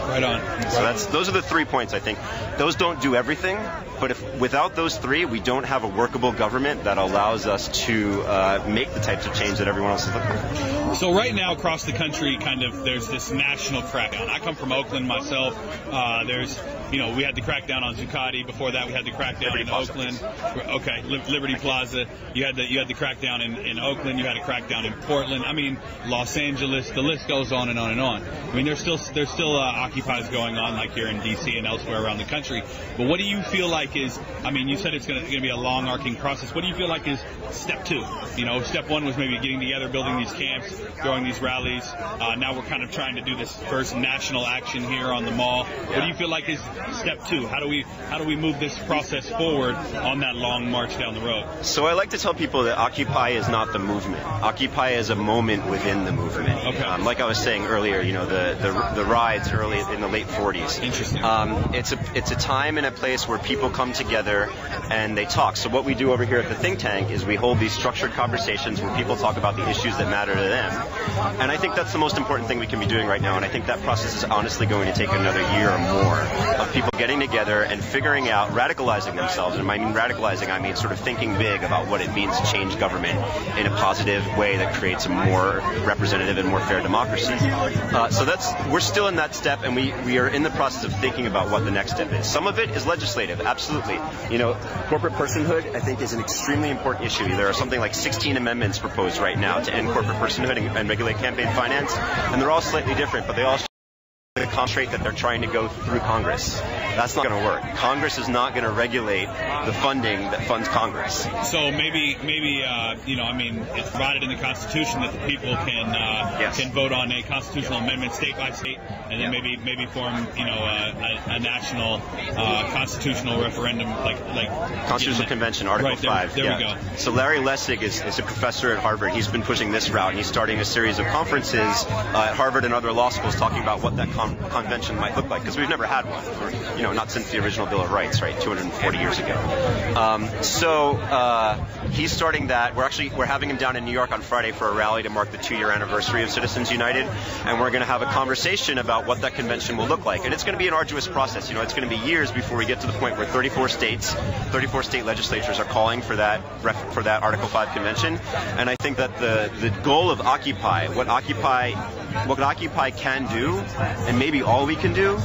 Speaker 14: Right on.
Speaker 20: So those are the 3 points, I think. Those don't do everything, but without those 3, we don't have a workable government that allows us to make the types of change that everyone else is looking for.
Speaker 14: So right now across the country, there's this national crackdown. I come from Oakland myself. We had the crackdown on Zuccotti. Before that, we had the crackdown in Oakland. Okay, Liberty Plaza. You had the crackdown in Oakland. You had a crackdown in Portland. I mean, Los Angeles. The list goes on and on and on. I mean, there's still occupies going on, like here in D.C. and elsewhere around the country. But what do you feel like is? I mean, you said it's going to be a long arcing process. What do you feel like is step 2? Step 1 was maybe getting together, building these camps, throwing these rallies. Now we're kind of trying to do this first national action here on the mall. What do you feel like is step 2? How do we move this process forward on that long march down the road?
Speaker 20: So I like to tell people that Occupy is not the movement. Occupy is a moment within the movement.
Speaker 14: Okay.
Speaker 20: Like I was saying earlier, the rides early in the late 40s.
Speaker 14: Interesting.
Speaker 20: It's a time and a place where people come together and they talk. So what we do over here at the think tank is we hold these structured conversations where people talk about the issues that matter to them. And I think that's the most important thing we can be doing right now. And I think that process is honestly going to take another year or more of people getting together and figuring out, radicalizing themselves. And when I mean radicalizing, I mean sort of thinking big about what it means to change government in a positive way that creates a more representative and more fair democracy. So we're still in that step, and we are in the process of thinking about what the next step is. Some of it is legislative, absolutely. Corporate personhood, I think, is an extremely important issue. There are something like 16 amendments proposed right now to end corporate personhood and regulate campaign finance, and they're all slightly different, but they all to concentrate that they're trying to go through Congress. That's not going to work. Congress is not going to regulate the funding that funds Congress.
Speaker 14: So maybe it's provided in the Constitution that the people can vote on a constitutional amendment state by state, and then maybe form a national constitutional referendum like
Speaker 20: Constitutional Convention, Article 5.
Speaker 14: There we go.
Speaker 20: So Larry Lessig is a professor at Harvard. He's been pushing this route, and he's starting a series of conferences at Harvard and other law schools talking about what that convention might look like, because we've never had one for, not since the original Bill of Rights, right, 240 years ago. He's starting that. We're having him down in New York on Friday for a rally to mark the 2-year anniversary of Citizens United, and we're going to have a conversation about what that convention will look like. And it's going to be an arduous process. It's going to be years before we get to the point where 34 state legislatures are calling for that Article 5 convention. And I think that the goal of Occupy, what Occupy can do, and maybe all we can do,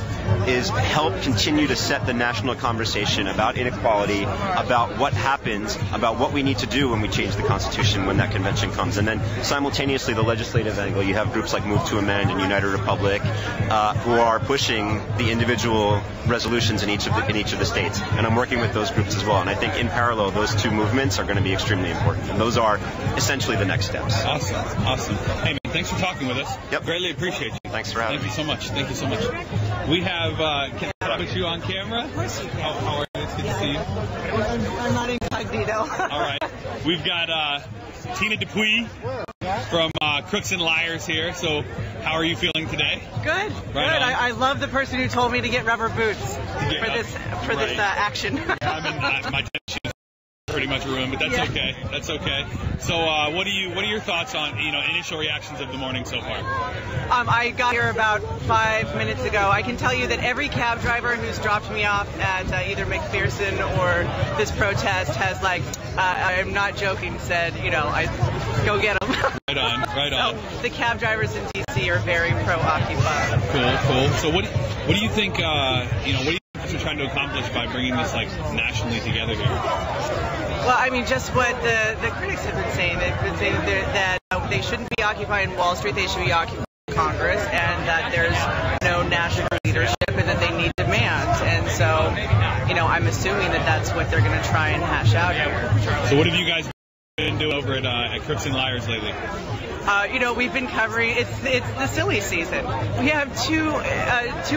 Speaker 20: is help continue to set the national conversation about inequality, about what happens, about what we need to do when we change the Constitution when that convention comes. And then simultaneously, the legislative angle, you have groups like Move to Amend and United Republic who are pushing the individual resolutions in each of the states. And I'm working with those groups as well. And I think in parallel, those two movements are going to be extremely important. And those are essentially the next steps.
Speaker 14: Awesome. Hey, man, thanks for talking with us.
Speaker 20: Yep.
Speaker 14: Greatly appreciate you.
Speaker 20: Thanks for having me.
Speaker 14: Thank you so much. We have, can I put you on camera? Of course you can. How are you? It's good to see you.
Speaker 6: I'm not incognito.
Speaker 14: All right. We've got Tina Dupuy from Crooks and Liars here. So how are you feeling today?
Speaker 6: Good. I love the person who told me to get rubber boots for this action.
Speaker 14: My tennis shoes pretty much ruined, but that's okay. That's okay. So what are your thoughts on initial reactions of the morning so far?
Speaker 6: I got here about 5 minutes ago. I can tell you that every cab driver who's dropped me off at either McPherson or this protest has, I'm not joking, said, go get them.
Speaker 14: Right on.
Speaker 6: So the cab drivers in D.C. are very pro-Occupy.
Speaker 14: Cool. So what do you think? What do you think you're trying to accomplish by bringing this nationally together here?
Speaker 6: Well, just what the critics have been saying. They've been saying that they shouldn't be occupying Wall Street. They should be occupying Congress, and that there's no national leadership, and that they need demands. And so, I'm assuming that that's what they're going to try and hash out here.
Speaker 14: So what have you guys been doing over at Crooks and Liars lately?
Speaker 6: We've been covering, it's the silly season. We have two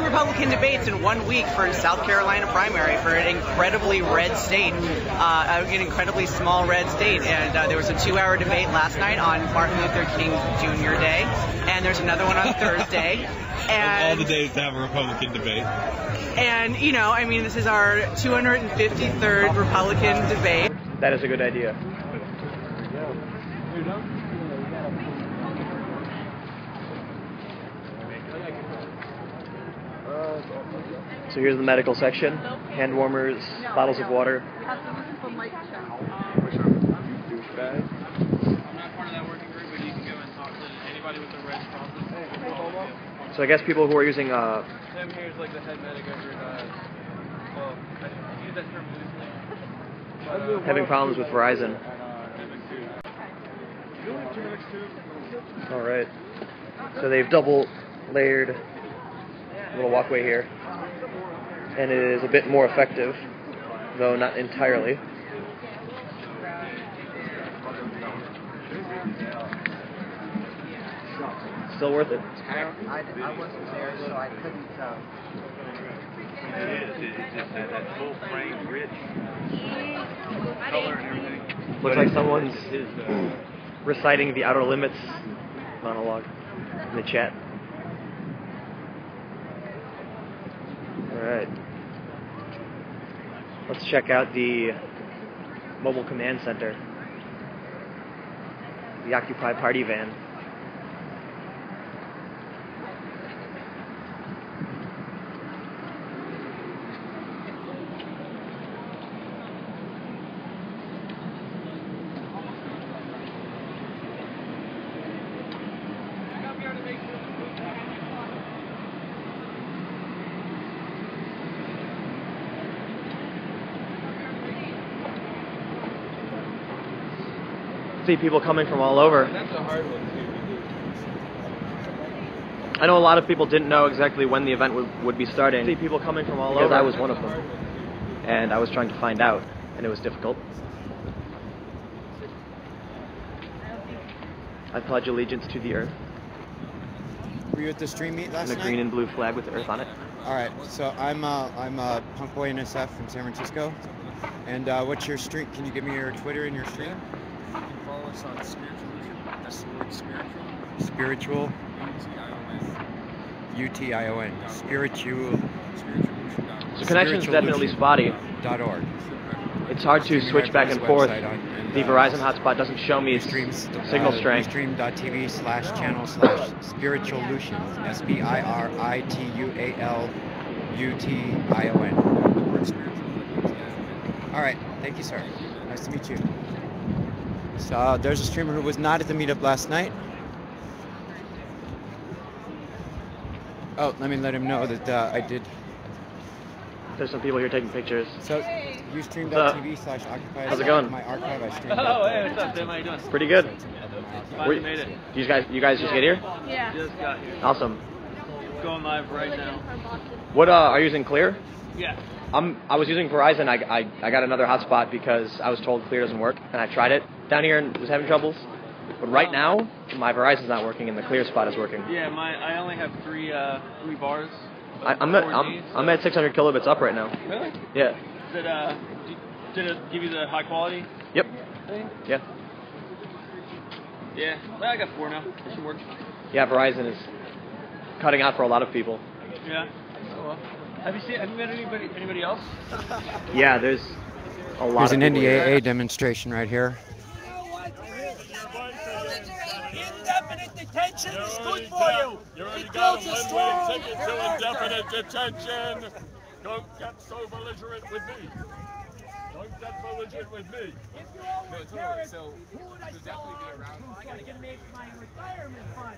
Speaker 6: Republican debates in 1 week for South Carolina primary for an incredibly red state, an incredibly small red state. And there was a 2-hour debate last night on Martin Luther King Jr. Day, and there's another one on Thursday. And
Speaker 14: all the days to have a Republican debate.
Speaker 6: And, this is our 253rd Republican debate.
Speaker 15: That is a good idea. So here's the medical section. Hand warmers, bottles of water.
Speaker 7: We have to listen for mic check.
Speaker 17: I'm not part of that working group, but you can go and talk to anybody with a red cross.
Speaker 15: So I guess people who are using
Speaker 17: Tim here is the head medic over at I use that term loosely.
Speaker 15: having problems with Verizon. All right. So they've double layered a little walkway here, and it is a bit more effective, though not entirely. Still worth it?
Speaker 6: I wasn't there, so I couldn't tell.
Speaker 2: It just had that full frame, rich color and everything.
Speaker 15: Looks like someone's reciting the Outer Limits monologue in the chat. Alright. Let's check out the mobile command center. The Occupy Party van. See people coming from all over.
Speaker 17: And that's a hard one too.
Speaker 15: I know a lot of people didn't know exactly when the event would be starting. I see people coming from all over. Because I was one of them. And I was trying to find out, and it was difficult. I pledge allegiance to the earth.
Speaker 9: Were you at the stream meet last night?
Speaker 15: And a green and blue flag with the earth on it.
Speaker 9: All right, so I'm Punk Boy NSF from San Francisco. And what's your stream? Can you give me your Twitter and your stream?
Speaker 13: You can follow us on Spiritual. That's the word spiritual.
Speaker 9: Spiritual. UTION. Spiritual.
Speaker 15: So connection's definitely spotty.
Speaker 9: .org.
Speaker 15: It's hard to switch back and forth. The Verizon hotspot doesn't show me signal strength.
Speaker 9: Ustream.tv/channel/spiritualution. SPIRITUALUTION. All right, thank you, sir. Nice to meet you. So there's a streamer who was not at the meetup last night. Oh, let him know that I did.
Speaker 15: There's some people here taking pictures.
Speaker 9: So, ustream.tv/occupy.
Speaker 15: How's it going?
Speaker 9: My archive, I streamed.
Speaker 22: Oh, hey, what's up, Tim? How you doing?
Speaker 15: Pretty good.
Speaker 22: Finally made it.
Speaker 15: You guys just get here?
Speaker 22: Yeah. Just got here.
Speaker 15: Awesome.
Speaker 22: Going live right now.
Speaker 15: What are you using Clear?
Speaker 22: Yeah.
Speaker 15: I was using Verizon. I got another hotspot because I was told Clear doesn't work, and I tried it down here and was having troubles. But right now, my Verizon's not working, and the Clear spot is working.
Speaker 22: Yeah, I only have three bars.
Speaker 15: I'm at 600 kilobits up right now.
Speaker 22: Really?
Speaker 15: Yeah.
Speaker 22: Did it give you the high quality?
Speaker 15: Yep.
Speaker 22: Thing?
Speaker 15: Yeah.
Speaker 22: Yeah. Well, I got 4 now. It should work.
Speaker 15: Yeah, Verizon is cutting out for a lot of people.
Speaker 22: Yeah. Oh, well. Have you met anybody else?
Speaker 15: Yeah, there's a lot.
Speaker 9: There's
Speaker 15: of
Speaker 9: an
Speaker 15: people
Speaker 9: NDAA
Speaker 15: here.
Speaker 9: demonstration right here.
Speaker 10: Indefinite detention is good for you.
Speaker 1: You already got a one-way ticket to indefinite detention. Don't get so belligerent with me. Don't get belligerent with me.
Speaker 10: If you always carrot, who would I definitely be around so I can make my retirement fund?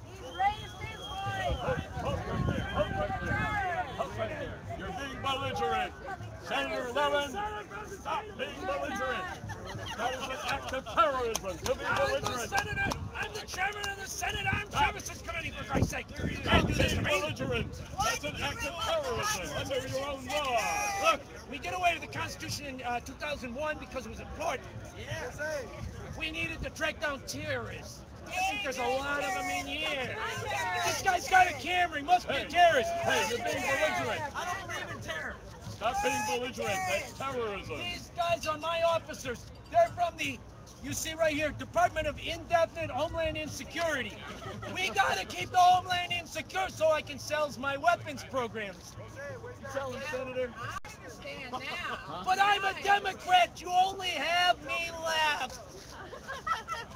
Speaker 10: He's raised his voice.
Speaker 1: You're being belligerent. Senator Levin, stop being belligerent. That is an act of terrorism to be belligerent.
Speaker 10: I'm the chairman of the Senate Armed Services Committee, for Christ's sake.
Speaker 1: Stop being belligerent. That's an act of terrorism under your own law.
Speaker 10: Look, we did away with the Constitution in 2001 because it was important. Yes, we needed to track down terrorists. I think there's a lot of them in here. This guy's got a camera. He must be a terrorist.
Speaker 1: Hey, you're being belligerent.
Speaker 10: I don't believe in terror.
Speaker 1: Stop being belligerent. That's terrorism.
Speaker 10: These guys are my officers. They're from the, you see right here, Department of Indefinite Homeland Insecurity. We gotta keep the homeland insecure so I can sell my weapons programs. You tell him, Senator.
Speaker 12: I understand now.
Speaker 10: But I'm a Democrat. You only have me left.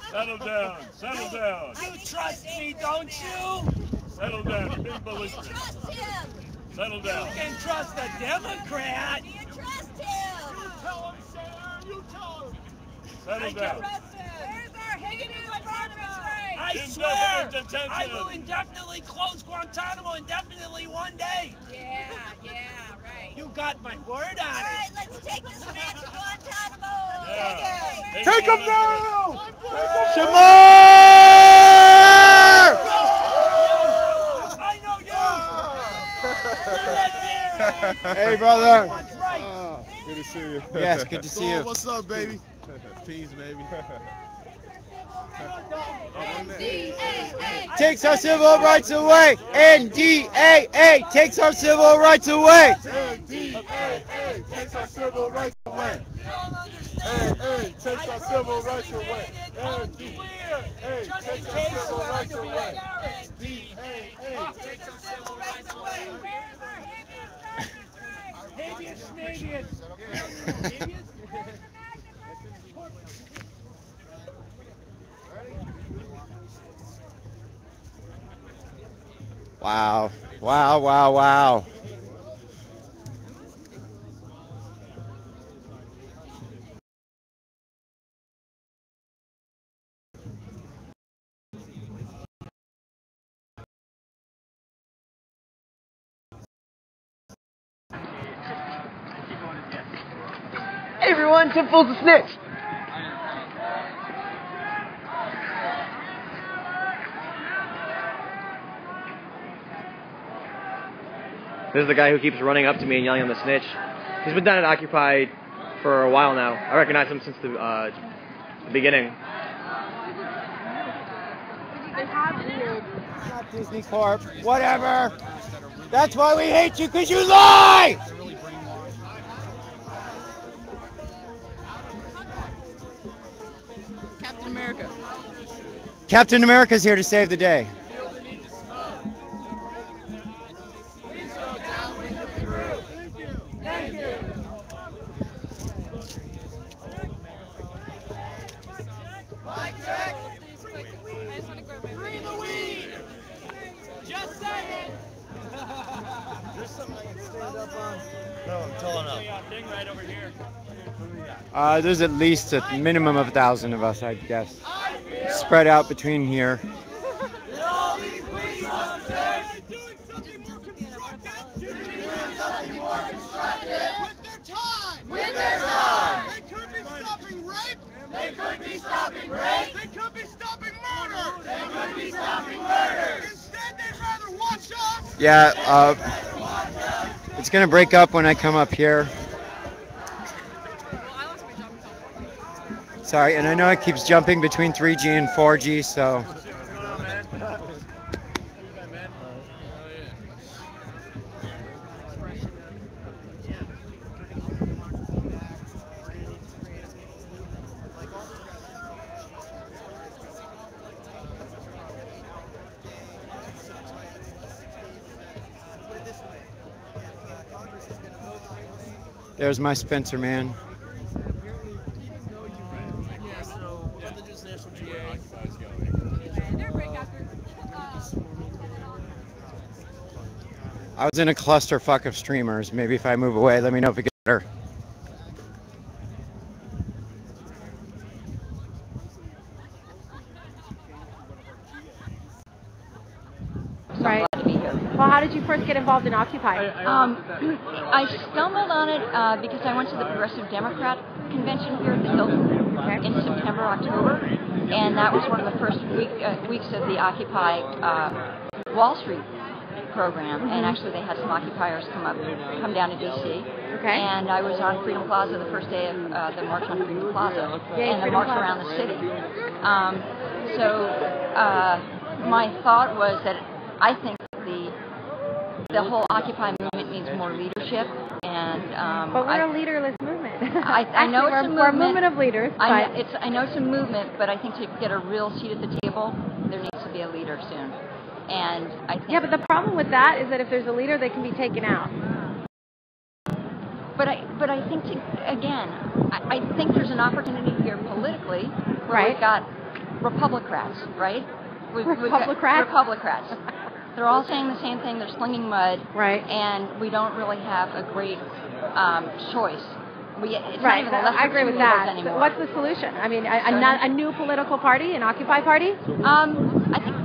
Speaker 1: Settle down. Settle down.
Speaker 10: You trust me, don't you?
Speaker 1: Settle down. You're being belligerent.
Speaker 12: Trust him.
Speaker 1: Settle down.
Speaker 10: You can trust a Democrat.
Speaker 12: You trust him.
Speaker 10: You tell him, Senator. You tell him.
Speaker 1: Settle down.
Speaker 12: Where's our hidden apartments right?
Speaker 10: I swear, I will indefinitely close Guantanamo indefinitely one day.
Speaker 12: Yeah, right.
Speaker 10: You got my word on it.
Speaker 12: All right, let's take this man to Guantanamo.
Speaker 1: Yeah.
Speaker 10: Take him now!
Speaker 9: Shamar!
Speaker 10: I know you!
Speaker 9: Hey, brother.
Speaker 19: Good to see you.
Speaker 9: Yes, good to see you.
Speaker 19: What's up, baby? Peace, baby.
Speaker 9: Takes our civil rights away. NDAA takes our civil rights away.
Speaker 1: NDAA takes our civil rights away. AA takes our civil rights away. NDAA takes our civil rights away. NDAA takes our civil rights away.
Speaker 10: Habeas Schmabius.
Speaker 9: Wow. Wow, wow, wow.
Speaker 15: Hey everyone, Tim Fools the Snitch. This is the guy who keeps running up to me and yelling, "I'm the snitch." He's been down at Occupy for a while now. I recognize him since the beginning.
Speaker 9: Not Disney Corp. Whatever. That's why we hate you, because you lie!
Speaker 8: Captain America.
Speaker 9: Captain America's here to save the day.
Speaker 2: Thank you. Mic check. Free the weed. Just saying.
Speaker 10: There's something I can stand up on. No, I'm tall enough.
Speaker 2: Thing right over here.
Speaker 9: There's at least a minimum of 1,000 of us, I'd guess. Spread out between here.
Speaker 2: With their time. They could be stopping rape. They could be stopping rape. They could be stopping murder. They could be stopping murder. Instead, they'd rather watch us.
Speaker 9: Yeah, it's gonna break up when I come up here. Sorry, and I know it keeps jumping between 3G and 4G, so. There's my Spencer man. I was in a clusterfuck of streamers. Maybe if I move away, let me know if it gets better.
Speaker 5: Right. Well, how did you first get involved in Occupy?
Speaker 21: I stumbled on it because I went to the Progressive Democrat convention here at the Hilton in September, October, and that was one of the first weeks of the Occupy Wall Street program, and actually they had some occupiers come down to DC.
Speaker 5: Okay.
Speaker 21: And I was on Freedom Plaza the first day of the March on Freedom Plaza, and the march around the city. My thought was that I think the whole Occupy movement needs more leadership, and
Speaker 5: but we're a leaderless movement.
Speaker 21: I know it's a movement.
Speaker 5: We're a movement of leaders.
Speaker 21: I know it's a movement, but I think to get a real seat at the table, there needs to be a leader soon. And I think
Speaker 5: but the problem with that is that if there's a leader, they can be taken out.
Speaker 21: But I think I think there's an opportunity here politically. Where we've got Republicrats, right? Republicrats. They're all saying the same thing. They're slinging mud,
Speaker 5: right?
Speaker 21: And we don't really have a great choice. It's
Speaker 5: right.
Speaker 21: Not even
Speaker 5: I agree with that.
Speaker 21: Anymore.
Speaker 5: So what's the solution? I mean, a new political party, an Occupy party?
Speaker 21: I think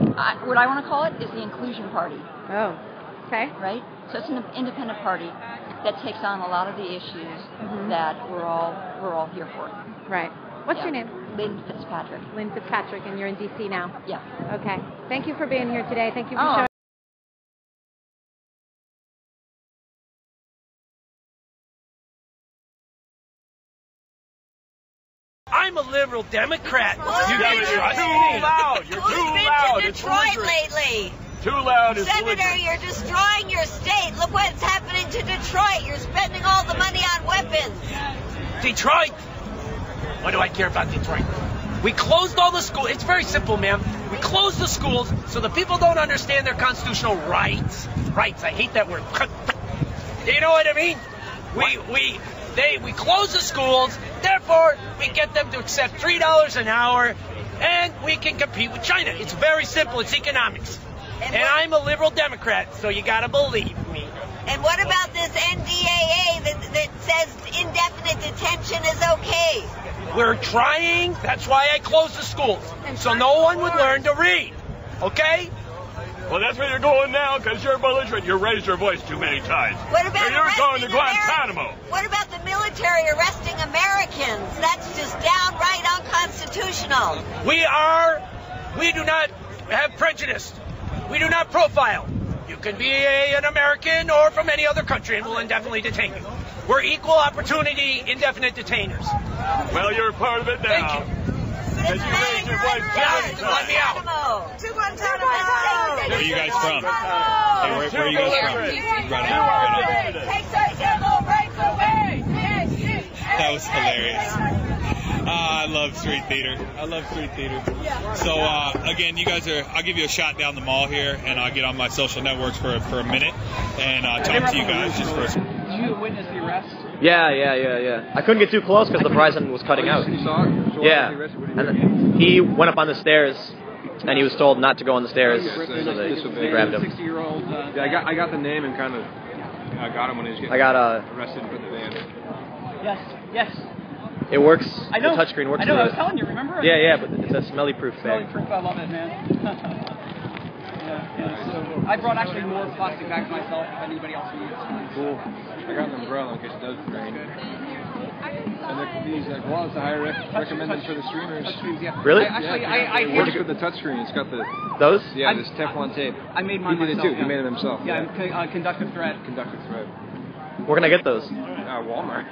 Speaker 21: what I want to call it is the Inclusion Party.
Speaker 5: Oh, okay.
Speaker 21: Right. So it's an independent party that takes on a lot of the issues that we're all here for.
Speaker 5: Right. What's your name?
Speaker 21: Lynn Fitzpatrick.
Speaker 5: Lynn Fitzpatrick, and you're in DC now?
Speaker 21: Yeah.
Speaker 5: Okay. Thank you for being here today. Thank you for showing.
Speaker 10: I'm a liberal Democrat.
Speaker 2: You're too loud. You're too loud.
Speaker 23: Who's been to Detroit lately?
Speaker 2: Too loud.
Speaker 23: Senator, you're destroying your state. Look what's happening to Detroit. You're spending all the money on weapons.
Speaker 10: Detroit? What do I care about Detroit? We closed all the schools. It's very simple, ma'am. We closed the schools so the people don't understand their constitutional rights. Rights. I hate that word. You know what I mean? We close the schools. Therefore, we get them to accept $3 an hour, and we can compete with China. It's very simple. It's economics. And I'm a liberal Democrat, so you gotta believe me.
Speaker 23: And what about this NDAA that says indefinite detention is okay?
Speaker 10: We're trying. That's why I closed the schools, so no one would learn to read. Okay?
Speaker 2: Well, that's where you're going now, because you're belligerent. You raised your voice too many times.
Speaker 23: What about
Speaker 2: you're going to Guantanamo?
Speaker 23: What about the military arresting Americans? That's just downright unconstitutional.
Speaker 10: We do not have prejudice. We do not profile.
Speaker 3: You can be an American or from any other country, and we'll indefinitely detain you. We're equal opportunity indefinite detainers.
Speaker 1: Well, you're a part of it now.
Speaker 3: Thank you.
Speaker 1: As you raise your voice,
Speaker 3: let me out.
Speaker 14: Where are you guys from? Hey, where are you guys from? Right on. That was hilarious. I love street theater. I love street theater. So, again, you guys are, I'll give you a shot down the mall here, and I'll get on my social networks for a minute and talk to you guys just for a second.
Speaker 8: Did you witness the arrest?
Speaker 15: Yeah. I couldn't get too close because the Verizon was cutting out. Yeah. And he went up on the stairs, and he was told not to go on the stairs, so they grabbed him.
Speaker 8: 60-year-old.
Speaker 17: Yeah, I got the name and kind of got him when he was getting arrested in front of the van.
Speaker 8: Yes.
Speaker 15: It works.
Speaker 8: I know.
Speaker 15: The touchscreen works.
Speaker 8: I know. I was telling you. Remember?
Speaker 15: Yeah, but it's a smelly-proof bag.
Speaker 8: Smelly-proof. I love it, man. Yeah. So I brought actually more plastic bags myself. If anybody else needs.
Speaker 17: Cool. I got an umbrella in case it does rain. And these wallets I recommend them for the streamers.
Speaker 8: Yeah.
Speaker 15: Really?
Speaker 8: I
Speaker 17: works with the touchscreen. It's got the
Speaker 15: those.
Speaker 17: Yeah, this Teflon tape.
Speaker 8: I made mine myself.
Speaker 17: He did it too. He made it himself.
Speaker 8: Yeah, conductive thread.
Speaker 17: Conductive thread.
Speaker 15: Where can I get those?
Speaker 17: Walmart.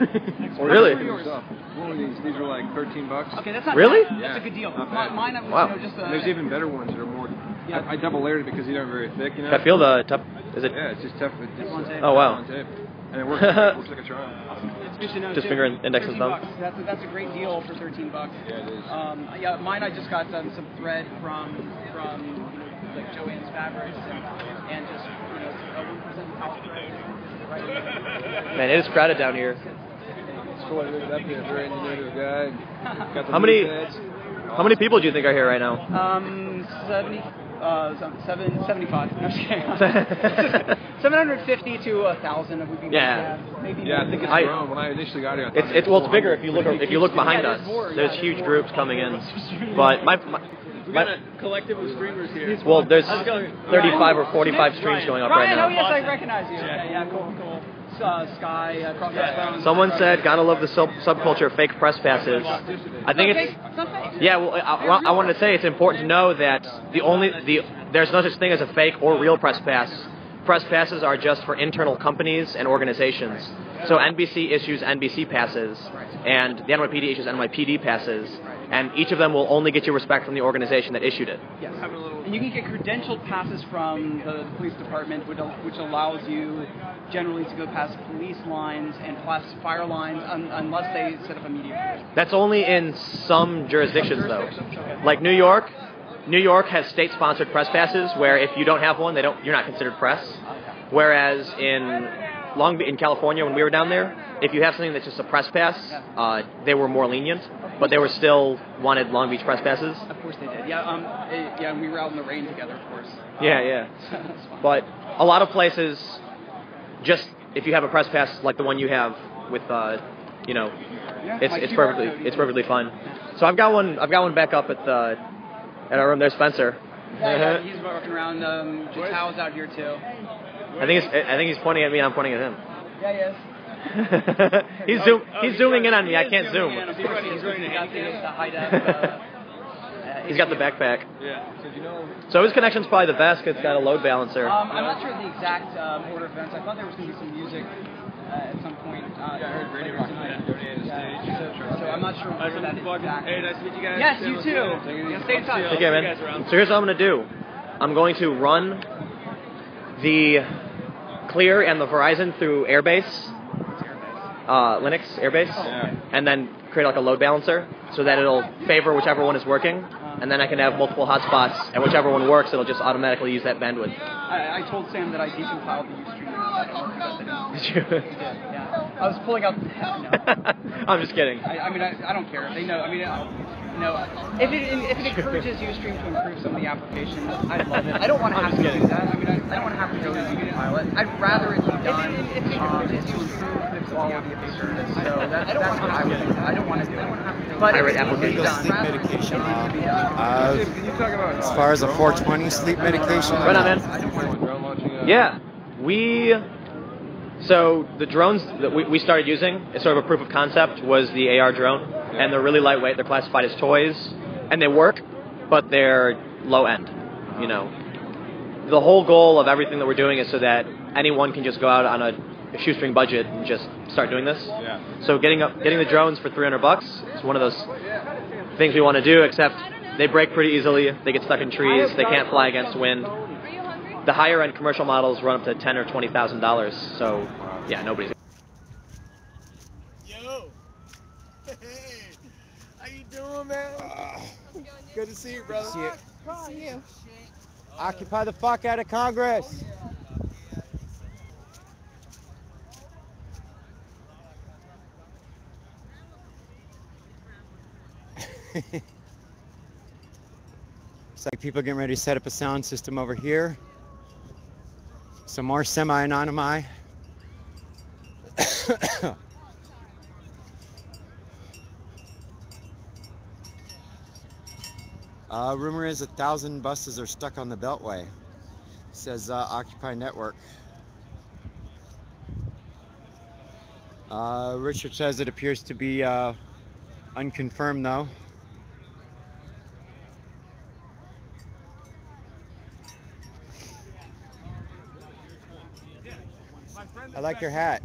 Speaker 15: Really?
Speaker 17: These are like $13.
Speaker 8: Okay, that's not
Speaker 15: really?
Speaker 8: bad. That's a good deal.
Speaker 17: Mine,
Speaker 15: wow.
Speaker 17: There's even better ones that are more. Yeah. I double layered it because these aren't very thick. You know.
Speaker 15: I feel the tough. Is it?
Speaker 17: Yeah, it's just tough.
Speaker 15: Oh wow.
Speaker 17: Tape. And it works like a charm.
Speaker 8: It's good to know.
Speaker 15: Just finger and index and thumb.
Speaker 8: That's a great deal for $13.
Speaker 17: Yeah, it is.
Speaker 8: Mine I just got some thread from like Joanne's Fabrics and just 1% house thread.
Speaker 15: Man, it is crowded down here.
Speaker 17: It's cool. I looked up here. Very innovative guy. Got the
Speaker 15: How many people do you think are here right now?
Speaker 8: 775. No, I'm just kidding. 750 to 1,000 would be.
Speaker 15: Yeah.
Speaker 8: Maybe.
Speaker 17: Yeah, I think it's grown. When I initially got here,
Speaker 15: it's bigger if you look behind us. There's huge groups coming in, but
Speaker 8: we got a collective of streamers here.
Speaker 15: Well, there's 35 or 45 streams going up right now.
Speaker 8: Oh yes, I recognize you. Yeah, cool. Sky, Cross.
Speaker 15: Someone said, "Gotta love the subculture of fake press passes." I think it's
Speaker 8: not fake.
Speaker 15: Yeah. Well, I wanted to say it's important to know that there's no such thing as a fake or real press pass. Press passes are just for internal companies and organizations. So NBC issues NBC passes, and the NYPD issues NYPD passes, and each of them will only get you respect from the organization that issued it.
Speaker 8: Yes. And you can get credentialed passes from the police department, which allows you generally to go past police lines and past fire lines unless they set up a media provision.
Speaker 15: That's only in some jurisdictions, though. Like New York. New York has state-sponsored press passes where if you don't have one, you're not considered press. Whereas in California, when we were down there, if you have something that's just a press pass, they were more lenient, but they were still wanted Long Beach press passes.
Speaker 8: Of course they did. Yeah, we were out in the rain together, of course.
Speaker 15: Yeah. But a lot of places, just if you have a press pass like the one you have with, it's perfectly fine. So I've got one back up at our room. There's Spencer.
Speaker 8: Yeah, he's walking around. Jatau's out here too.
Speaker 15: I think he's pointing at me and I'm pointing at him.
Speaker 8: Yeah,
Speaker 15: he is. He's zooming in on me. I can't zoom. He's got the backpack.
Speaker 17: Yeah.
Speaker 15: So his connection's probably the best because it's got a load balancer.
Speaker 8: I'm not sure the exact order of events. I thought there was going to be some music at some point.
Speaker 17: I heard Radio Rock donated a stage.
Speaker 8: So I'm not sure where that is exactly.
Speaker 17: Hey, nice to meet you guys.
Speaker 8: Yes, you too. Stay in touch.
Speaker 15: Take care, man. So here's what I'm going to do. I'm going to run the Clear and the Verizon through Airbase, Linux Airbase, and then create like a load balancer so that it'll favor whichever one is working, and then I can have multiple hotspots, and whichever one works, it'll just automatically use that bandwidth.
Speaker 8: I told Sam that I decompiled the Ustream.
Speaker 15: Did you?
Speaker 8: Yeah. I was pulling out.
Speaker 15: I'm just kidding.
Speaker 8: I mean, I don't care. They know. I mean, if it encourages Ustream to improve some of the applications, I'd love it. I don't want to have to do that. I mean, I don't want to have to go to decompile it. I'd rather it be done to improve the quality of the service. So that's what I would think. I don't want to do it. But
Speaker 9: I read application sleep medication. As far as a 420 sleep medication.
Speaker 15: Right on, man. Yeah, So the drones that we started using, as sort of a proof of concept, was the AR drone, and they're really lightweight. They're classified as toys, and they work, but they're low end. the whole goal of everything that we're doing is so that anyone can just go out on a shoestring budget and just start doing this.
Speaker 4: Yeah.
Speaker 15: So getting the drones for $300 is one of those things we want to do, except they break pretty easily. They get stuck in trees. They can't fly against wind. The higher end commercial models run up to $10,000 or $20,000. So yeah, nobody's.
Speaker 9: Yo. Hey. How you doing, man? Good to see you, brother. Good to see you. Occupy the fuck out of Congress. It's like people getting ready to set up a sound system over here. Some more semi-anonymi. Rumor is 1,000 buses are stuck on the Beltway. Says Occupy Network. Richard says it appears to be unconfirmed though. I like your hat.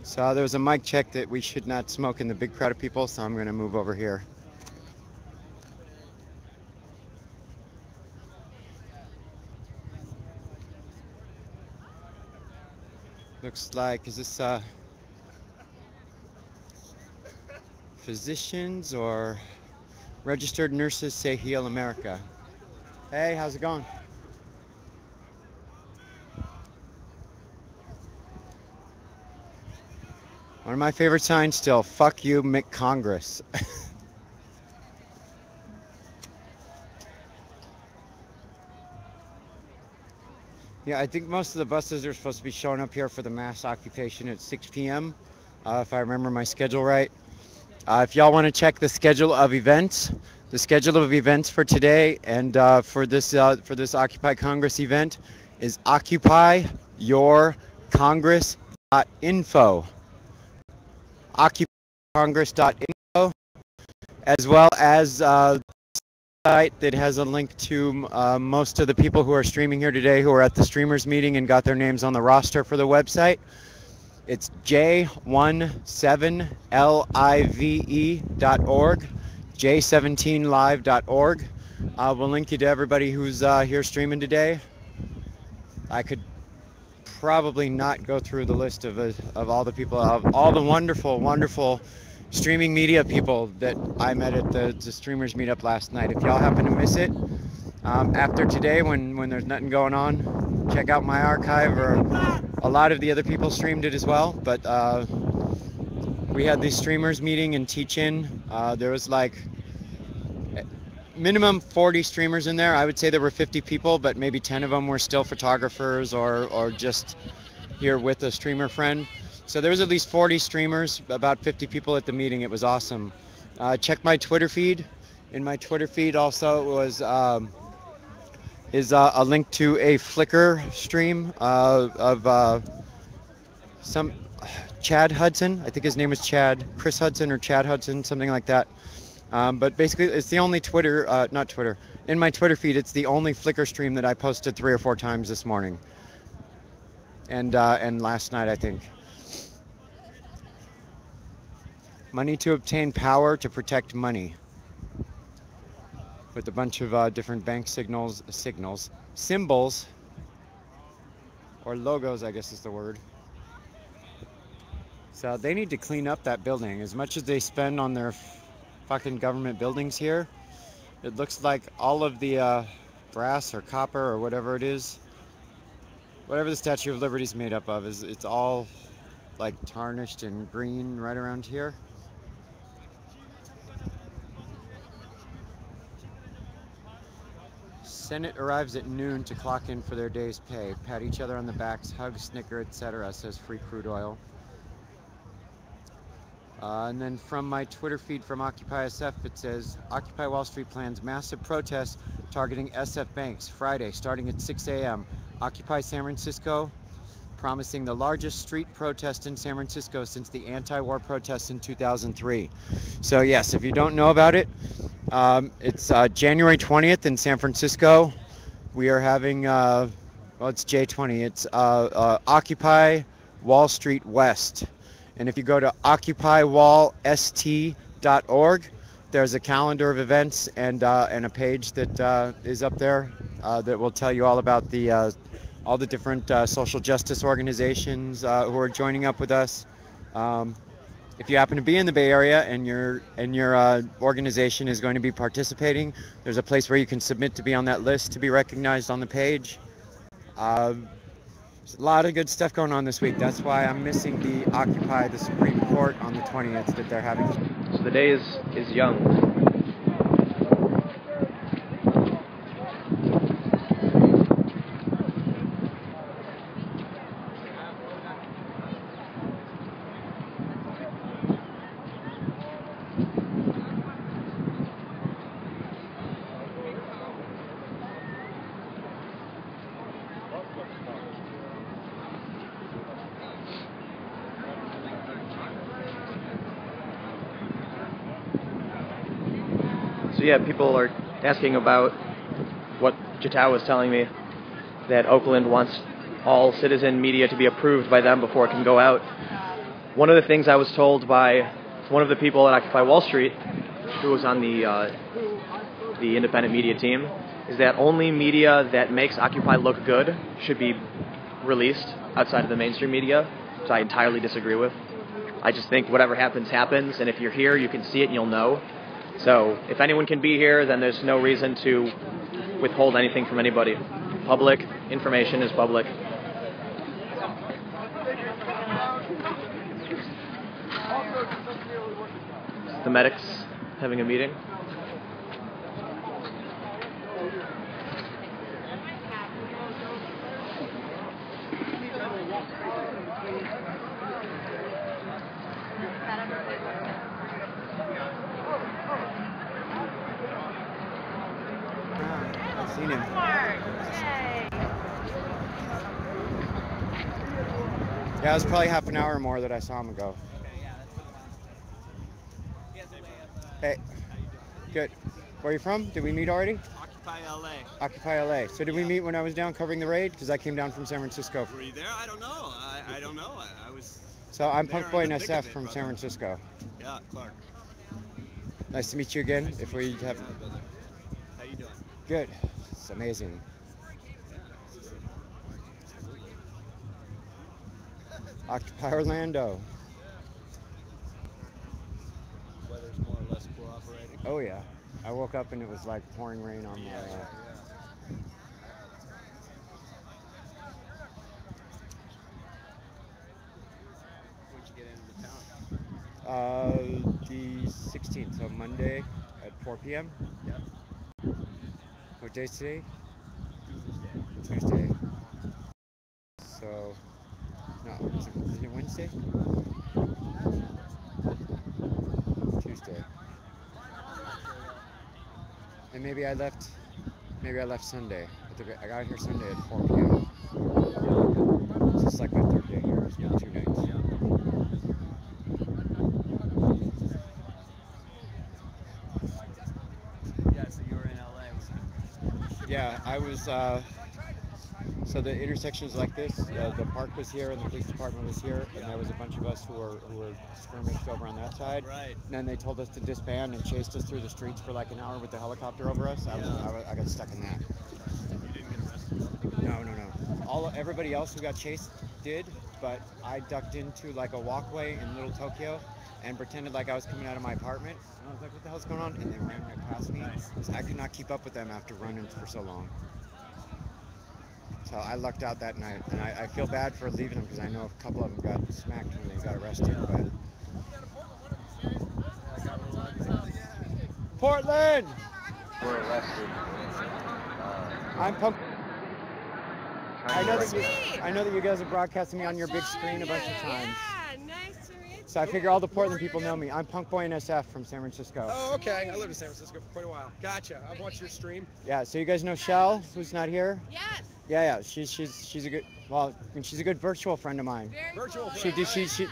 Speaker 9: So there was a mic check that we should not smoke in the big crowd of people, so I'm going to move over here. Looks like, is this physicians or registered nurses say heal America? Hey, how's it going? One of my favorite signs still, fuck you, McCongress. Yeah, I think most of the buses are supposed to be showing up here for the mass occupation at 6 p.m. If I remember my schedule right. If y'all want to check the schedule of events for today and for this Occupy Congress event is ocupyyourcongress.info. ocupycongress.info, as well as a site that has a link to most of the people who are streaming here today who are at the streamers meeting and got their names on the roster for the website. It's J17live.org, J17live.org. We'll link you to everybody who's here streaming today. I could probably not go through the list of all the people, of all the wonderful streaming media people that I met at the streamers meetup last night. If y'all happen to miss it, after today when there's nothing going on, check out my archive, or a lot of the other people streamed it as well. But we had the streamers meeting and teach-in. There was like minimum 40 streamers in there. I would say there were 50 people, but maybe 10 of them were still photographers or just here with a streamer friend. So there was at least 40 streamers, about 50 people at the meeting. It was awesome. Check my Twitter feed. In my Twitter feed also was is a link to a Flickr stream of some Chad Hudson. I think his name is Chris Hudson or Chad Hudson, something like that. But basically, it's the only not Twitter. In my Twitter feed, it's the only Flickr stream that I posted 3 or 4 times this morning, and last night, I think. Money to obtain power to protect money. With a bunch of different bank symbols, or logos, I guess is the word. So they need to clean up that building. As much as they spend on their fucking government buildings here, it looks like all of the brass or copper or whatever it is, whatever the Statue of Liberty is made up of, it's all like tarnished and green right around here. Senate arrives at noon to clock in for their day's pay. Pat each other on the backs, hug, snicker, etc., says Free Crude Oil. And then from my Twitter feed from Occupy SF, it says, Occupy Wall Street plans massive protests targeting SF banks Friday starting at 6 a.m. Occupy San Francisco, promising the largest street protest in San Francisco since the anti-war protests in 2003. So yes, if you don't know about it, it's January 20th in San Francisco. We are having, well, it's J20. It's Occupy Wall Street West. And if you go to occupywallst.org, there's a calendar of events and a page that is up there that will tell you all about all the different social justice organizations who are joining up with us. If you happen to be in the Bay Area and your organization is going to be participating, there's a place where you can submit to be on that list to be recognized on the page. There's a lot of good stuff going on this week. That's why I'm missing the Occupy the Supreme Court on the 20th that they're having.
Speaker 15: So the day is young. So yeah, people are asking about what Jatau was telling me, that Oakland wants all citizen media to be approved by them before it can go out. One of the things I was told by one of the people at Occupy Wall Street, who was on the independent media team, is that only media that makes Occupy look good should be released outside of the mainstream media, which I entirely disagree with. I just think whatever happens, happens, and if you're here, you can see it and you'll know. So if anyone can be here, then there's no reason to withhold anything from anybody. Public information is public. The medics having a meeting.
Speaker 9: I've seen him. Yeah, it was probably half an hour or more that I saw him ago. Hey, good. Where are you from? Did we meet already?
Speaker 4: Occupy LA.
Speaker 9: Occupy LA. So did we meet when I was down covering the raid? Because I came down from San Francisco.
Speaker 4: Were you there? I don't know. I don't know. I was.
Speaker 9: So I'm
Speaker 4: there
Speaker 9: Punk Boy
Speaker 4: in the
Speaker 9: and
Speaker 4: thick
Speaker 9: SF
Speaker 4: of it,
Speaker 9: from
Speaker 4: brother.
Speaker 9: San Francisco.
Speaker 4: Yeah, Clark.
Speaker 9: Nice to meet you again. If we have.
Speaker 4: How you doing?
Speaker 9: Good. It's amazing. Occupy Orlando.
Speaker 4: Weather's more or less cooperating.
Speaker 9: Oh yeah. I woke up and it was like pouring rain on my.
Speaker 4: When'd you get into town?
Speaker 9: The 16th, so Monday at 4 p.m.
Speaker 4: Yep.
Speaker 9: What day's today? Tuesday. So, no, is it Wednesday? Tuesday. And maybe I left Sunday. I got here Sunday at 4 p.m. It's just like my third day here. It's been 2 nights.
Speaker 4: Yeah, so you were in LA.
Speaker 9: Yeah, I was, so the intersection is like this. The park was here and the police department was here, and there was a bunch of us who were skirmished over on that side.
Speaker 4: Right.
Speaker 9: And then they told us to disband and chased us through the streets for like an hour with the helicopter over us. I got stuck in that.
Speaker 4: You didn't get arrested?
Speaker 9: No. Everybody else who got chased did, but I ducked into like a walkway in Little Tokyo and pretended like I was coming out of my apartment. And I was like, what the hell's going on? And they ran right past me. So I could not keep up with them after running for so long. So I lucked out that night, and I feel bad for leaving them because I know a couple of them got smacked when they got arrested. But Portland!
Speaker 11: We're arrested.
Speaker 9: I'm Punk. I know that you guys have broadcasted me on your big screen a bunch of times.
Speaker 18: Yeah, nice to meet you.
Speaker 9: So I figure all the Portland people know me. I'm Punk Boy and SF from San Francisco.
Speaker 18: Oh, okay. I lived in San Francisco for quite a while. Gotcha. I've watched your stream.
Speaker 9: Yeah, so you guys know Shell, who's not here?
Speaker 18: Yes.
Speaker 9: Yeah. She's a good. Well, and she's a good virtual friend of mine.
Speaker 7: Virtual.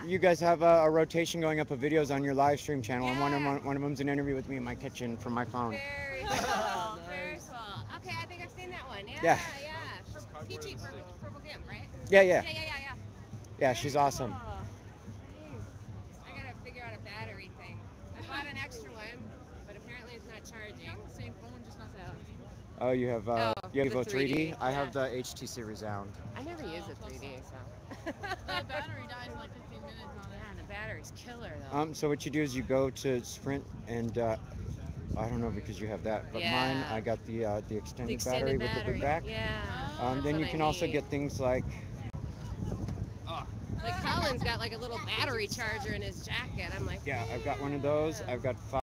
Speaker 9: You guys have a rotation going up of videos on your live stream channel, and one of them's an interview with me in my kitchen from my phone.
Speaker 7: Very cool. Very cool. Okay, I think I've seen that one.
Speaker 9: Yeah.
Speaker 7: For Peachy, Purple Gimp, right?
Speaker 9: Yeah.
Speaker 7: Yeah.
Speaker 9: Yeah, she's awesome.
Speaker 7: Oh, I gotta figure out a battery thing. I bought an extra one, but apparently it's not charging. Same phone, just not that.
Speaker 9: Oh, you have
Speaker 7: the
Speaker 9: Evo 3D? I
Speaker 7: yeah.
Speaker 9: have the HTC Resound.
Speaker 7: I never use a 3D, so.
Speaker 12: The battery dies in like 15 minutes on it.
Speaker 7: Yeah, the battery's killer though.
Speaker 9: So what you do is you go to Sprint and I don't know because you have that, but mine I got the extended battery with the big back.
Speaker 7: Yeah.
Speaker 9: Then you can also get things like.
Speaker 7: Like Colin's got like a little battery charger in his jacket. I'm like.
Speaker 9: Yeah, I've got one of those. I've got 5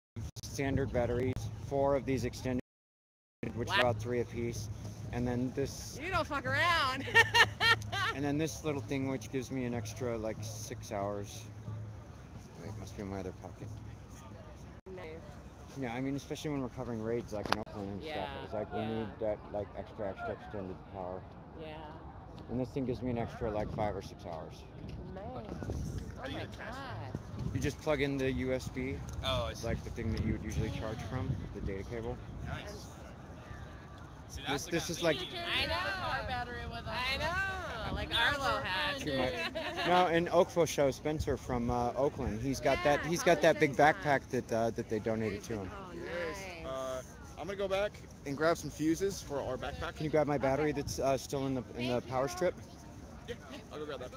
Speaker 9: standard batteries, 4 of these extended, which are about 3 apiece, and then this.
Speaker 7: You don't fuck around.
Speaker 9: And then this little thing, which gives me an extra like 6 hours. Wait, it must be in my other pocket.
Speaker 7: Nice.
Speaker 9: Yeah, I mean, especially when we're covering raids like in Oakland and stuff, it's like we need that like extra extended power.
Speaker 7: Yeah.
Speaker 9: And this thing gives me an extra like 5 or 6 hours.
Speaker 7: Nice. Oh my god.
Speaker 9: You just plug in the USB.
Speaker 13: Oh, I see.
Speaker 9: Like the thing that you would usually charge from, the data cable.
Speaker 13: Nice. See,
Speaker 9: This is like.
Speaker 7: I know.
Speaker 12: Car battery with us.
Speaker 7: I know. Like Arlo had.
Speaker 9: Now in Oakville show, Spencer from Oakland, he's got that big backpack that they donated to him.
Speaker 7: Oh, nice.
Speaker 19: I'm gonna go back and grab some fuses for our backpack.
Speaker 9: Can you grab my battery that's still in the power strip?
Speaker 19: Yeah, I'll go grab that.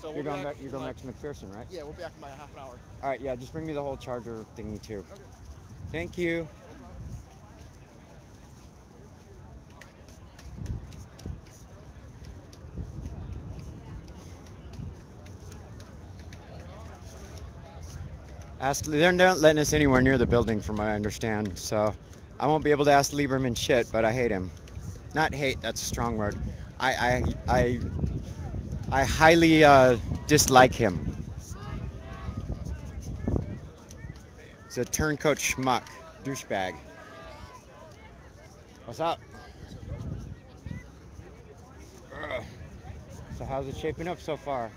Speaker 19: So
Speaker 9: You're going back to McPherson, right?
Speaker 19: Yeah, we'll be back in about half an hour.
Speaker 9: All right, yeah, just bring me the whole charger thingy too. Okay. Thank you. They're not letting us anywhere near the building from what I understand, so I won't be able to ask Lieberman shit, but I hate him. Not hate, that's a strong word. I highly dislike him. He's a turncoat schmuck, douchebag. What's up? So how's it shaping up so far?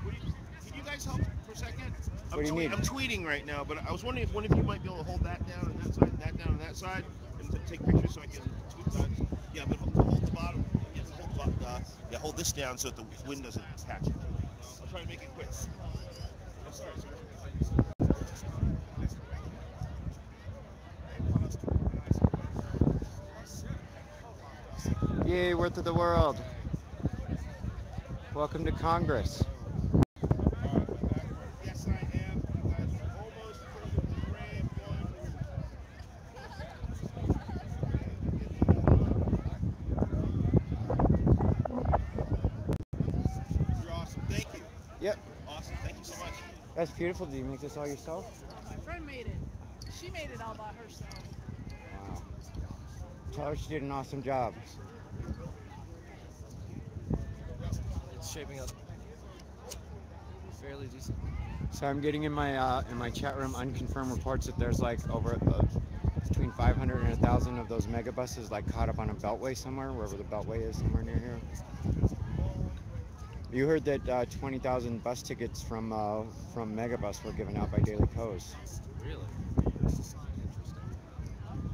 Speaker 16: Can you guys help for a second?
Speaker 9: What do you need?
Speaker 16: I'm tweeting right now, but I was wondering if one of you might be able to hold that down on that side, that down on that side, and take pictures so I can tweet that. Yeah, but hold the bottom. Yeah, hold this down so that the wind doesn't catch it. I'll try to make it quick. I'm sorry, sir.
Speaker 9: Yay, worth of the world. Welcome to Congress.
Speaker 16: Yes, I am. You guys are almost further to the grave. You're awesome. Thank you.
Speaker 9: Yep.
Speaker 16: Awesome. Thank you so much.
Speaker 9: That's beautiful. Did you make this all yourself?
Speaker 12: My friend made it. She made it all by herself.
Speaker 9: Wow. Tell her she did an awesome job.
Speaker 13: It's shaping up fairly decent.
Speaker 9: So I'm getting in my chat room unconfirmed reports that there's like over between 500 and 1,000 of those mega buses like caught up on a beltway somewhere, wherever the beltway is, somewhere near here. You heard that 20,000 bus tickets from Megabus were given out by Daily Kos.
Speaker 13: Really?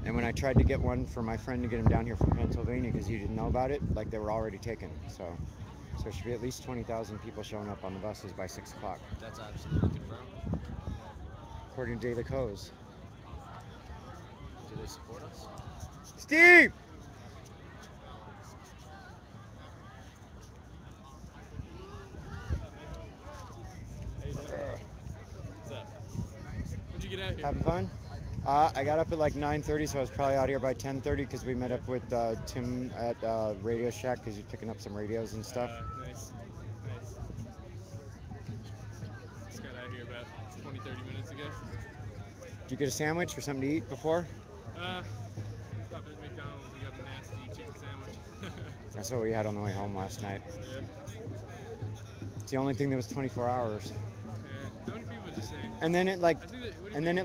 Speaker 9: And when I tried to get one for my friend to get him down here from Pennsylvania because he didn't know about it, like they were already taken. So there should be at least 20,000 people showing up on the buses by 6 o'clock.
Speaker 13: That's absolutely confirmed.
Speaker 9: According to Daily Kos.
Speaker 13: Do they support us?
Speaker 9: Steve!
Speaker 17: What's up? What'd you get out here?
Speaker 9: Having fun? I got up at like 9:30, so I was probably out here by 10:30 because we met up with Tim at Radio Shack because he's picking up some radios and stuff.
Speaker 17: Nice. Just got out here about 20-30 minutes ago.
Speaker 9: Did you get a sandwich or something to eat before?
Speaker 17: Stopped at McDonald's and got a nasty chicken sandwich.
Speaker 9: That's what we had on the way home last night.
Speaker 17: Yeah.
Speaker 9: It's the only thing that was 24 hours.
Speaker 17: How many people did you say?
Speaker 9: And then at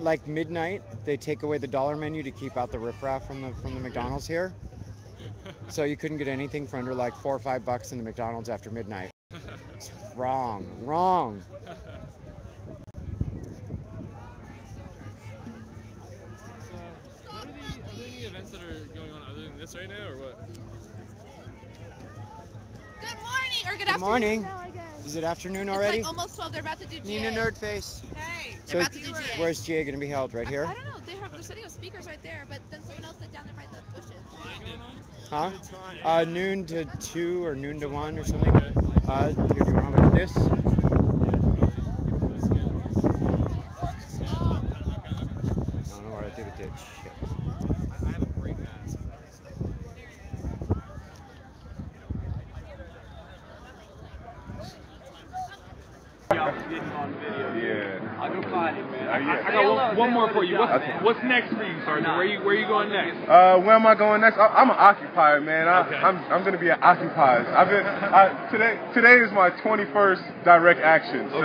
Speaker 9: like midnight, they take away the dollar menu to keep out the riffraff from the McDonald's here. So you couldn't get anything for under like $4 or $5 in the McDonald's after midnight. It's wrong. Wrong.
Speaker 17: Are there any events that are going on other than this right now, or what?
Speaker 6: Good morning, or good
Speaker 9: Good morning.
Speaker 6: afternoon.
Speaker 9: Is it afternoon already?
Speaker 6: It's like almost 12. They're about to do GA.
Speaker 9: Nina Nerdface.
Speaker 6: Hey,
Speaker 9: So
Speaker 6: they're about to do GA.
Speaker 9: where's GA going to be held? Right here?
Speaker 6: I don't know. They're setting up speakers right there, but then someone else sit down there by the bushes.
Speaker 9: Huh? Noon to 2 or noon to 1 or something. Here, do you want to do this? I don't know what I did with it. Shit.
Speaker 17: I have a great mask.
Speaker 10: Yeah.
Speaker 17: I'll go find it, man.
Speaker 10: Yeah.
Speaker 17: I got one more for you. What's next for you, Sergeant? Where are you going next?
Speaker 19: Where am I going next? I'm an occupier, man. I'm going to be an occupier. Today is my 21st direct action. So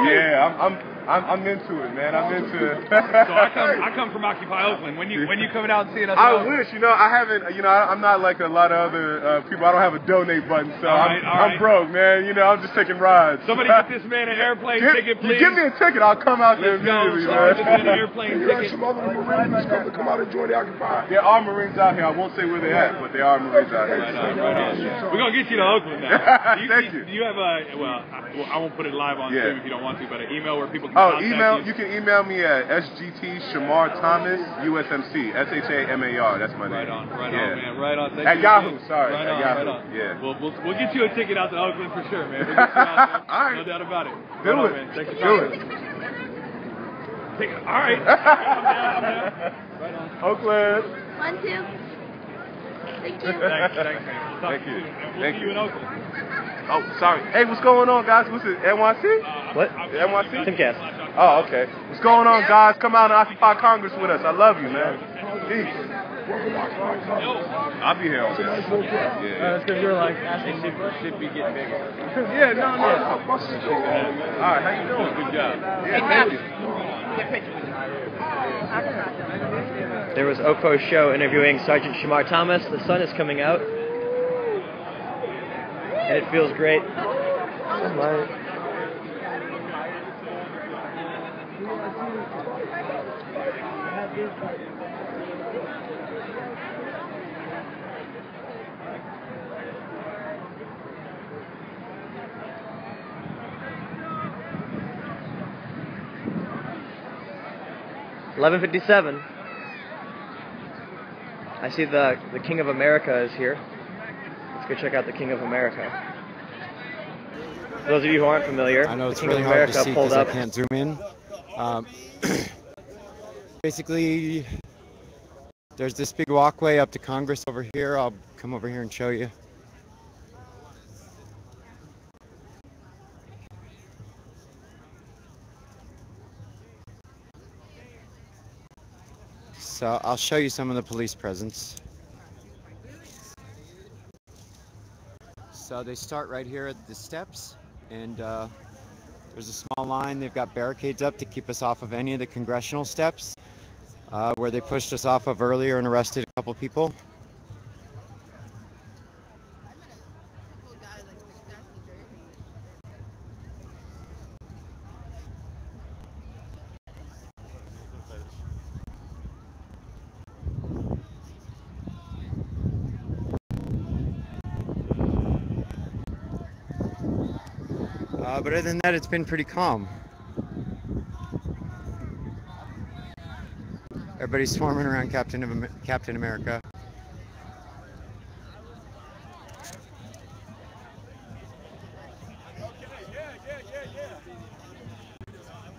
Speaker 19: yeah, I'm into it, man. I'm into it.
Speaker 17: So I come from Occupy Oakland. When you coming out and seeing us?
Speaker 19: I wish, I haven't, I'm not like a lot of other people. I don't have a donate button, so I'm broke, man. I'm just taking rides.
Speaker 17: Somebody get this man an airplane ticket, please.
Speaker 19: Give me a ticket, I'll come out there immediately, man.
Speaker 17: Get an airplane ticket.
Speaker 2: Some other Marines come out and join the Occupy.
Speaker 19: There are Marines out here. I won't say where they're at, but there are Marines out here.
Speaker 17: Right on. We're gonna get you to Oakland now.
Speaker 19: Thank you.
Speaker 17: Do you have I won't put it live on stream if you don't want to, but an email where people can
Speaker 19: contact
Speaker 17: email
Speaker 19: you. You can email me at SGT Shamar Thomas USMC SHAMAR. That's my name.
Speaker 17: Right on, man. Right on. Thank
Speaker 19: at
Speaker 17: you
Speaker 19: Yahoo.
Speaker 17: again.
Speaker 19: Sorry.
Speaker 17: Right
Speaker 19: at
Speaker 17: on,
Speaker 19: Yahoo.
Speaker 17: right on.
Speaker 19: Yeah.
Speaker 17: We'll get you a ticket out to Oakland for sure, man. We'll get you out there.
Speaker 19: All right.
Speaker 17: No doubt about it.
Speaker 19: Do
Speaker 17: right
Speaker 19: it.
Speaker 17: On, man. Thanks for
Speaker 19: Do it.
Speaker 17: All right. I'm down. Right on.
Speaker 19: Oakland.
Speaker 6: 1, 2. Thank you.
Speaker 17: Thanks, man.
Speaker 19: Thank you.
Speaker 17: We'll see you in Oakland.
Speaker 19: Oh, sorry. Hey, what's going on, guys? What's it, NYC?
Speaker 15: What?
Speaker 19: NYC?
Speaker 15: Timcast.
Speaker 19: Oh, okay. What's going on, guys? Come out and occupy Congress with us. I love you, man. Peace. I'll be here on this. Yeah.
Speaker 17: That's because you're like, asking should be getting bigger.
Speaker 19: Yeah, no. All right, how you doing?
Speaker 17: Good job.
Speaker 19: Yeah, thank you.
Speaker 15: There was Oko's show interviewing Sergeant Shamar Thomas. The sun is coming out, and it feels great. $11:57. I see the King of America is here. Let's go check out the King of America. For those of you who aren't familiar,
Speaker 9: I know it's
Speaker 15: the King
Speaker 9: really
Speaker 15: of
Speaker 9: hard
Speaker 15: America
Speaker 9: to see
Speaker 15: pulled
Speaker 9: because
Speaker 15: up.
Speaker 9: I can't zoom in. Basically, there's this big walkway up to Congress over here. I'll come over here and show you. So I'll show you some of the police presence. So they start right here at the steps, and there's a small line. They've got barricades up to keep us off of any of the congressional steps where they pushed us off of earlier and arrested a couple people. But other than that, it's been pretty calm. Everybody's swarming around Captain America.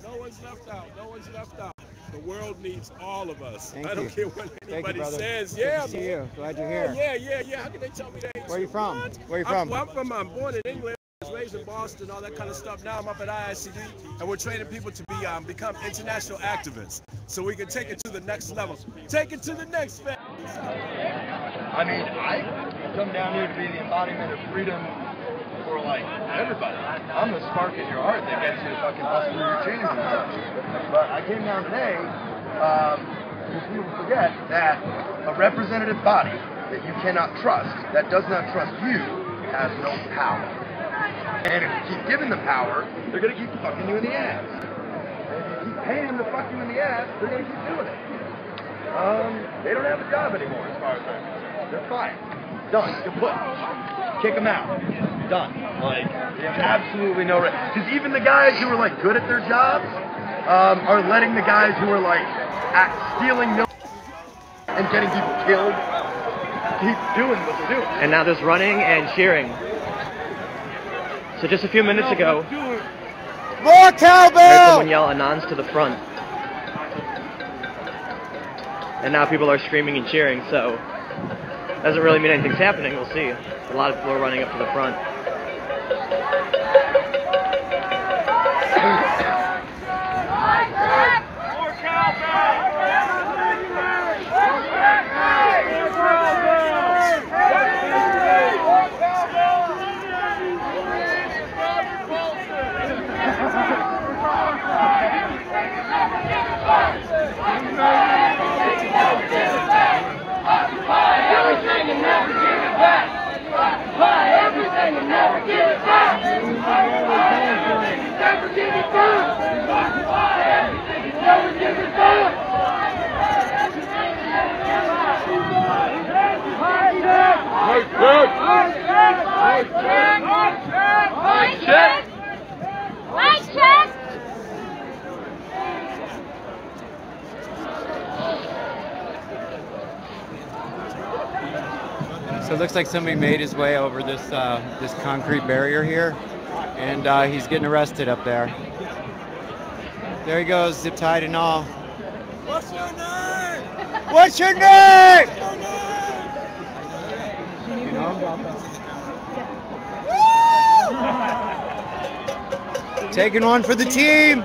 Speaker 1: No one's left out. No one's left out. The world needs all of us.
Speaker 9: Thank
Speaker 1: I don't
Speaker 9: you.
Speaker 1: care what anybody
Speaker 9: brother.
Speaker 1: says.
Speaker 9: Good
Speaker 1: Yeah,
Speaker 9: to see
Speaker 1: man.
Speaker 9: you. Glad you're here.
Speaker 1: Yeah. How can they tell me that?
Speaker 9: Where are you from?
Speaker 1: What?
Speaker 9: Where are you from?
Speaker 1: I'm born in England. I was raised in Boston, all that kind of stuff. Now I'm up at IICD, and we're training people to become international activists, so we can take it to the next level. Take it to the next phase.
Speaker 18: I mean, I come down here to be the embodiment of freedom for, like, everybody. I'm the spark in your heart that gets you to fucking bust through your chains and stuff. But I came down today, because people forget that a representative body that you cannot trust, that does not trust you, has no power. And if you keep giving them power, they're going to keep fucking you in the ass. And if you keep paying them to fuck you in the ass, they're going to keep doing it. They don't have a job anymore as far as I'm concerned. They're fired. Done. Kaput. Kick them out. Done. Like, they have absolutely no right. Because even the guys who are like good at their jobs are letting the guys who are like stealing milk and getting people killed keep doing what they're doing.
Speaker 15: And now there's running and cheering. So just a few minutes ago,
Speaker 9: more cowbell!
Speaker 15: I heard someone yell Anons to the front. And now people are screaming and cheering, so doesn't really mean anything's happening. We'll see. A lot of people are running up to the front.
Speaker 9: So it looks like somebody made his way over this this concrete barrier here, and he's getting arrested up there. There he goes, zip tied and all.
Speaker 10: What's your name?
Speaker 9: What's your name? You know? Taking one for the team.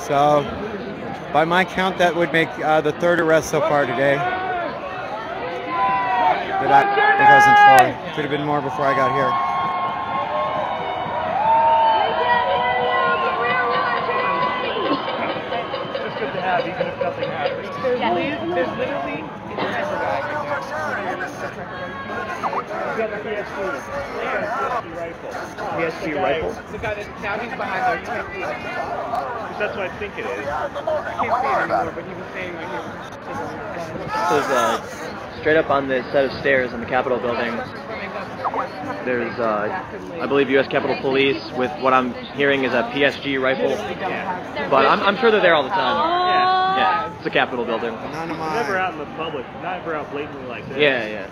Speaker 9: So, by my count, that would make the third arrest so far today. But I wasn't for. Could have been more before I got here.
Speaker 10: It's good to have, even if nothing happens. There's literally a sniper guy right there. He's got the PSG. He's got a PSG rifle.
Speaker 15: PSG rifle?
Speaker 10: The guy that now he's behind there. You can't see it. That's what I think it is. I can't see it anymore, but he was saying when he was.
Speaker 15: So straight up on this set of stairs in the Capitol building, there's, I believe, U.S. Capitol Police with what I'm hearing is a PSG rifle. But I'm sure they're there all the time. Yeah, it's a Capitol building.
Speaker 10: Never out in the public, never out blatantly like this.
Speaker 15: Yeah.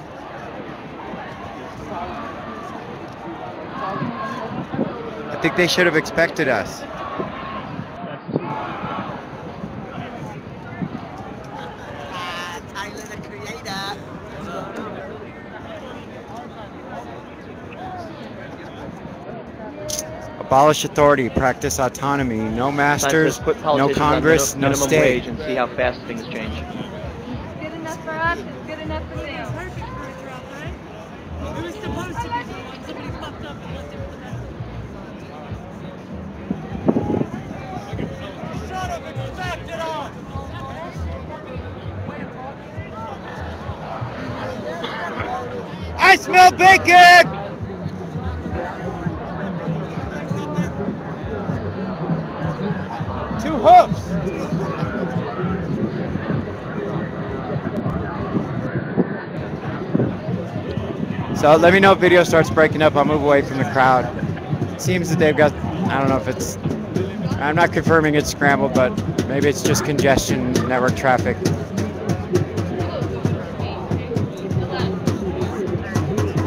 Speaker 9: I think they should have expected us. Abolish authority, practice autonomy, no masters, no Congress, no
Speaker 15: minimum
Speaker 9: state.
Speaker 15: Wage and see how fast things change.
Speaker 12: It's good enough for us, it's good enough for them. Perfect for a drop, right? It was supposed to be when somebody fucked up and left it for them. Shut up and backed it off!
Speaker 9: I smell bacon! Two hoofs! So let me know if video starts breaking up. I'll move away from the crowd. It seems that they've got, I don't know if it's, I'm not confirming it's scrambled, but maybe it's just congestion, network traffic.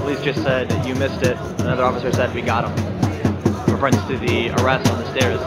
Speaker 15: Police just said you missed it. Another officer said we got him. Reference to the arrest on the stairs.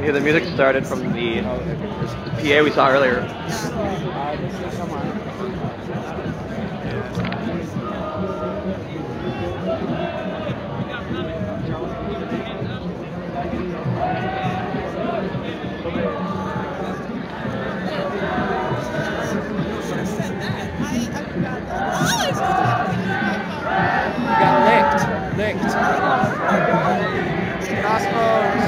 Speaker 15: hear the music started from the PA we saw earlier.
Speaker 9: Licked. Crossbones.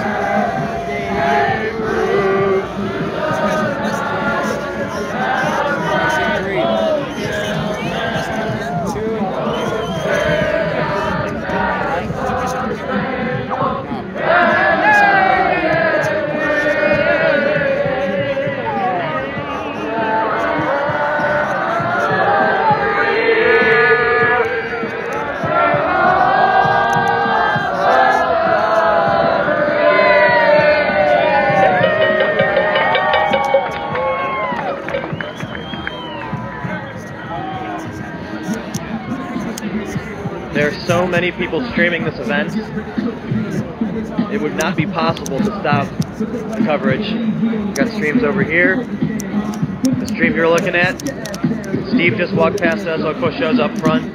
Speaker 15: There are so many people streaming this event, it would not be possible to stop the coverage. We've got streams over here, the stream you're looking at. Steve just walked past us, Oakville shows up front.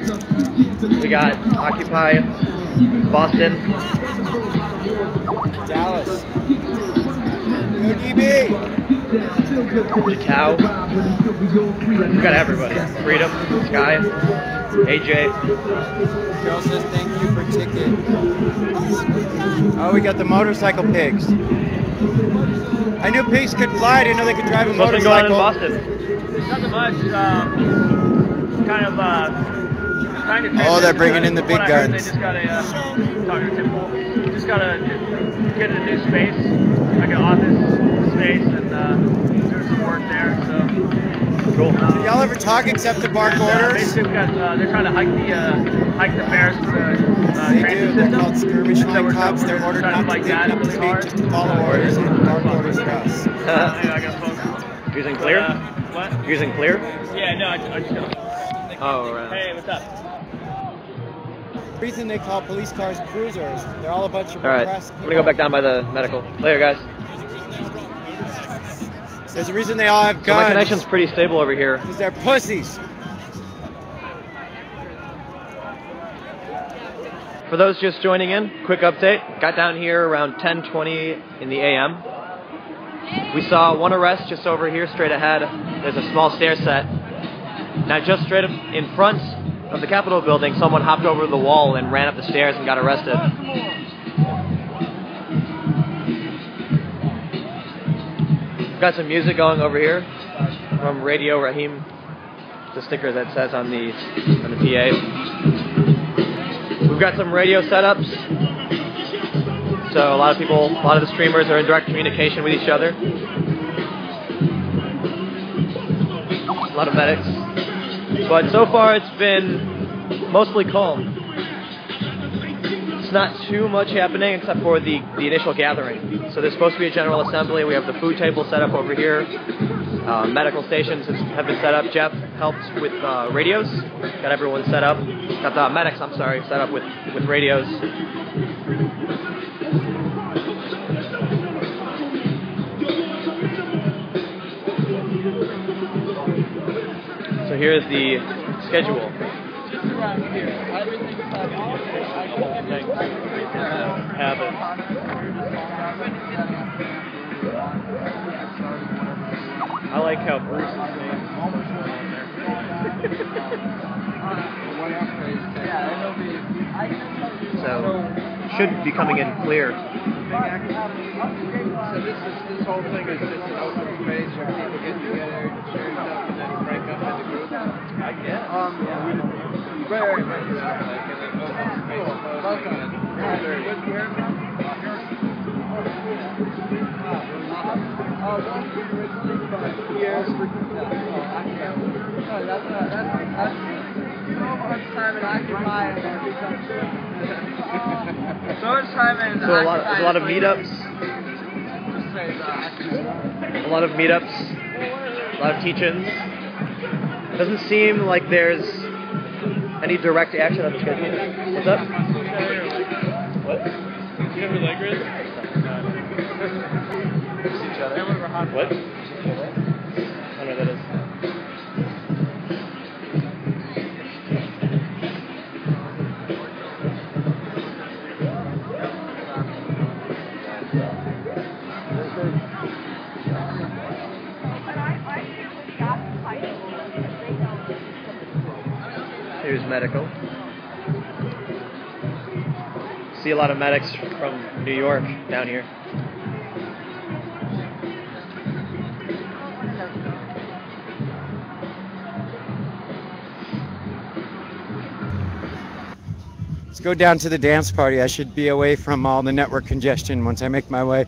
Speaker 15: We got Occupy Boston.
Speaker 9: Dallas. ODB.
Speaker 15: Tau. We've got everybody. Freedom, Sky, AJ.
Speaker 9: Girl says thank you for ticket. Oh, we got the motorcycle pigs. I knew pigs could fly. I didn't know they could drive a
Speaker 15: What's
Speaker 9: motorcycle.
Speaker 15: What's been going on in Boston?
Speaker 20: Nothing much. Trying to.
Speaker 9: Oh, they're bringing in the big guns.
Speaker 20: They just got to get a new space, like an office space, and do some work there. So.
Speaker 15: Cool.
Speaker 9: Did y'all ever talk except to bark orders?
Speaker 20: Basically, they're trying to hike the fares to the transit system.
Speaker 9: They're called skirmish line cops. They're ordered not to
Speaker 20: like
Speaker 9: pick
Speaker 20: that
Speaker 9: up
Speaker 20: really
Speaker 9: speed,
Speaker 20: hard.
Speaker 9: just to follow orders and bark orders at us.
Speaker 20: I got phone.
Speaker 15: Using clear?
Speaker 20: What?
Speaker 15: Using clear?
Speaker 20: Yeah, no, I just got.
Speaker 15: Oh, right.
Speaker 20: Hey, what's up?
Speaker 9: The reason they call police cars cruisers, they're all a bunch of
Speaker 15: Alright,
Speaker 9: repressed
Speaker 15: I'm gonna go back down by the medical. Later, guys.
Speaker 9: There's a reason they all have
Speaker 15: So
Speaker 9: guns.
Speaker 15: my connection's pretty stable over here.
Speaker 9: Because they're pussies.
Speaker 15: For those just joining in, quick update. Got down here around 10:20 in the AM. We saw one arrest just over here, straight ahead. There's a small stair set. Now just straight up in front of the Capitol building, someone hopped over the wall and ran up the stairs and got arrested. We've got some music going over here from Radio Raheem. The sticker that says on the PA. We've got some radio setups. So a lot of the streamers are in direct communication with each other. A lot of medics. But so far it's been mostly calm. It's not too much happening except for the initial gathering. So there's supposed to be a general assembly. We have the food table set up over here. Medical stations have been set up. Jeff helped with radios. Got everyone set up. Got the medics, I'm sorry, set up with radios. So here's the schedule. Have it. I like how Bruce's name is on there. So should be coming in clear.
Speaker 4: So this whole thing is just an open space where people get together, share stuff, and then break up into groups. I guess. Very much like an open space. Welcome. Years. That's so much time in Occupy. So much time in
Speaker 15: So a lot of meetups. A lot of meetups. A lot of teach-ins. Doesn't seem like there's any direct action on the schedule. What's up? What?
Speaker 20: You know who Legger is?
Speaker 15: See each other. What? I don't know what that is. Here's medical. See a lot of medics from New York down here.
Speaker 9: Let's go down to the dance party. I should be away from all the network congestion once I make my way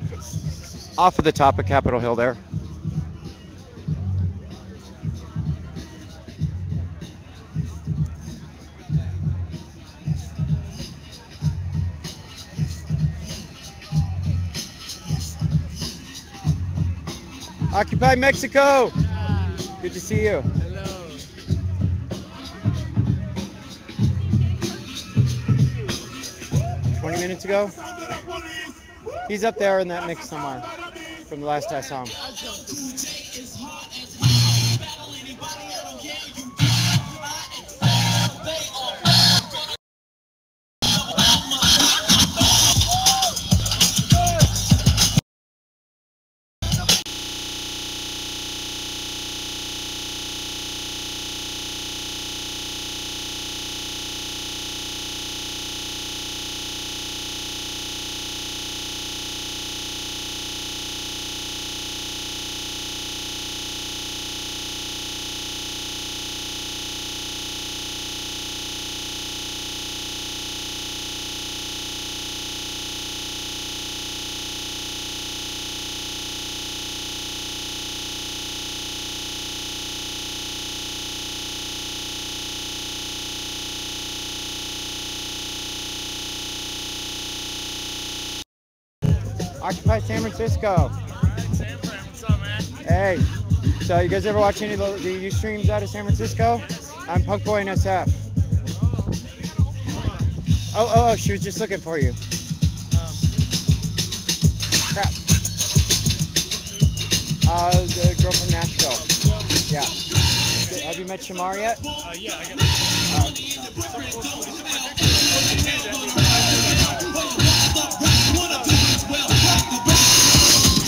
Speaker 9: off of the top of Capitol Hill there. Occupy Mexico! Good to see you. Hello. Minutes ago? He's up there in that mix somewhere from the last I saw him. Occupy San Francisco.
Speaker 10: Alright, San Fran, what's up, man?
Speaker 9: Hey, so you guys ever watch any of the Ustreams out of San Francisco? I'm Punk Boy and SF. Oh, she was just looking for you. Crap. The girl from Nashville. Yeah. Have you met Shamar yet?
Speaker 10: Yeah, I got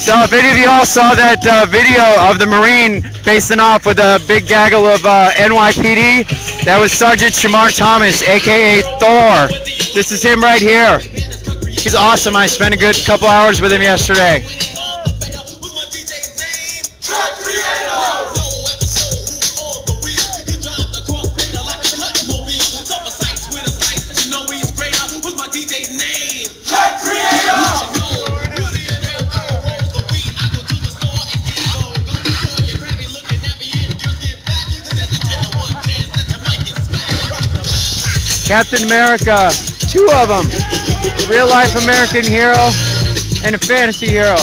Speaker 9: So if any of you all saw that video of the Marine facing off with a big gaggle of NYPD, that was Sergeant Shamar Thomas, aka Thor. This is him right here. He's awesome. I spent a good couple hours with him yesterday. Captain America, two of them, real life American hero and a fantasy hero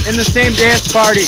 Speaker 9: in the same dance party.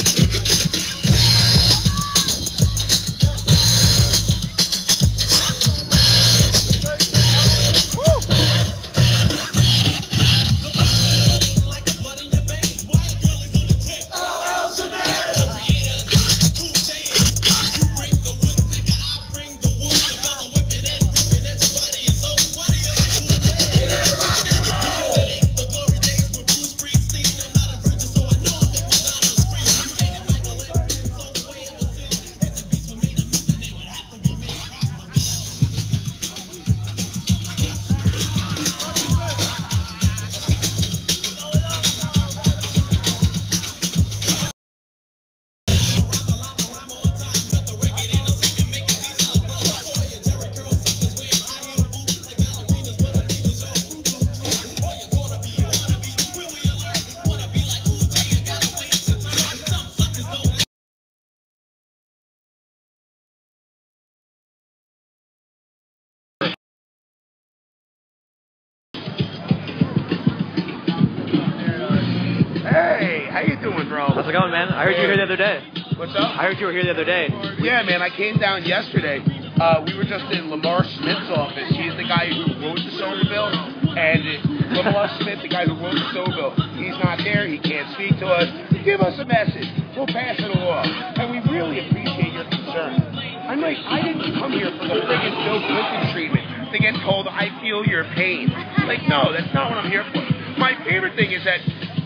Speaker 16: How you doing, bro?
Speaker 15: How's it going, man? I heard you were here the other day.
Speaker 16: What's up?
Speaker 15: I heard you were here the other day.
Speaker 16: Yeah, man, I came down yesterday. We were just in Lamar Schmidt's office. He's the guy who wrote the solar bill. And Lamar Smith, the guy who wrote the bill, he's not there. He can't speak to us. Give us a message. We'll pass it along. And we really appreciate your concern. I'm like, I didn't come here for the friggin' Bill Clinton treatment to get told I feel your pain. Like, no, that's not what I'm here for. My favorite thing is that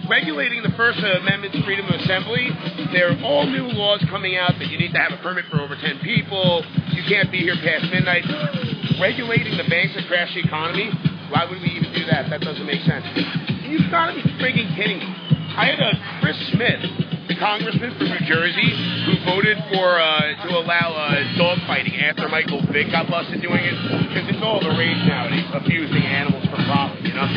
Speaker 16: regulating the First Amendment's freedom of assembly, there are all new laws coming out that you need to have a permit for over 10 people, you can't be here past midnight. Regulating the banks that crash the economy, why would we even do that? That doesn't make sense. You've got to be friggin' kidding me. I had a Chris Smith, the congressman from New Jersey, who voted for to allow dog fighting after Michael Vick got busted doing it, because it's all the rage nowadays, abusing animals for profit, you know?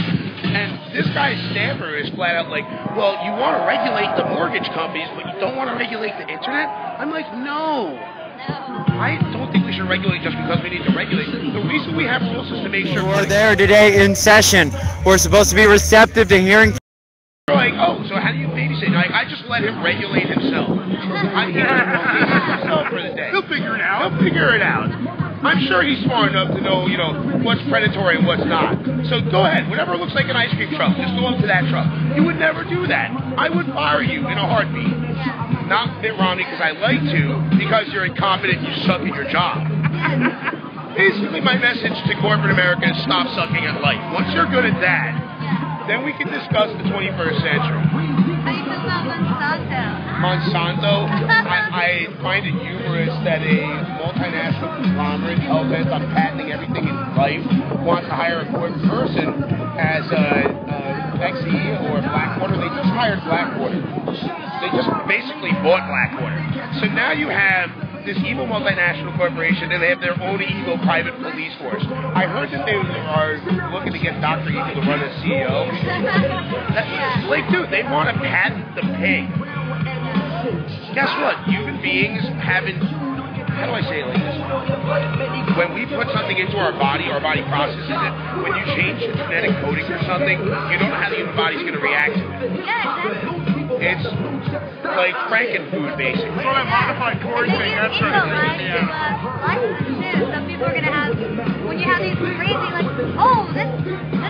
Speaker 16: And this guy's staffer is flat out like, well, you want to regulate the mortgage companies, but you don't want to regulate the internet? I'm like, no. I don't think we should regulate just because we need to regulate. The reason we have rules is to make sure
Speaker 9: We're there today in session. We're supposed to be receptive to hearing.
Speaker 16: Like, oh, so how do you babysit? Like, I just let him regulate himself. I can babysit himself for the day. He'll figure it out. He'll figure it out. I'm sure he's smart enough to know, you know, what's predatory and what's not. So go ahead. Whatever looks like an ice cream truck, just go up to that truck. You would never do that. I would fire you in a heartbeat. Not Mitt Romney because I like to, because you're incompetent and you suck at your job. Basically, my message to corporate America is stop sucking at life. Once you're good at that, then we can discuss the 21st century.
Speaker 23: How do you feel about
Speaker 16: Monsanto? I find it humorous that a multinational conglomerate hell-bent on patenting everything in life wants to hire a corporate person as XE or Blackwater. They just hired Blackwater. They just basically bought Blackwater. So now you have this evil multinational corporation, and they have their own evil private police force. I heard that they are looking to get Dr. Evil to run as CEO. Like, dude, they want to patent the pig. Guess what? Human beings haven't... How do I say it like this? When we put something into our body processes it. When you change the genetic coding for something, you don't know how the human body's going to react to it. It's like Frankenfood, basically.
Speaker 12: It's what I modified corn thing, that's right.
Speaker 23: Some people are going to have, when you have these crazy, like, oh, this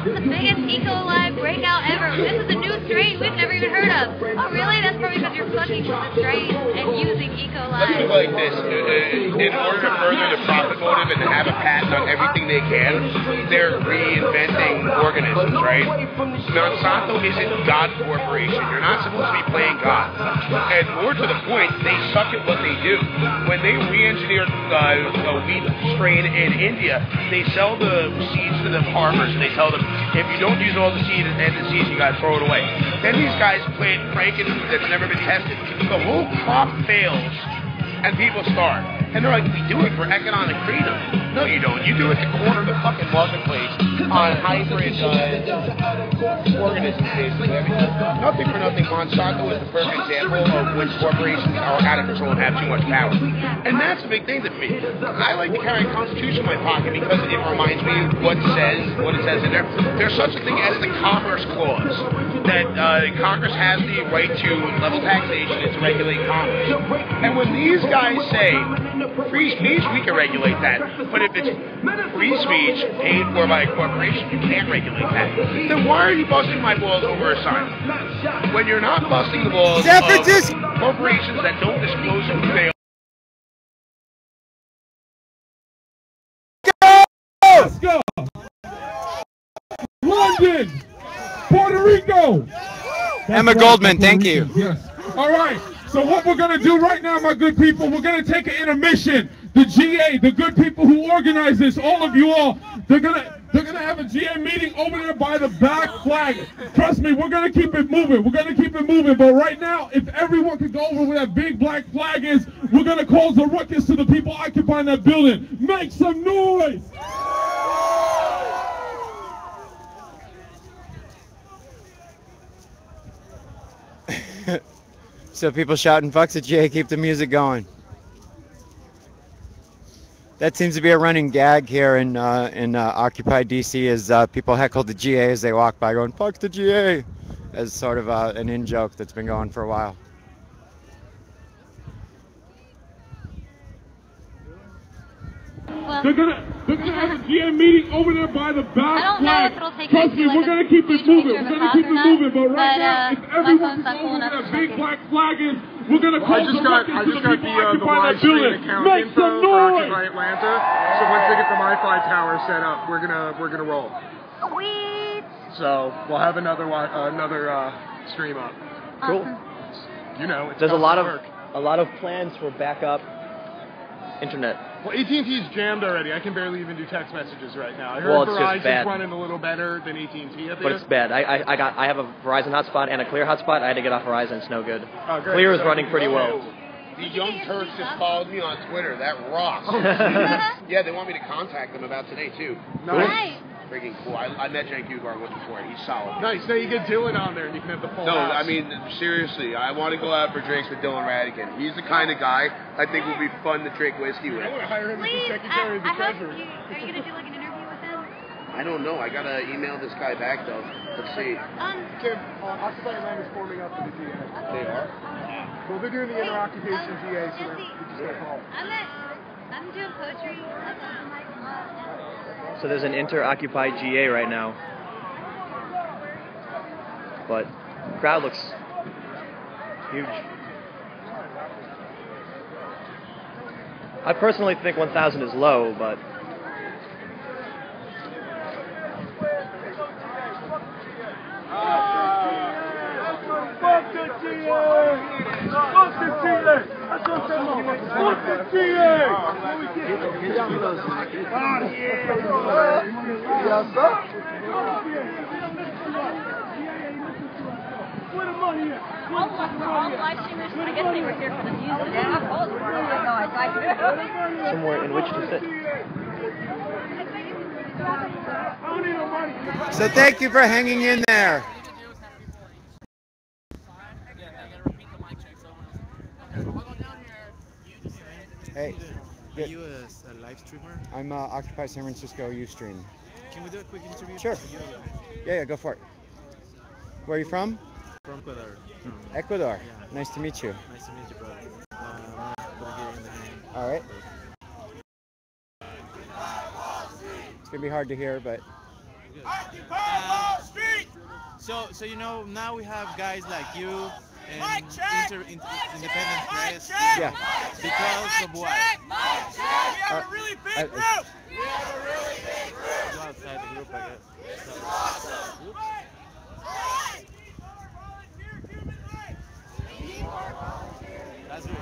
Speaker 23: is the biggest eco-live breakout ever. This is a new strain we've never even heard of. Oh, really? That's probably because you're fucking with the strain and using eco-live.
Speaker 16: Let's do like this. In order to further the profit motive and to have a patent on everything they can, they're reinventing organisms, right? Monsanto isn't God Corporation. You're not supposed to be playing God. And more to the point, they suck at what they do. When they re-engineered a wheat strain in India, they sell the seeds to the farmers and they tell them, if you don't use all the seed and the seeds, you gotta throw it away. Then these guys plant Frankenfood that's never been tested. The whole crop fails and people starve. And they're like, we do it for economic freedom. No, you don't. You do it to corner the fucking marketplace on hybrid organisms, basically. I mean, nothing for nothing. Monsanto is the perfect example of when corporations are out of control and have too much power. And that's a big thing to me. I like to carry a constitution in my pocket because it reminds me what it says in there. There's such a thing as the Commerce Clause, that Congress has the right to level taxation and to regulate commerce. And when these guys say, free speech, we can regulate that. But if it's free speech paid for by a corporation, you can't regulate that. Then why are you busting my balls over a sign? When you're not busting the balls of corporations that don't disclose who they are.
Speaker 10: Let's go! London! Puerto Rico!
Speaker 9: Emma Goldman, thank you.
Speaker 10: Yes. All right. So what we're going to do right now, my good people, we're going to take an intermission. The GA, the good people who organize this, all of you all, they're going to have a GA meeting over there by the back flag. Trust me, we're going to keep it moving. We're going to keep it moving. But right now, if everyone could go over where that big black flag is, we're going to cause a ruckus to the people occupying that building. Make some noise!
Speaker 9: So people shouting fucks at GA, keep the music going. That seems to be a running gag here in Occupy DC, as people heckle the GA as they walk by going, fuck the GA, as sort of an in-joke that's been going for a while.
Speaker 23: Well,
Speaker 2: They're gonna have a GM meeting over there by the back.
Speaker 23: I don't know if it'll take
Speaker 2: Trust me, we're gonna keep it moving. We're gonna keep it moving. But right now, if everyone can go where that big black flag is, we're gonna close the record to the people occupying that building. Make some noise!
Speaker 19: Occupy Atlanta. So once they get the Wi-Fi tower set up, we're gonna roll.
Speaker 23: Sweet.
Speaker 19: So we'll have another stream up.
Speaker 15: Cool.
Speaker 19: You know, it's
Speaker 15: There's a lot of
Speaker 19: work.
Speaker 15: plans for backup internet.
Speaker 19: Well, AT&T's jammed already. I can barely even do text messages right now. I heard
Speaker 15: Well, it's just
Speaker 19: Verizon's
Speaker 15: bad.
Speaker 19: running a little better than AT&T up
Speaker 15: But
Speaker 19: there.
Speaker 15: it's bad. I have a Verizon hotspot and a Clear hotspot. I had to get off Verizon. It's no good.
Speaker 19: Oh, great.
Speaker 15: Clear is running pretty well.
Speaker 16: The Young Turks just followed me on Twitter. That rocks. Yeah, they want me to contact them about today, too.
Speaker 19: Nice.
Speaker 16: Freaking cool. I met Cenk Uygur once before, and he's solid.
Speaker 19: Nice. Now you get Dylan on there, and you can have the full
Speaker 16: No,
Speaker 19: house.
Speaker 16: I mean, seriously, I want to go out for drinks with Dylan Radigan. He's the kind of guy I think would be fun to drink whiskey with.
Speaker 19: I want to hire him as the
Speaker 23: Please,
Speaker 19: secretary of the
Speaker 23: I hope
Speaker 19: treasury.
Speaker 23: are you gonna do like an interview with him?
Speaker 16: I don't know. I got to email this guy back, though. Let's see.
Speaker 19: Kim, Occupy Atlanta is forming up for the GA.
Speaker 16: They are?
Speaker 19: Well, they're doing the inter-occupation GA, so we just got a call.
Speaker 23: I'm doing poetry.
Speaker 15: So there's an inter-Occupy GA right now. But the crowd looks huge. I personally think 1,000 is low, but
Speaker 2: Fuck the GA! Fuck the GA! That's what I'm saying. Fuck the GA! Where the money at?
Speaker 23: All live streamers, I guess they were here for the music. Yeah, I told them. No, I got
Speaker 15: somewhere in which to sit.
Speaker 9: So thank you for hanging in there. Hey.
Speaker 13: Are you a live streamer?
Speaker 9: I'm Occupy San Francisco Ustream.
Speaker 13: Can we do a quick interview?
Speaker 9: Sure. Yeah, go for it. Where are you from?
Speaker 13: From Ecuador.
Speaker 9: Ecuador.
Speaker 13: Yeah.
Speaker 9: Nice to meet you.
Speaker 13: Nice to meet you, brother. Put here in the hand.
Speaker 9: All right. It's gonna be hard to hear, but.
Speaker 13: Occupy Wall Street! So you know, now we have guys like you and independent press.
Speaker 9: Yeah.
Speaker 13: Because of what?
Speaker 2: We have a really big group! We have a really big group!
Speaker 13: Go outside the group, I guess.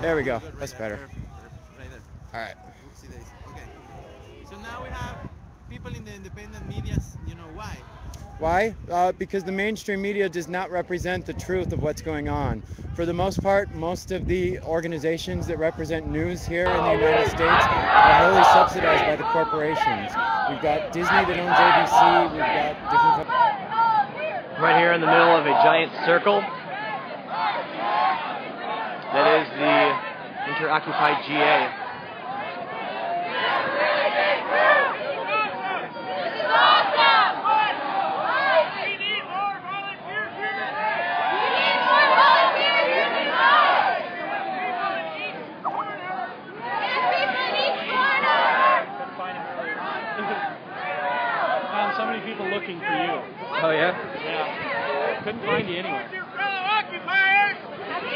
Speaker 9: There we go. That's better.
Speaker 13: Right there.
Speaker 9: All right.
Speaker 13: Oopsie daisy. Okay. So now we have people in the independent media. You know why?
Speaker 9: Why? Because the mainstream media does not represent the truth of what's going on. For the most part, most of the organizations that represent news here in the United States are wholly subsidized by the corporations. We've got Disney that owns ABC. We've got different companies.
Speaker 15: Right here in the middle of a giant circle. That is the inter-Occupy GA.
Speaker 20: Found so many people looking for you.
Speaker 15: Oh yeah?
Speaker 20: Yeah. Couldn't find you anywhere.
Speaker 2: Occupiers! Make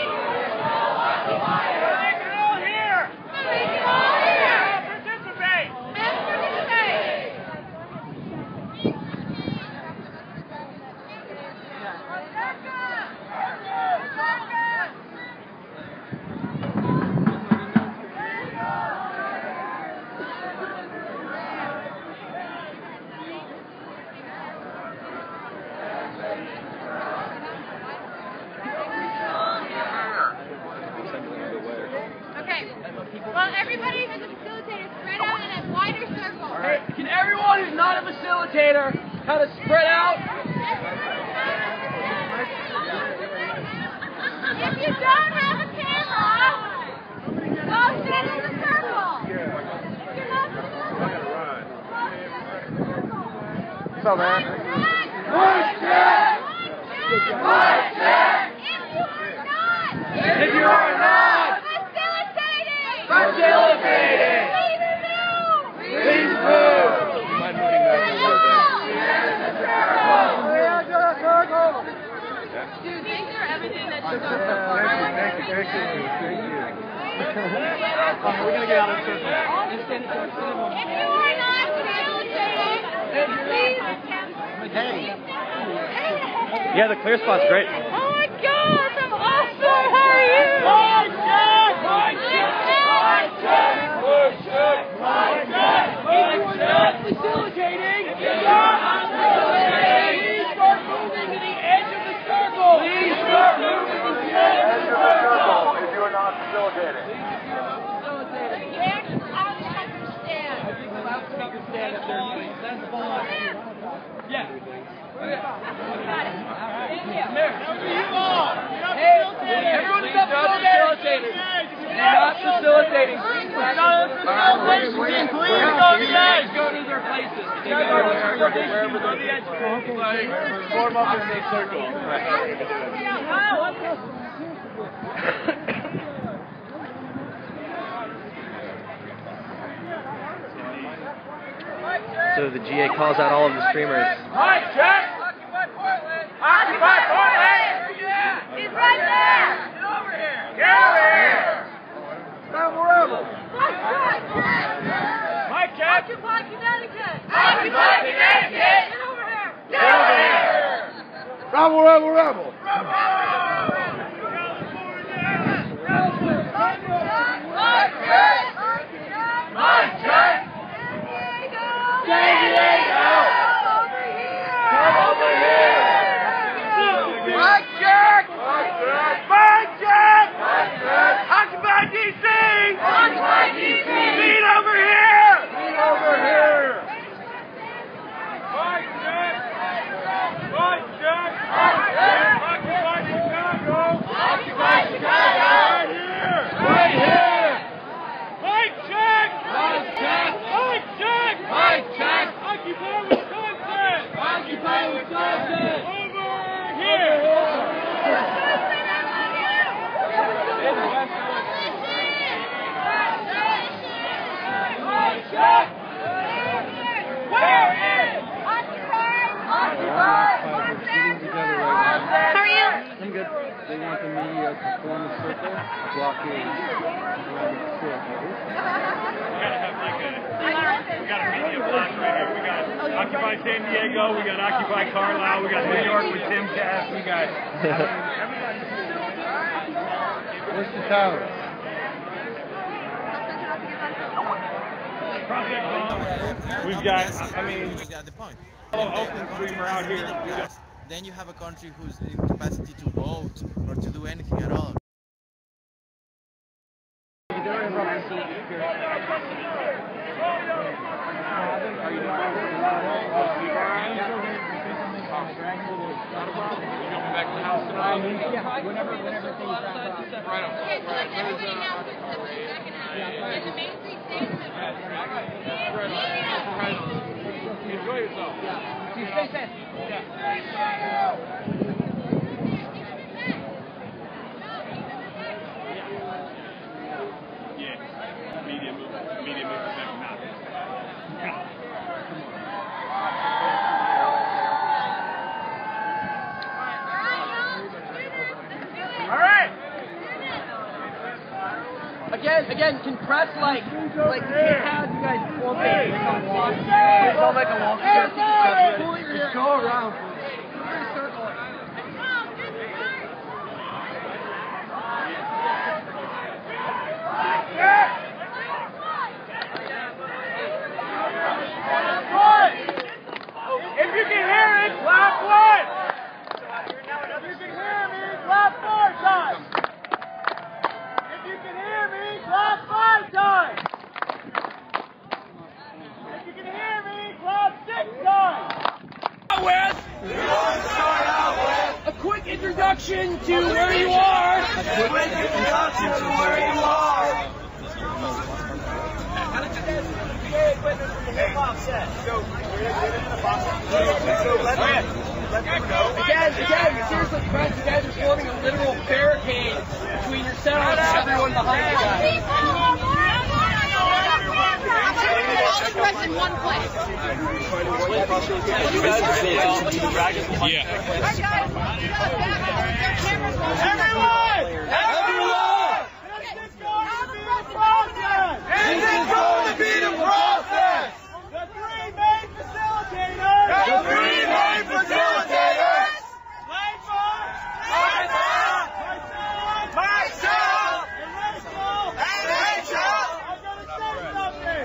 Speaker 2: it all here! Make it all here! Participate!
Speaker 23: Okay. Well, everybody who's a facilitator, spread out in a wider circle.
Speaker 10: Hey, can everyone who's not a facilitator kind of spread out?
Speaker 23: If you don't have a camera, go stand in the circle. If you're not
Speaker 19: What's up, man?
Speaker 2: If you are not
Speaker 23: facilitating,
Speaker 2: facilitating,
Speaker 18: mind moving back a little bit?
Speaker 12: Dude, thanks for everything that you
Speaker 18: Thank you.
Speaker 12: We're gonna get out of the circle. If you are not facilitating, please
Speaker 15: Hey. Yeah, the clear spot's great.
Speaker 12: Oh my God, I'm awesome. How are you? If you are not facilitating, please start moving to the edge of the circle. Please start moving to the edge of the circle.
Speaker 18: If you are not facilitating.
Speaker 12: Yeah.
Speaker 10: Everyone stop facilitating. Not facilitating. Go to their places. Go to the edge. Form up in the circle.
Speaker 15: So the GA calls out all of the streamers.
Speaker 10: Mike, check! Occupy Portland! Occupy Portland!
Speaker 12: He's right there!
Speaker 10: Get over here! Get over here!
Speaker 12: Rebel, rebel!
Speaker 10: Mike, check!
Speaker 12: Occupy Connecticut!
Speaker 10: Occupy Connecticut!
Speaker 12: Get over here!
Speaker 10: Get over here!
Speaker 18: Rebel, rebel, rebel!
Speaker 10: Mike, check! Mike, check! San Diego! Come over here! Mike check! Mike check! Occupy DC! Occupy DC! Meet over here! Meet over here! Mike check! Mike check! Occupy Chicago! Occupy Chicago! Right here! Mike check! Mike check! Mike check! Mike check! Occupy Wisconsin! Occupy Wisconsin! Over here! Mike check! Where is? Occupy! Occupy!
Speaker 23: How are you?
Speaker 18: I'm good. They want the media to form a circle, blockade around the circle.
Speaker 10: We got a media blast right here. We got Occupy San Diego, we got Occupy Carlisle, we got New York with Tim Cass, we got
Speaker 18: Where's the tower?
Speaker 10: we've got,
Speaker 13: We got the point.
Speaker 10: Oakland streamer out here.
Speaker 13: Then you have a country who's in capacity to vote or to do anything at all.
Speaker 10: Back to the house tonight?
Speaker 12: Whenever things wrap up.
Speaker 10: Right on.
Speaker 12: Okay, so like everybody now puts the second half. And the main three states
Speaker 10: Enjoy yourself.
Speaker 12: Stay safe.
Speaker 10: Yeah. Media movement back now. All right.
Speaker 8: Again, can press like have you guys form it like a walk? It's all like a walk. Just go around.
Speaker 10: If you can hear it, clap one. If you can hear me, clap 4 times. If you can hear me, clap 5 times. If you can hear me, clap 6 times.
Speaker 12: A quick introduction to where you are. Again, seriously, guys, you guys are forming a literal barricade between yourselves and everyone behind you guys.
Speaker 6: all the press in one place.
Speaker 14: Yeah.
Speaker 10: This is going to be the process! The three main facilitators! Myself! And Rachel!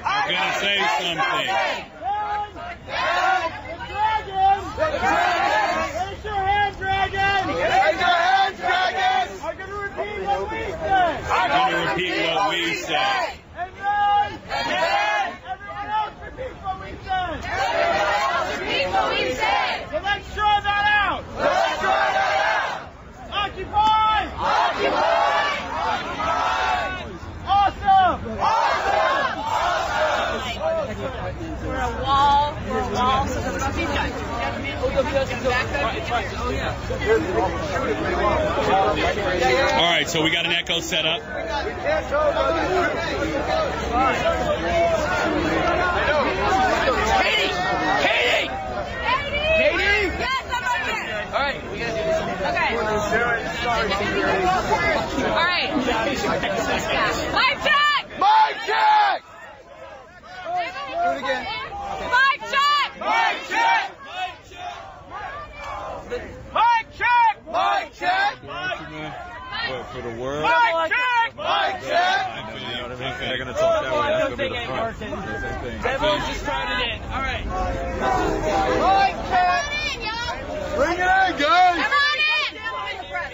Speaker 14: I'm gonna say something.
Speaker 10: The dragon! Raise your hand, dragon! Raise your hands, dragon! I'm gonna repeat what we say!
Speaker 14: I'm gonna repeat what we say.
Speaker 10: And then everyone else repeats what we say! So let's try that out! Occupy! Awesome!
Speaker 6: We're a wall, so there's nothing done.
Speaker 14: All right, so we got an echo set up.
Speaker 10: Katie!
Speaker 6: Yes, I'm right here.
Speaker 10: All right, we gotta do this.
Speaker 6: Okay. All right. Mic check!
Speaker 10: Mic check!
Speaker 6: Do it again. Mic check!
Speaker 10: Mic check! Mic check! Mic check!
Speaker 2: What, for the world?
Speaker 10: Mic check! Mic check!
Speaker 2: You know what I mean? They're going to talk that way. That's going to be the front.
Speaker 10: Everyone's just trying it in. All right. Mic check! Bring it in, guys!
Speaker 6: Come on in!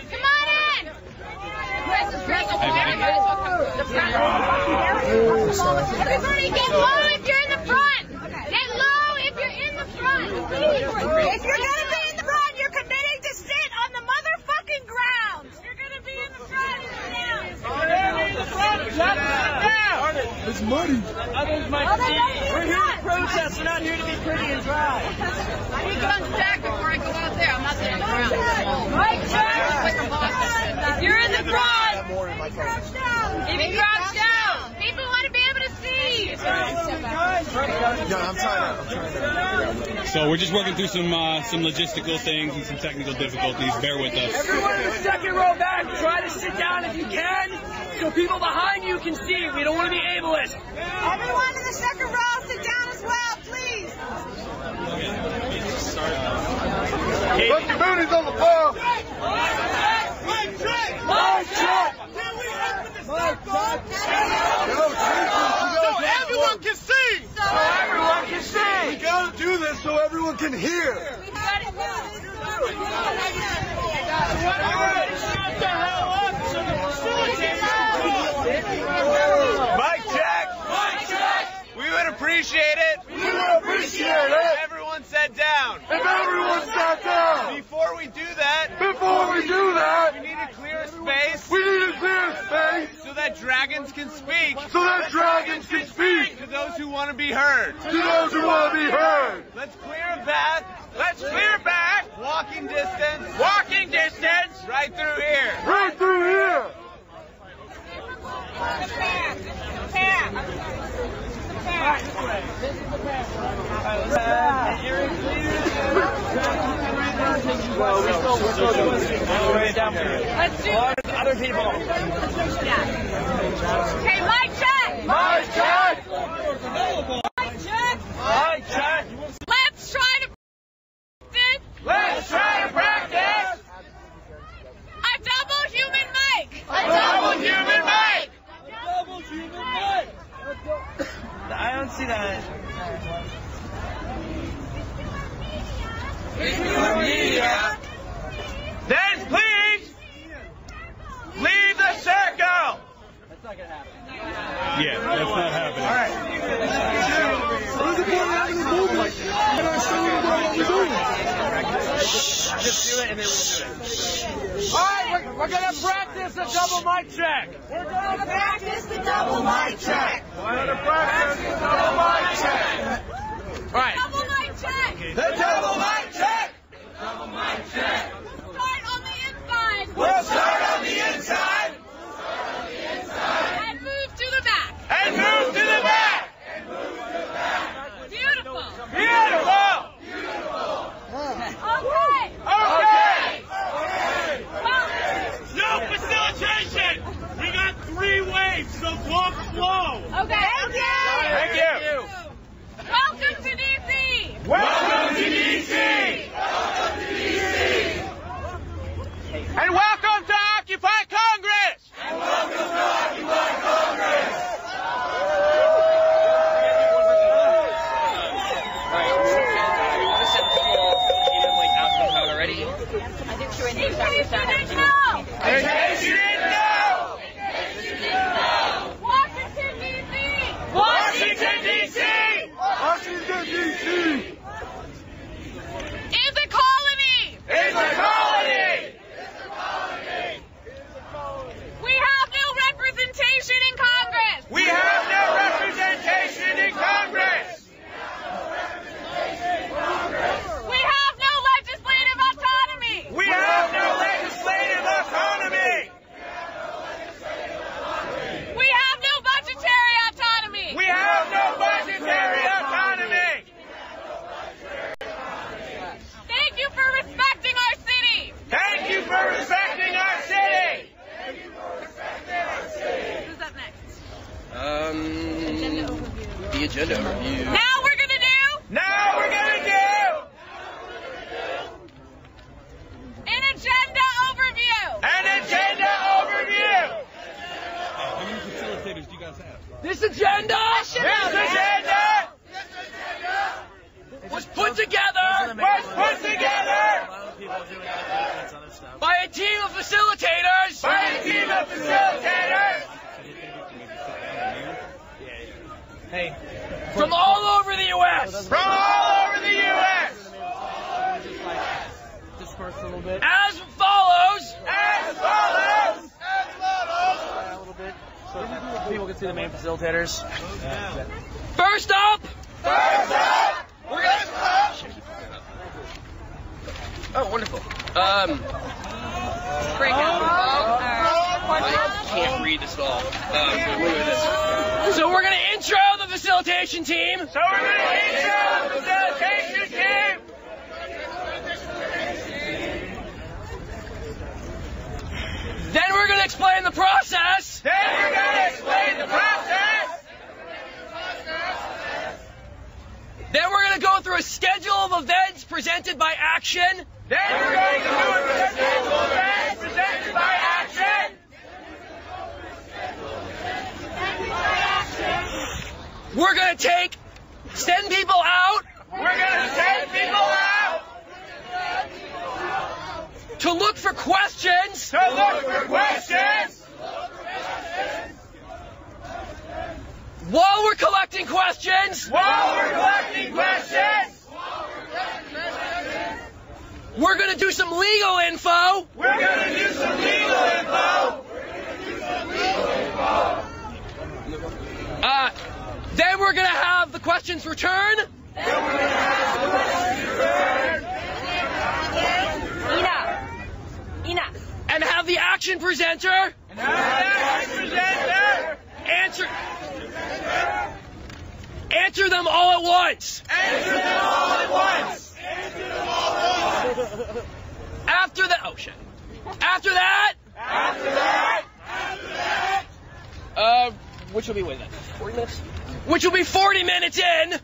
Speaker 6: Come on in! Everybody get low if you're in the front! Get low if you're in the front! If you're gonna be in the front, you're committing to sit on the motherfucking ground! You're gonna be in the front,
Speaker 10: It's muddy.
Speaker 6: Others might see.
Speaker 10: We're here to protest. We're not here to be pretty and dry.
Speaker 6: I need to get unstacked before I go out there. I'm not sitting on the ground. If you're in the front, if you crouch down, people want to be able to see.
Speaker 2: I'm trying to.
Speaker 14: So we're just working through some logistical things and some technical difficulties. Bear with us.
Speaker 10: Everyone in the second row back, try to sit down if you can, so people behind you can see. We don't want to be ableist.
Speaker 6: Everyone in the second row, sit down as well, please.
Speaker 10: Put your booties on the floor. Mic check! Mic check! So everyone can see! So everyone can see! We gotta do this so everyone can hear!
Speaker 6: We got it.
Speaker 10: Mic check! Mic check! We would appreciate it. We would appreciate it. Everyone sat down. If everyone sat down. Before we do that. We need to clear a space. So that dragons can speak. To those who want to be heard. Let's clear a path. Walking distance. Right through here.
Speaker 6: Let's do
Speaker 10: other people.
Speaker 6: Okay, mic check!
Speaker 10: Mic check!
Speaker 6: Mic check!
Speaker 10: Mic check!
Speaker 6: Let's try to practice a double human mic!
Speaker 10: I don't see that. Media. Then please leave the circle. That's not gonna happen.
Speaker 14: Yeah, that's not happening.
Speaker 10: All right. What's the point of having a movement? Just do it and then we'll do it. All right, we're gonna practice a double mic check.
Speaker 6: We're going to practice the double mic check!
Speaker 10: All right.
Speaker 6: Double mic check!
Speaker 10: The double mic check.
Speaker 6: We'll start on the inside! And move to the back! didn't know!
Speaker 2: In case you didn't know!
Speaker 6: Washington, D.C.!
Speaker 2: Washington, D.C.
Speaker 19: Washington, D.C.
Speaker 6: Is a colony!
Speaker 2: Is a colony!
Speaker 6: We have no representation in Congress!
Speaker 2: We have no representation in Congress!
Speaker 6: We have no legislative autonomy!
Speaker 2: We have no legislative autonomy!
Speaker 6: We have no budgetary autonomy!
Speaker 2: We have no budgetary autonomy!
Speaker 6: Thank you for respecting our city!
Speaker 2: Thank you for respecting our city!
Speaker 6: Who's up next?
Speaker 5: The agenda overview.
Speaker 6: Now we're gonna do an agenda overview!
Speaker 2: An agenda overview!
Speaker 14: How many facilitators do you guys have?
Speaker 5: This agenda was put together by a team of facilitators.
Speaker 20: Hey.
Speaker 5: From all over the U.S.
Speaker 2: From all over the U.S.
Speaker 20: Disperse a little bit.
Speaker 5: As follows.
Speaker 20: A little bit. So people can see the main facilitators.
Speaker 5: First up. We're gonna. Oh, wonderful. I can't read this at all. Look at this. So we're gonna intro the facilitation team. Then we're gonna explain the process. Then we're gonna go through a schedule of events presented by Action. We're gonna send people out. To look for questions. While we're collecting questions. We're gonna do some legal info. Then we're gonna have the questions return.
Speaker 6: Ina.
Speaker 5: And have the action presenter. Answer them all at once. After that, oh shit. After that. Which will be, wait, 40 minutes? Which will be 40 minutes in.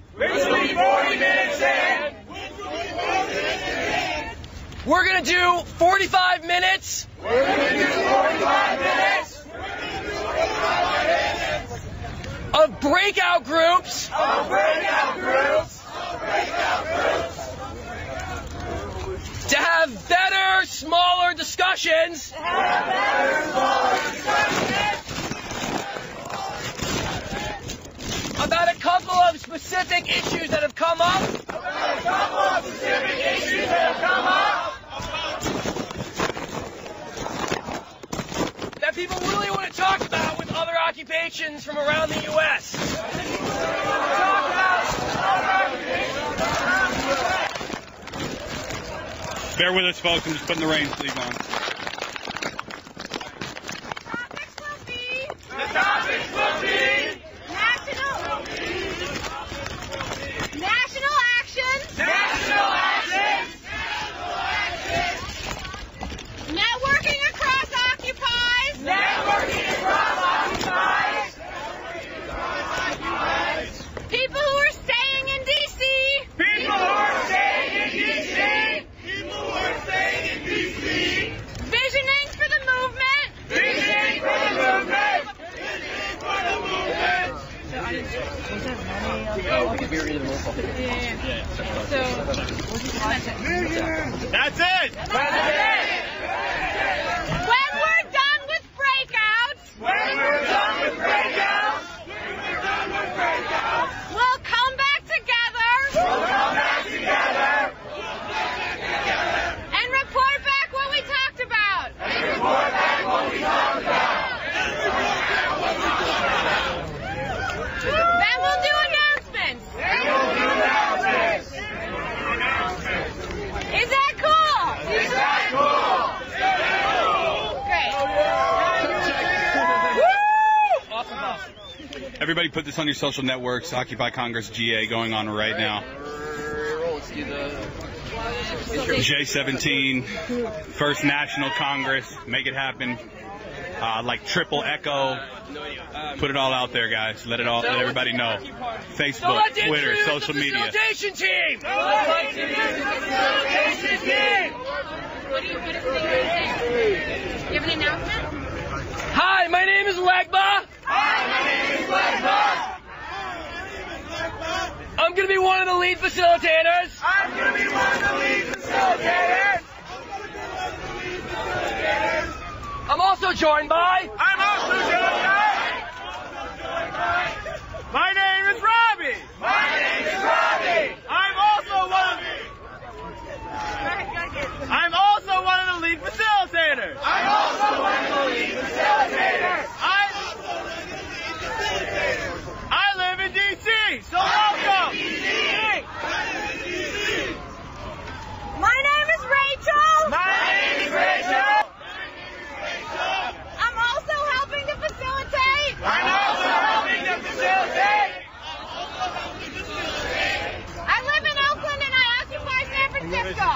Speaker 5: We're gonna do 45 minutes. Of breakout groups. To have better, smaller discussions. About a couple of specific issues that have come up. That people really want to talk about with other occupations from around the U.S.
Speaker 14: Bear with us, folks. I'm just putting the rain sleeve on.
Speaker 6: The topics will be national actions. Networking across occupies. People who are staying in D.C.
Speaker 15: we were eating local.
Speaker 7: Yeah. So,
Speaker 1: That's it!
Speaker 6: When we're done with breakouts, we'll come back together. And report back what we talked about. Then we'll do announcements. Is that cool? Great.
Speaker 14: Everybody put this on your social networks. Occupy Congress GA going on right now. J17, First National Congress. Make it happen. Like triple echo. Put it all out there, guys. Let everybody know. Facebook, Twitter, social media.
Speaker 5: Facilitation team!
Speaker 6: What do you have an announcement?
Speaker 5: Hi, my name is Legba. I'm going to be one of the lead facilitators. I'm also joined by...
Speaker 10: My name is Robbie. I'm also one of the lead facilitators. I live in D.C., so welcome.
Speaker 6: My name is Rachel. I'm also helping to facilitate. I live in Oakland and I occupy San Francisco.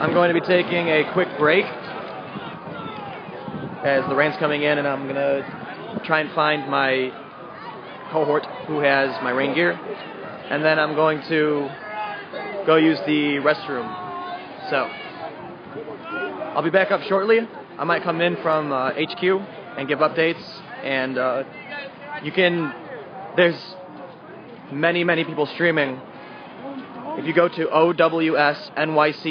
Speaker 15: I'm going to be taking a quick break as the rain's coming in, and I'm going to try and find my cohort who has my rain gear, and then I'm going to go use the restroom. So I'll be back up shortly. I might come in from HQ and give updates, and there's many people streaming. If you go to owsnyc.tv,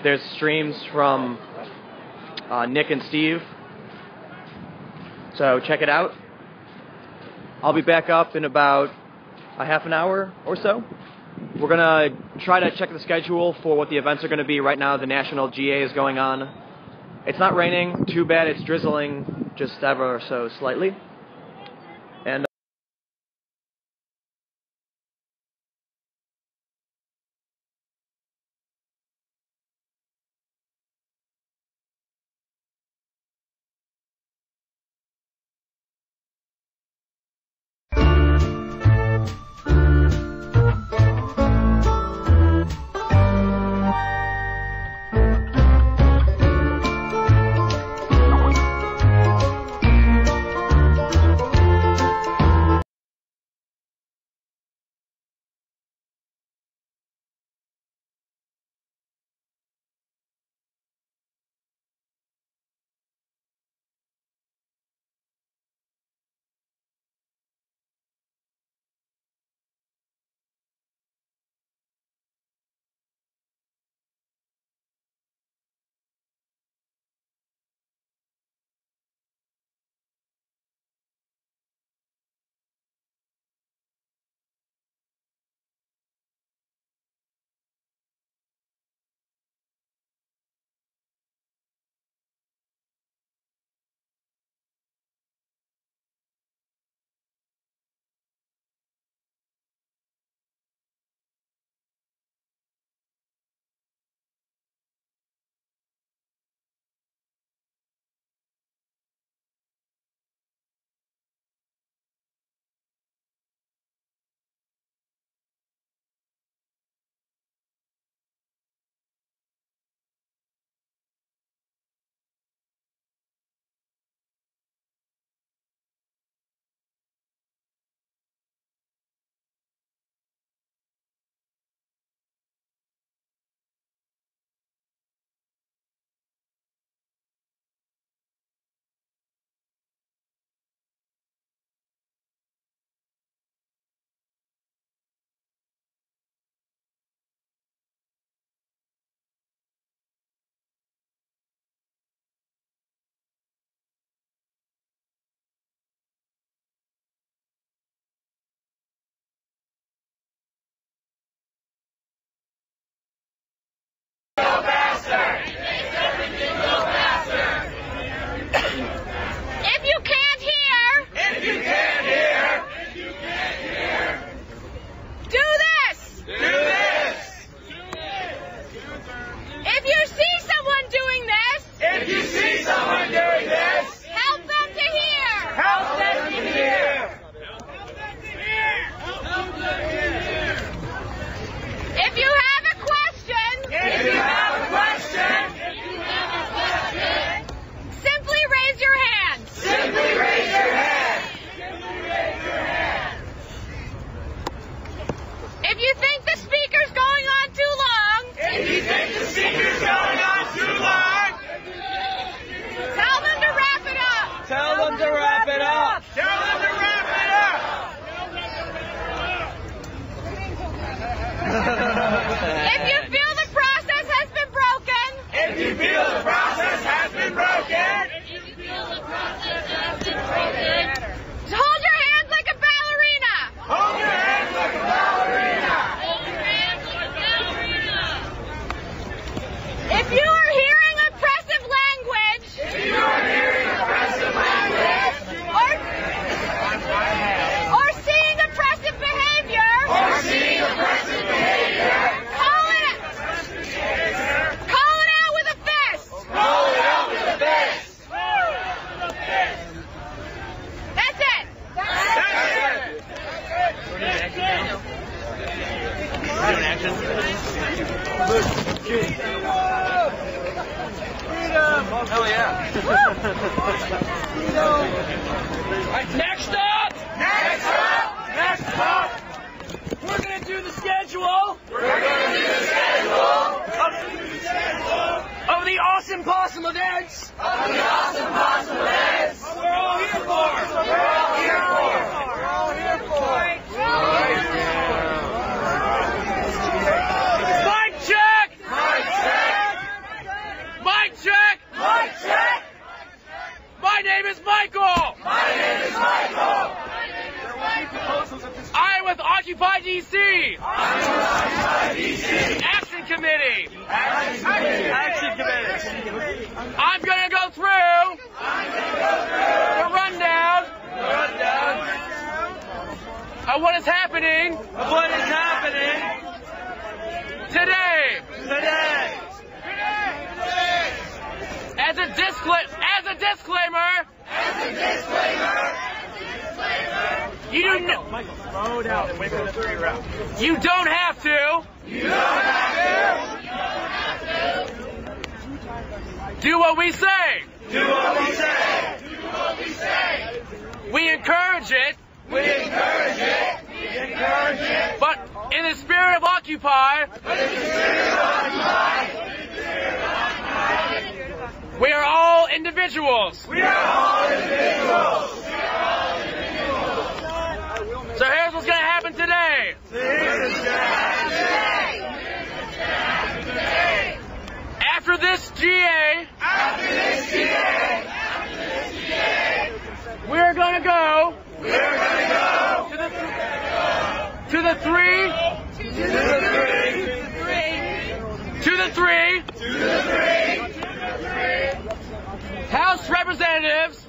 Speaker 15: there's streams from Nick and Steve, so check it out. I'll be back up in about a half an hour or so. We're going to try to check the schedule for what the events are going to be. Right now, the National GA is going on. It's not raining too bad. It's drizzling just ever so slightly. And
Speaker 10: Hell yeah.
Speaker 5: Alright, next up! We're gonna do the schedule! Of the Awesome Possum events! What we're all here for! Mic check! My name is Michael! I am with Occupy DC! Action Committee! I'm gonna go through the rundown of what is happening today. As a disclaimer, you
Speaker 10: Slow down and wait for the 3 round.
Speaker 5: You don't have to. Do what we say. We encourage it. But in the spirit of Occupy, we are all individuals. So here's what's going to happen today. After this GA, we're going to go to the three House Representatives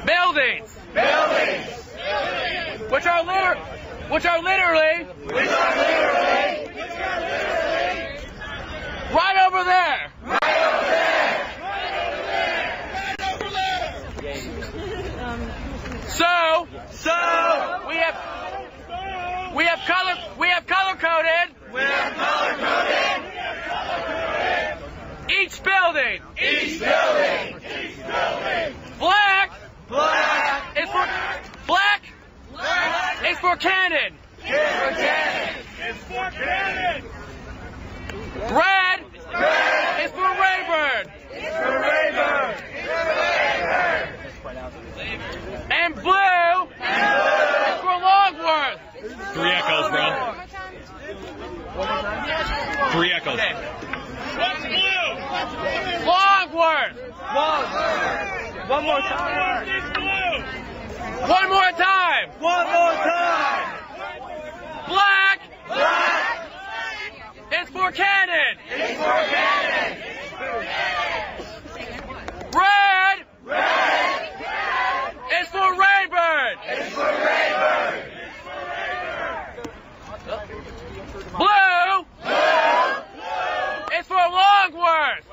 Speaker 5: buildings, which are literally right over there. So we have color coded each building. Black is for cannon. Red is for Rayburn. And blue is for Longworth.
Speaker 14: 3 echoes, bro. 3 echoes.
Speaker 5: Okay. Longworth.
Speaker 10: One more time.
Speaker 5: Black is for cannon. Red is for Rayburn. Blue is for Longworth.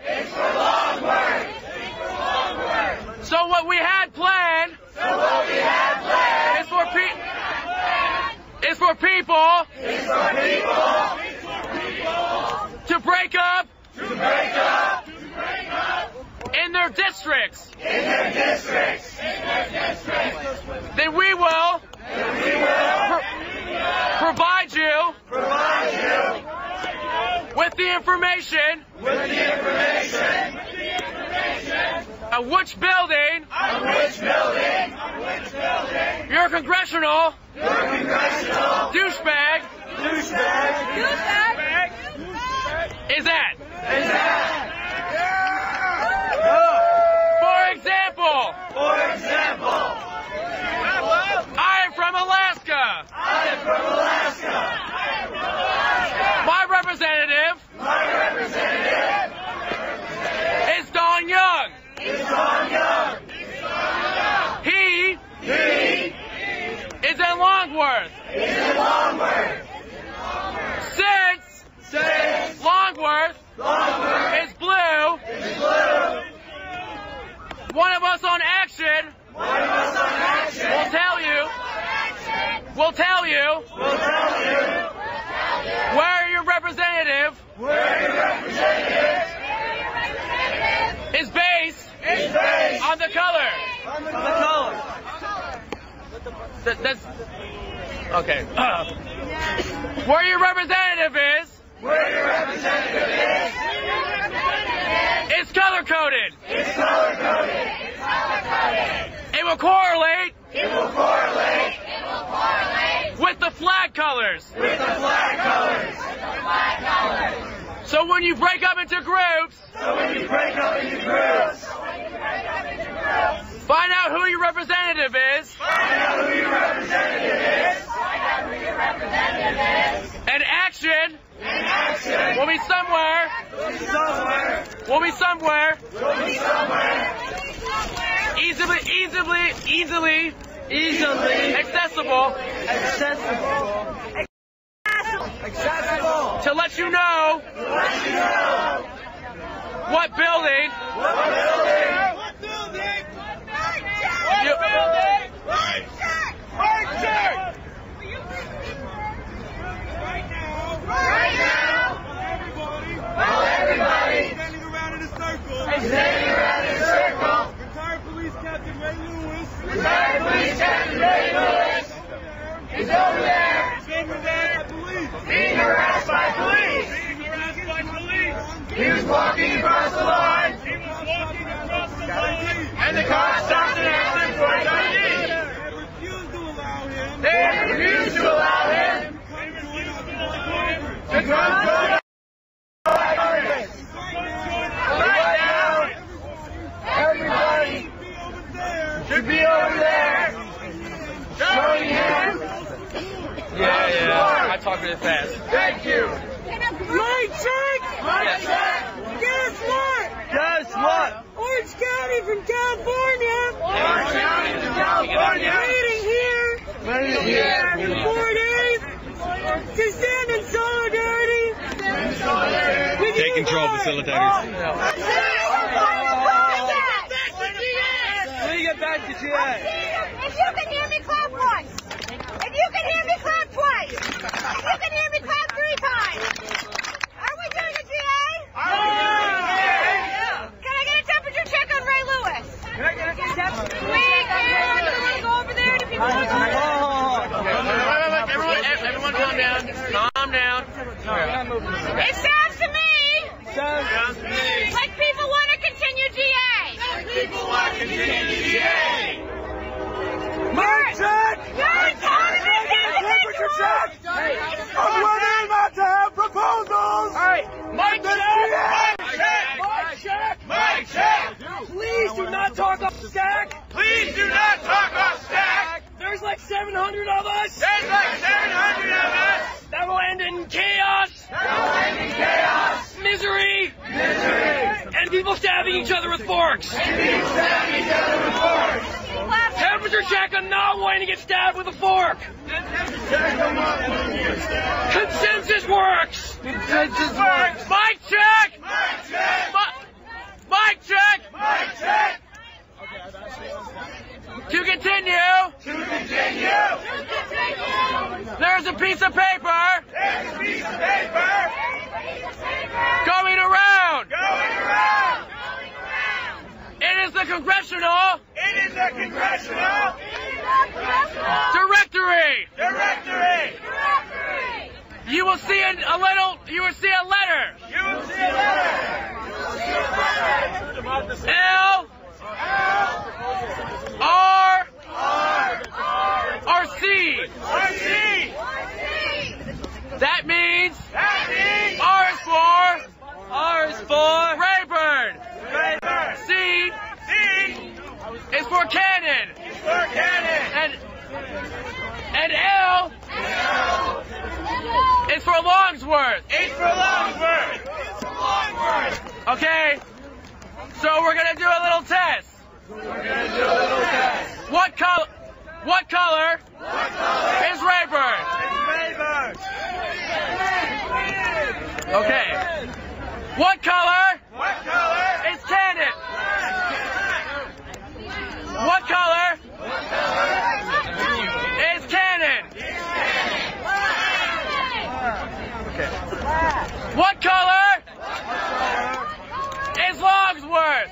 Speaker 5: So what we had planned is for people to break up in their districts. Then we will provide you with the information of which building your congressional douchebag is at. For example, I am from Alaska. My representative is Don Young. He is in Longworth. Since Longworth is blue, one of us on action will tell you The color. That's okay. Where your representative is.
Speaker 2: Where your representative is.
Speaker 5: It's color coded.
Speaker 2: It's color coded. It's color coded.
Speaker 5: It will correlate.
Speaker 2: It will correlate. It will correlate.
Speaker 5: With the flag colors.
Speaker 2: With the flag colors. With the flag colors.
Speaker 5: So when you break up into groups.
Speaker 2: So when you break up into groups.
Speaker 5: Find out who your representative is.
Speaker 2: Find out who your representative is. Find out who your representative is.
Speaker 5: And action.
Speaker 2: And action.
Speaker 5: Will be somewhere.
Speaker 2: Will be somewhere.
Speaker 5: Will be somewhere.
Speaker 2: Will be somewhere.
Speaker 5: Easily accessible.
Speaker 2: Accessible.
Speaker 5: To let you know.
Speaker 2: To let you know.
Speaker 5: What building.
Speaker 2: What building.
Speaker 6: What building?
Speaker 5: You,
Speaker 6: Right check! Right check! Right now!
Speaker 2: While everybody
Speaker 6: Standing around in a circle.
Speaker 2: standing around in a circle.
Speaker 6: Retired Police Captain Ray Lewis.
Speaker 2: Retired Police Captain Ray Lewis is over there. Being harassed by police. He was walking across the line. And the car stopped and asked him for his ID. They refused to allow him to come join Congress. Right now, everybody should be over there showing him.
Speaker 5: yeah. I talk really fast.
Speaker 2: Thank you.
Speaker 6: Mic check!
Speaker 2: Mic check.
Speaker 6: Guess what?
Speaker 2: Guess what?
Speaker 6: Orange County from California.
Speaker 2: Orange County from California.
Speaker 6: Waiting here.
Speaker 2: Waiting here.
Speaker 6: For 4 days. To stand in solidarity.
Speaker 14: Take control, facilitators.
Speaker 6: When you get back to GA. If you can hear me, clap once. If you can hear me, clap twice. If you can hear me, clap 3 times. Are we doing a GA? Can I get a temperature check on Ray Lewis? Can I get a temperature? Do you want to go over there? Do people want to go over there?
Speaker 5: Everyone calm down. Calm down.
Speaker 6: It sounds to me like people want to continue GA.
Speaker 2: People want to continue GA.
Speaker 6: Mic check!
Speaker 2: Temperature check! Of whether or not to have proposals!
Speaker 6: Alright, mic check!
Speaker 2: Mic check! Mic check!
Speaker 6: Please do not talk off stack!
Speaker 2: Please do not talk off stack!
Speaker 6: There's like 700 of us!
Speaker 2: There's like 700 of us!
Speaker 6: That will end in chaos!
Speaker 2: That will end in chaos!
Speaker 6: Misery!
Speaker 2: Misery!
Speaker 6: And people stabbing each other with forks!
Speaker 2: And people stabbing each other with forks!
Speaker 6: Temperature check on not wanting to get stabbed with a fork! Consensus works!
Speaker 2: Consensus works!
Speaker 6: Mic check!
Speaker 2: Mic check!
Speaker 6: Mic check!
Speaker 2: Mic check!
Speaker 6: To continue!
Speaker 2: To continue!
Speaker 6: There's a piece of paper!
Speaker 2: There's a piece of paper!
Speaker 6: Going around!
Speaker 2: Going around!
Speaker 6: It is the congressional!
Speaker 2: It is the congressional!
Speaker 6: Directory!
Speaker 2: Directory!
Speaker 6: You will see a letter!
Speaker 2: You will see a letter!
Speaker 6: L R C. That means R is for Rayburn. C is for Cannon. And L is for Longsworth. Okay. So we're gonna do a little test. What color is Rayburn? Okay. What color is Cannon? What color is Cannon? Okay. What color is Longsworth?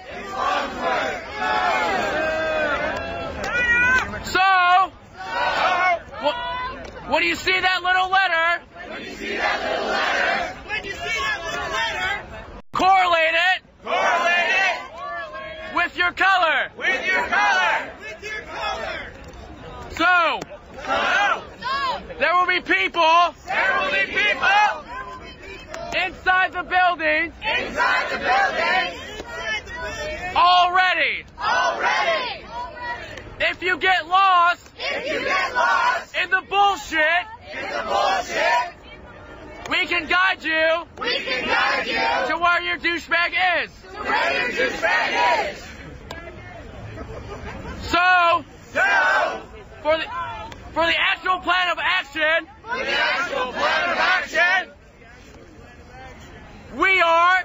Speaker 5: When you see that little letter, correlate it with your color. So, there will be people inside the building already. If you get lost in the bullshit, we can guide you to where your douchebag is. So, for the actual plan of action, we are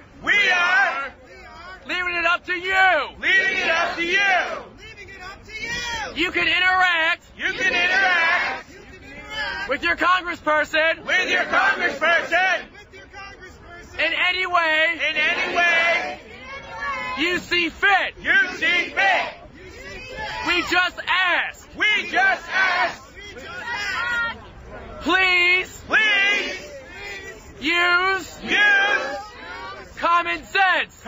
Speaker 5: leaving it up to you. You can interact with your congressperson in any way you see fit. We just ask. Please use common sense.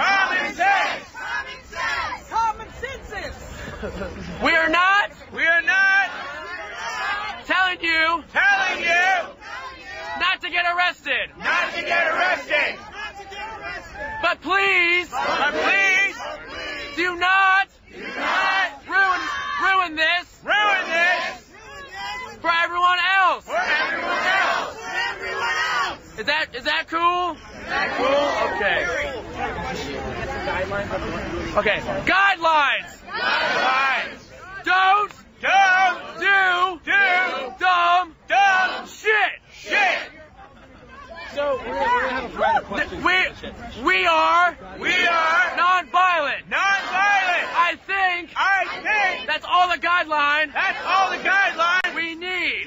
Speaker 5: We are not telling you not to get arrested. But please do not ruin this for everyone else. Is that cool? Okay. Guidelines. Don't do dumb shit.
Speaker 10: So we're gonna have a private question.
Speaker 5: We are non-violent. I think that's all the guideline. We need.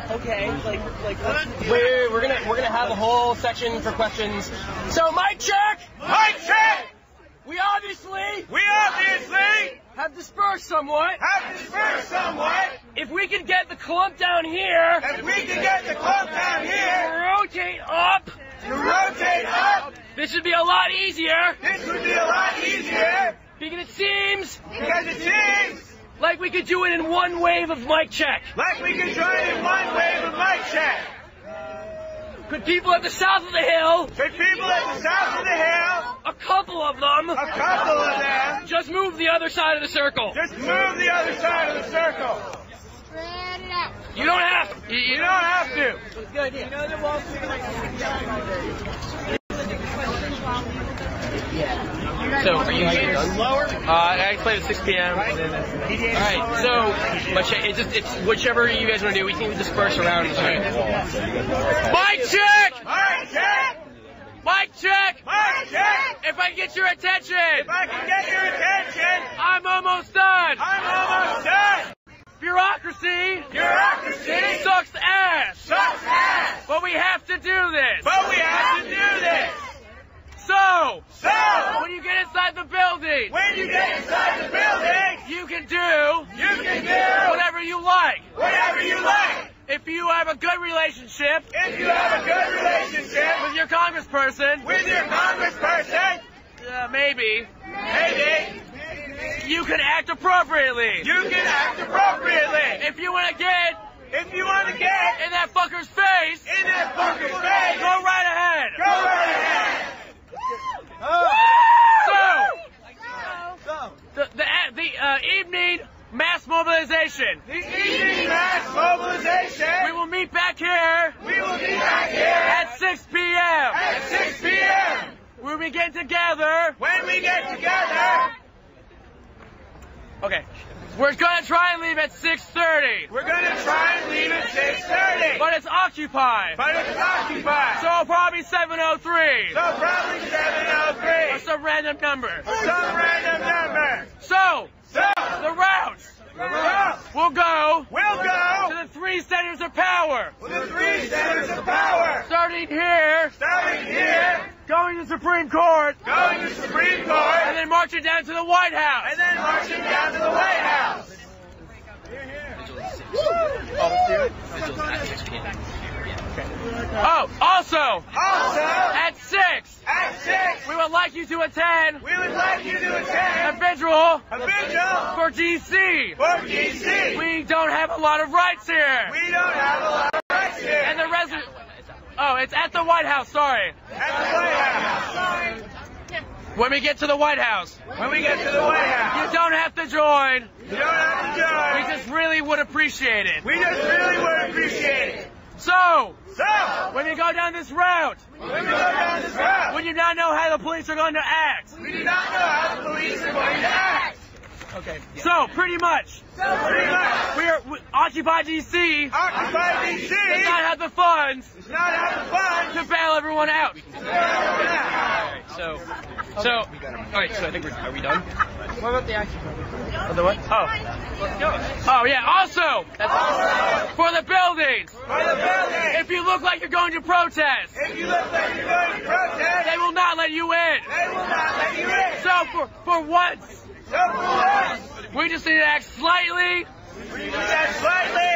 Speaker 10: Okay, we're gonna have a whole section for questions. So mic check. We obviously have dispersed somewhat. If we can get the clump down here, rotate up. This would be a lot easier. Because it seems like we could do it in one wave of mic check. Could people at the south of the hill, a couple of them, just move the other side of the circle?
Speaker 6: Spread it out.
Speaker 5: You don't have to.
Speaker 10: Good idea. You know the Wall Street
Speaker 5: So, are you done? I play at 6 p.m. Alright, so, it's whichever you guys want to do. We can disperse around. Mic check! If I can get your attention! I'm almost done! Bureaucracy sucks ass! But we have to do this! So, when you get inside the building, you can do whatever you like. If you have a good relationship with your congressperson, maybe you can act appropriately. If you want to get in that fucker's face, go right ahead. So, the evening mass mobilization. We will meet back here. At 6 p.m. When we get together. Okay. We're gonna try and leave at 6:30. But it's occupied. So probably 7:03. Or some random number. So, the routes. We'll go to the 3 centers of power. Starting here. Going to the Supreme Court. And then marching down to the White House. Oh, also at 6, we would like you to attend. A vigil for DC. We don't have a lot of rights here. And the resident. Oh, it's at the White House. Sorry. When we get to the White House. You don't have to join. We just really would appreciate it. So, when you go down this route, when you not know how the police are going to act. Okay. So, pretty much. We Occupy DC. Does not have the funds. To bail everyone out. So, all right. So I think are we done? What about the action? The what? Oh yeah. Also, for the buildings. If you look like you're going to protest, they will not let you in. So for once. We just need to act slightly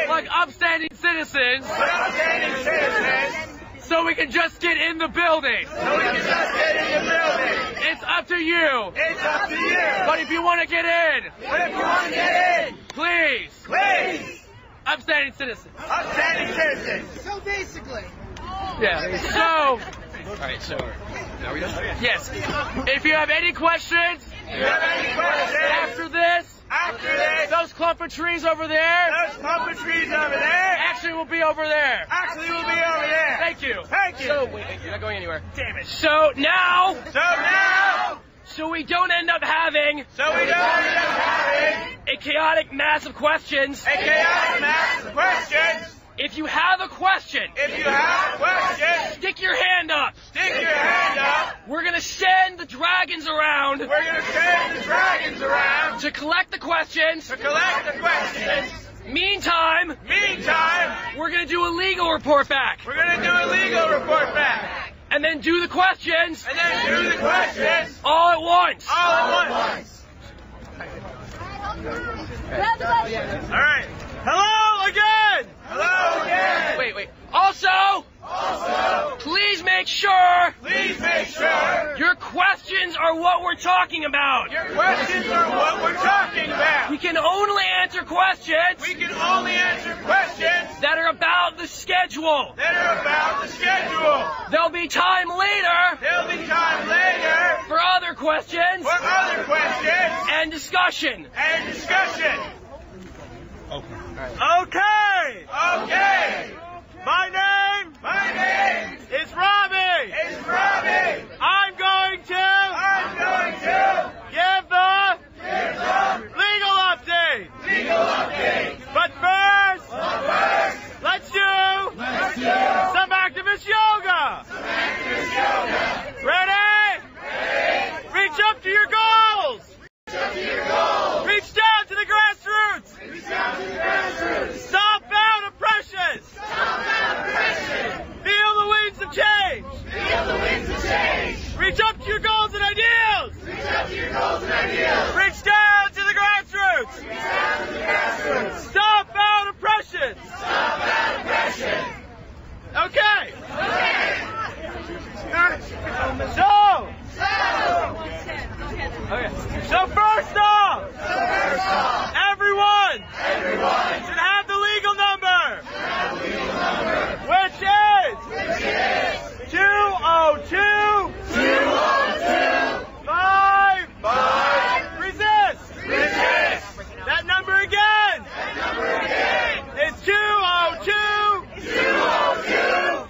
Speaker 5: like upstanding citizens so we can just get in the building. It's up to you. But if you want to get in, please. Upstanding citizens.
Speaker 6: So basically.
Speaker 5: Yeah. So. All right. So. Now we done? Yes. If you have any questions. After this, those clump of trees over there. Actually will be over there. Thank you. So, wait, you're not going anywhere. Damn it. So now, we don't end up having a chaotic mass of questions. If you have a question, stick your hand up. We're going to send the dragons around. To collect the questions. Meantime, we're going to do a legal report back. And then do the questions. All at once.
Speaker 10: All right. Hello again.
Speaker 5: Wait. Also, please make sure your questions are what we're talking about. We can only answer questions that are about the schedule. There'll be time later for other questions and discussion.
Speaker 10: Okay. My name is Robbie. I'm going to give the legal update. But first, let's do some activist yoga. Ready? Reach up to your goals. Reach down to the grassroots. Stomp out oppression. Feel the winds of change. Reach up to your goals and ideals. Reach down to the grassroots. Stomp out oppression. Okay. So first off, everyone should have the legal number, which is 202 5 resist. That number again is 202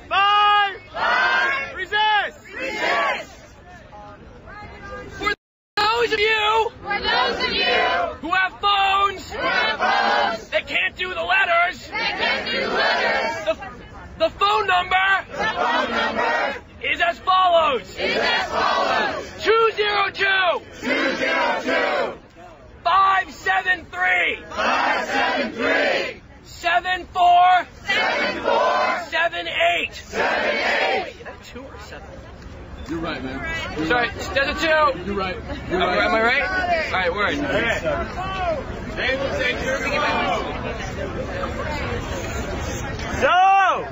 Speaker 10: 5 resist.
Speaker 5: For those of you who have phones that can't do the letters, the phone number is as follows. 202 573 7478. Wait, is that 2 or 7?
Speaker 2: You're right, man.
Speaker 5: Sorry, Desert 2.
Speaker 2: You're right.
Speaker 5: Am I right? All right, word. Okay.
Speaker 10: So,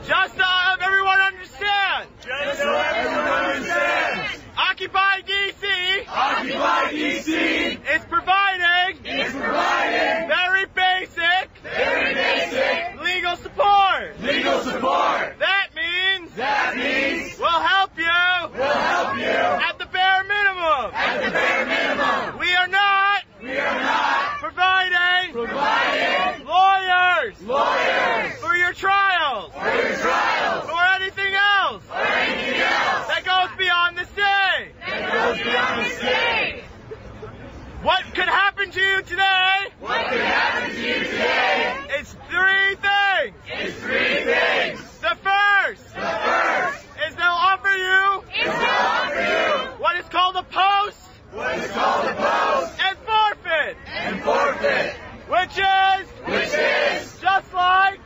Speaker 10: just to have everyone understand. Just so everyone understands. Occupy DC. Occupy DC is providing. Very basic. Legal support. That means. We'll help you. At the bare minimum. We are not. Providing. Lawyers. For your trials. Or anything else. That goes beyond the state. What could happen to you today? It's three things. The first is they'll offer you what is called a post and forfeit. Which is just like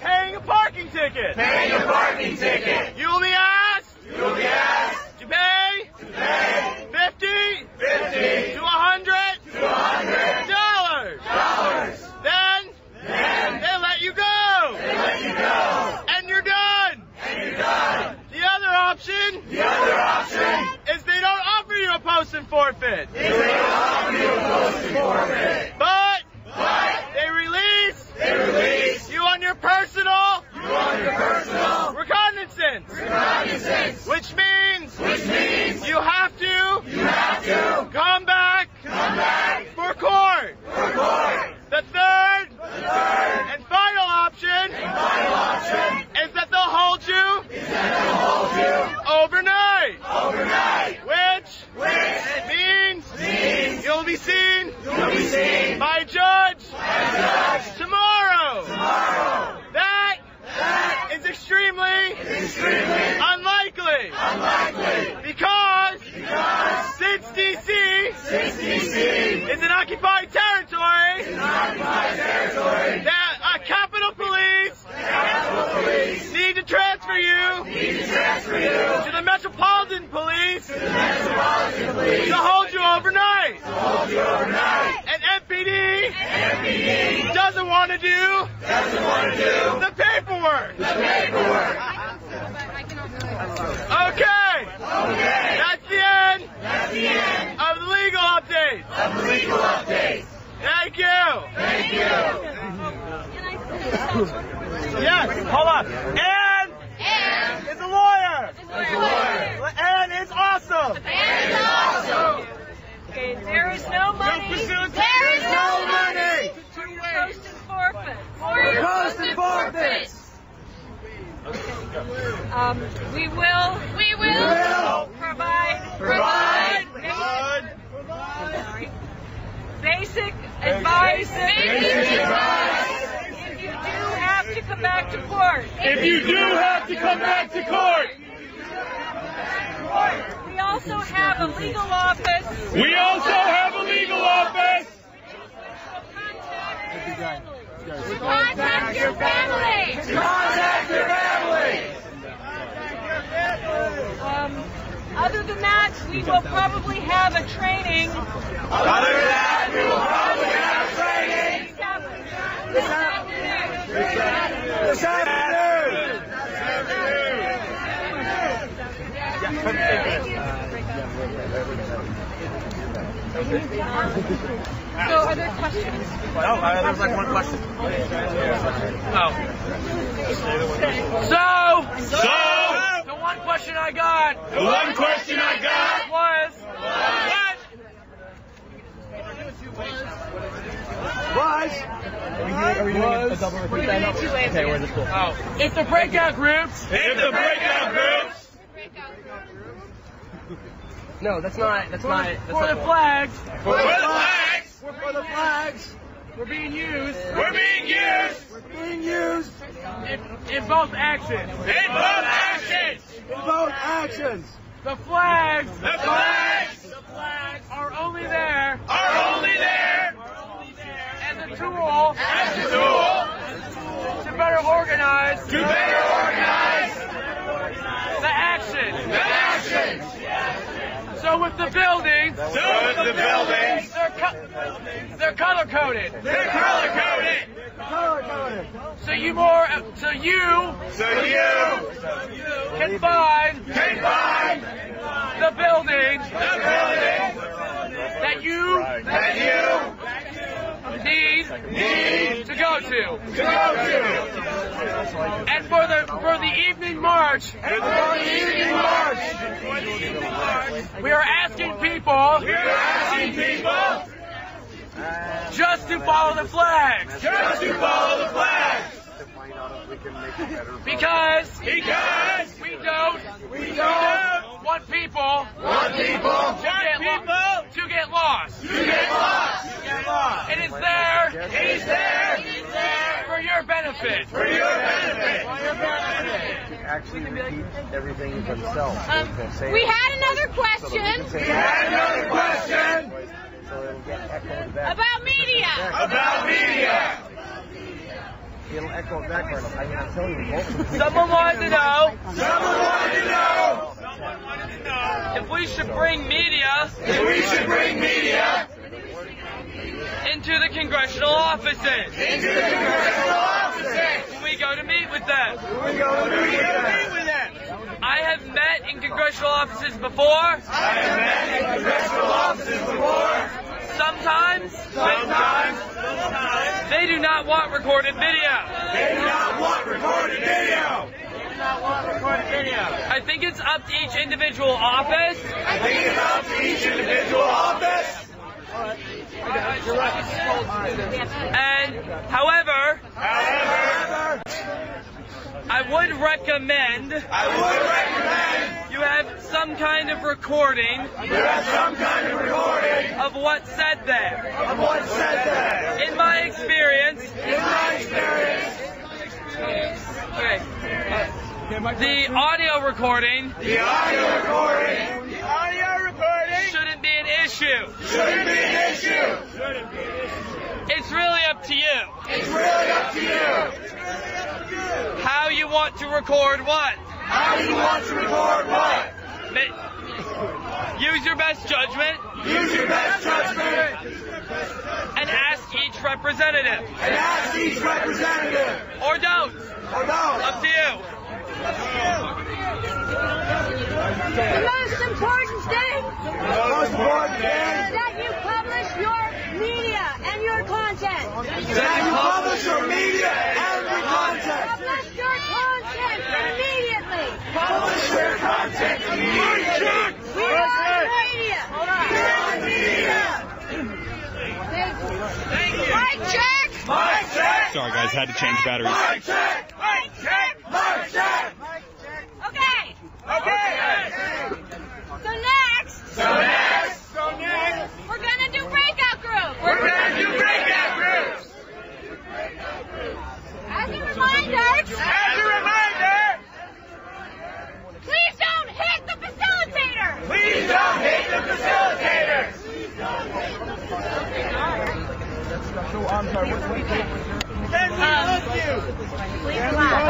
Speaker 10: paying a parking ticket. You will be asked to pay $50 to $100 Then they let you go. And you're done. The other option is they don't offer you a post and forfeit. But they release you on your personal recognizance. Which means you have to come back for court. The third and final option is that they'll hold you overnight. Which means you'll be seen by a judge tomorrow. That is extremely unlikely. Because since DC is an occupied territory, that Capitol Police need to transfer you to the Metropolitan Police to hold you overnight. And MPD doesn't want to do the paperwork. Okay. That's the end of the legal update. Thank you. Yes, hold on. And is a lawyer. And is awesome.
Speaker 12: Okay, there is no money.
Speaker 10: There is no money.
Speaker 12: For your post and forfeit.
Speaker 10: Post and forfeits.
Speaker 12: We will provide basic advice. If you do have to come back to court. We also have a legal office.
Speaker 6: Contact your family.
Speaker 12: Other than that, we will probably have a training.
Speaker 10: This afternoon.
Speaker 12: So, are there questions?
Speaker 10: No, there's like one question.
Speaker 5: So, the one question I got was if the breakout groups.
Speaker 8: No, that's not.
Speaker 5: For the flags. We're being used. In both actions. The flags are only there. As a tool. To better organize. The So with the buildings, they're color coded.
Speaker 2: They're color coded.
Speaker 5: So you can find the buildings that you need to go to. And for the evening march, we are asking people just to follow the flags. Because we don't want people to get lost. It is there for your benefit.
Speaker 11: Actually repeat everything themselves.
Speaker 6: We had another question.
Speaker 11: So it'll get echoed back.
Speaker 6: About media.
Speaker 11: It'll echo back. I mean, I'm telling you, most of the
Speaker 5: Someone wanted to know if we should bring media into the congressional offices. When we go to meet with them. I have met in congressional offices before. Sometimes they do not want recorded video. I think it's up to each individual office. And however, I would recommend you have some kind of recording of what's said there. In my experience, the audio recording shouldn't be an issue. It's really up to you. How you want to record what? Use your best judgment. And ask each representative. Or don't. Up to you.
Speaker 6: The most important thing is that you publish your media and your content. Publish your content immediately. We are media. Thank you. Mic check.
Speaker 14: Sorry guys, had to change batteries.
Speaker 6: Mic check. Okay. So next, we're gonna do breakout groups. As a reminder, please don't hit the facilitator.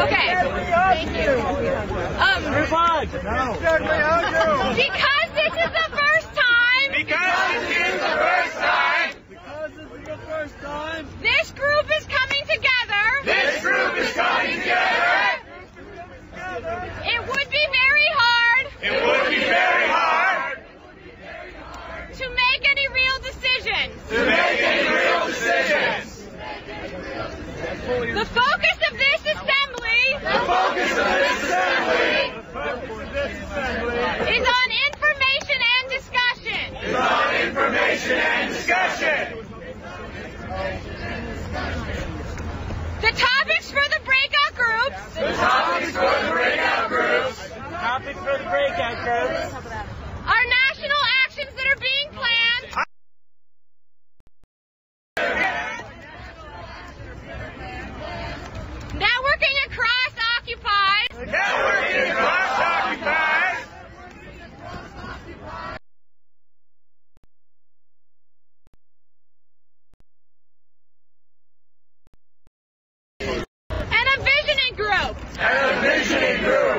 Speaker 6: Okay. Thank you. Because this is the first time. This group is coming together. It would be very hard. To make any real decisions. The focus of this assembly is on information and discussion. The topics for the breakout groups. Are national actions that are being planned. Networking across occupied. And a visioning group.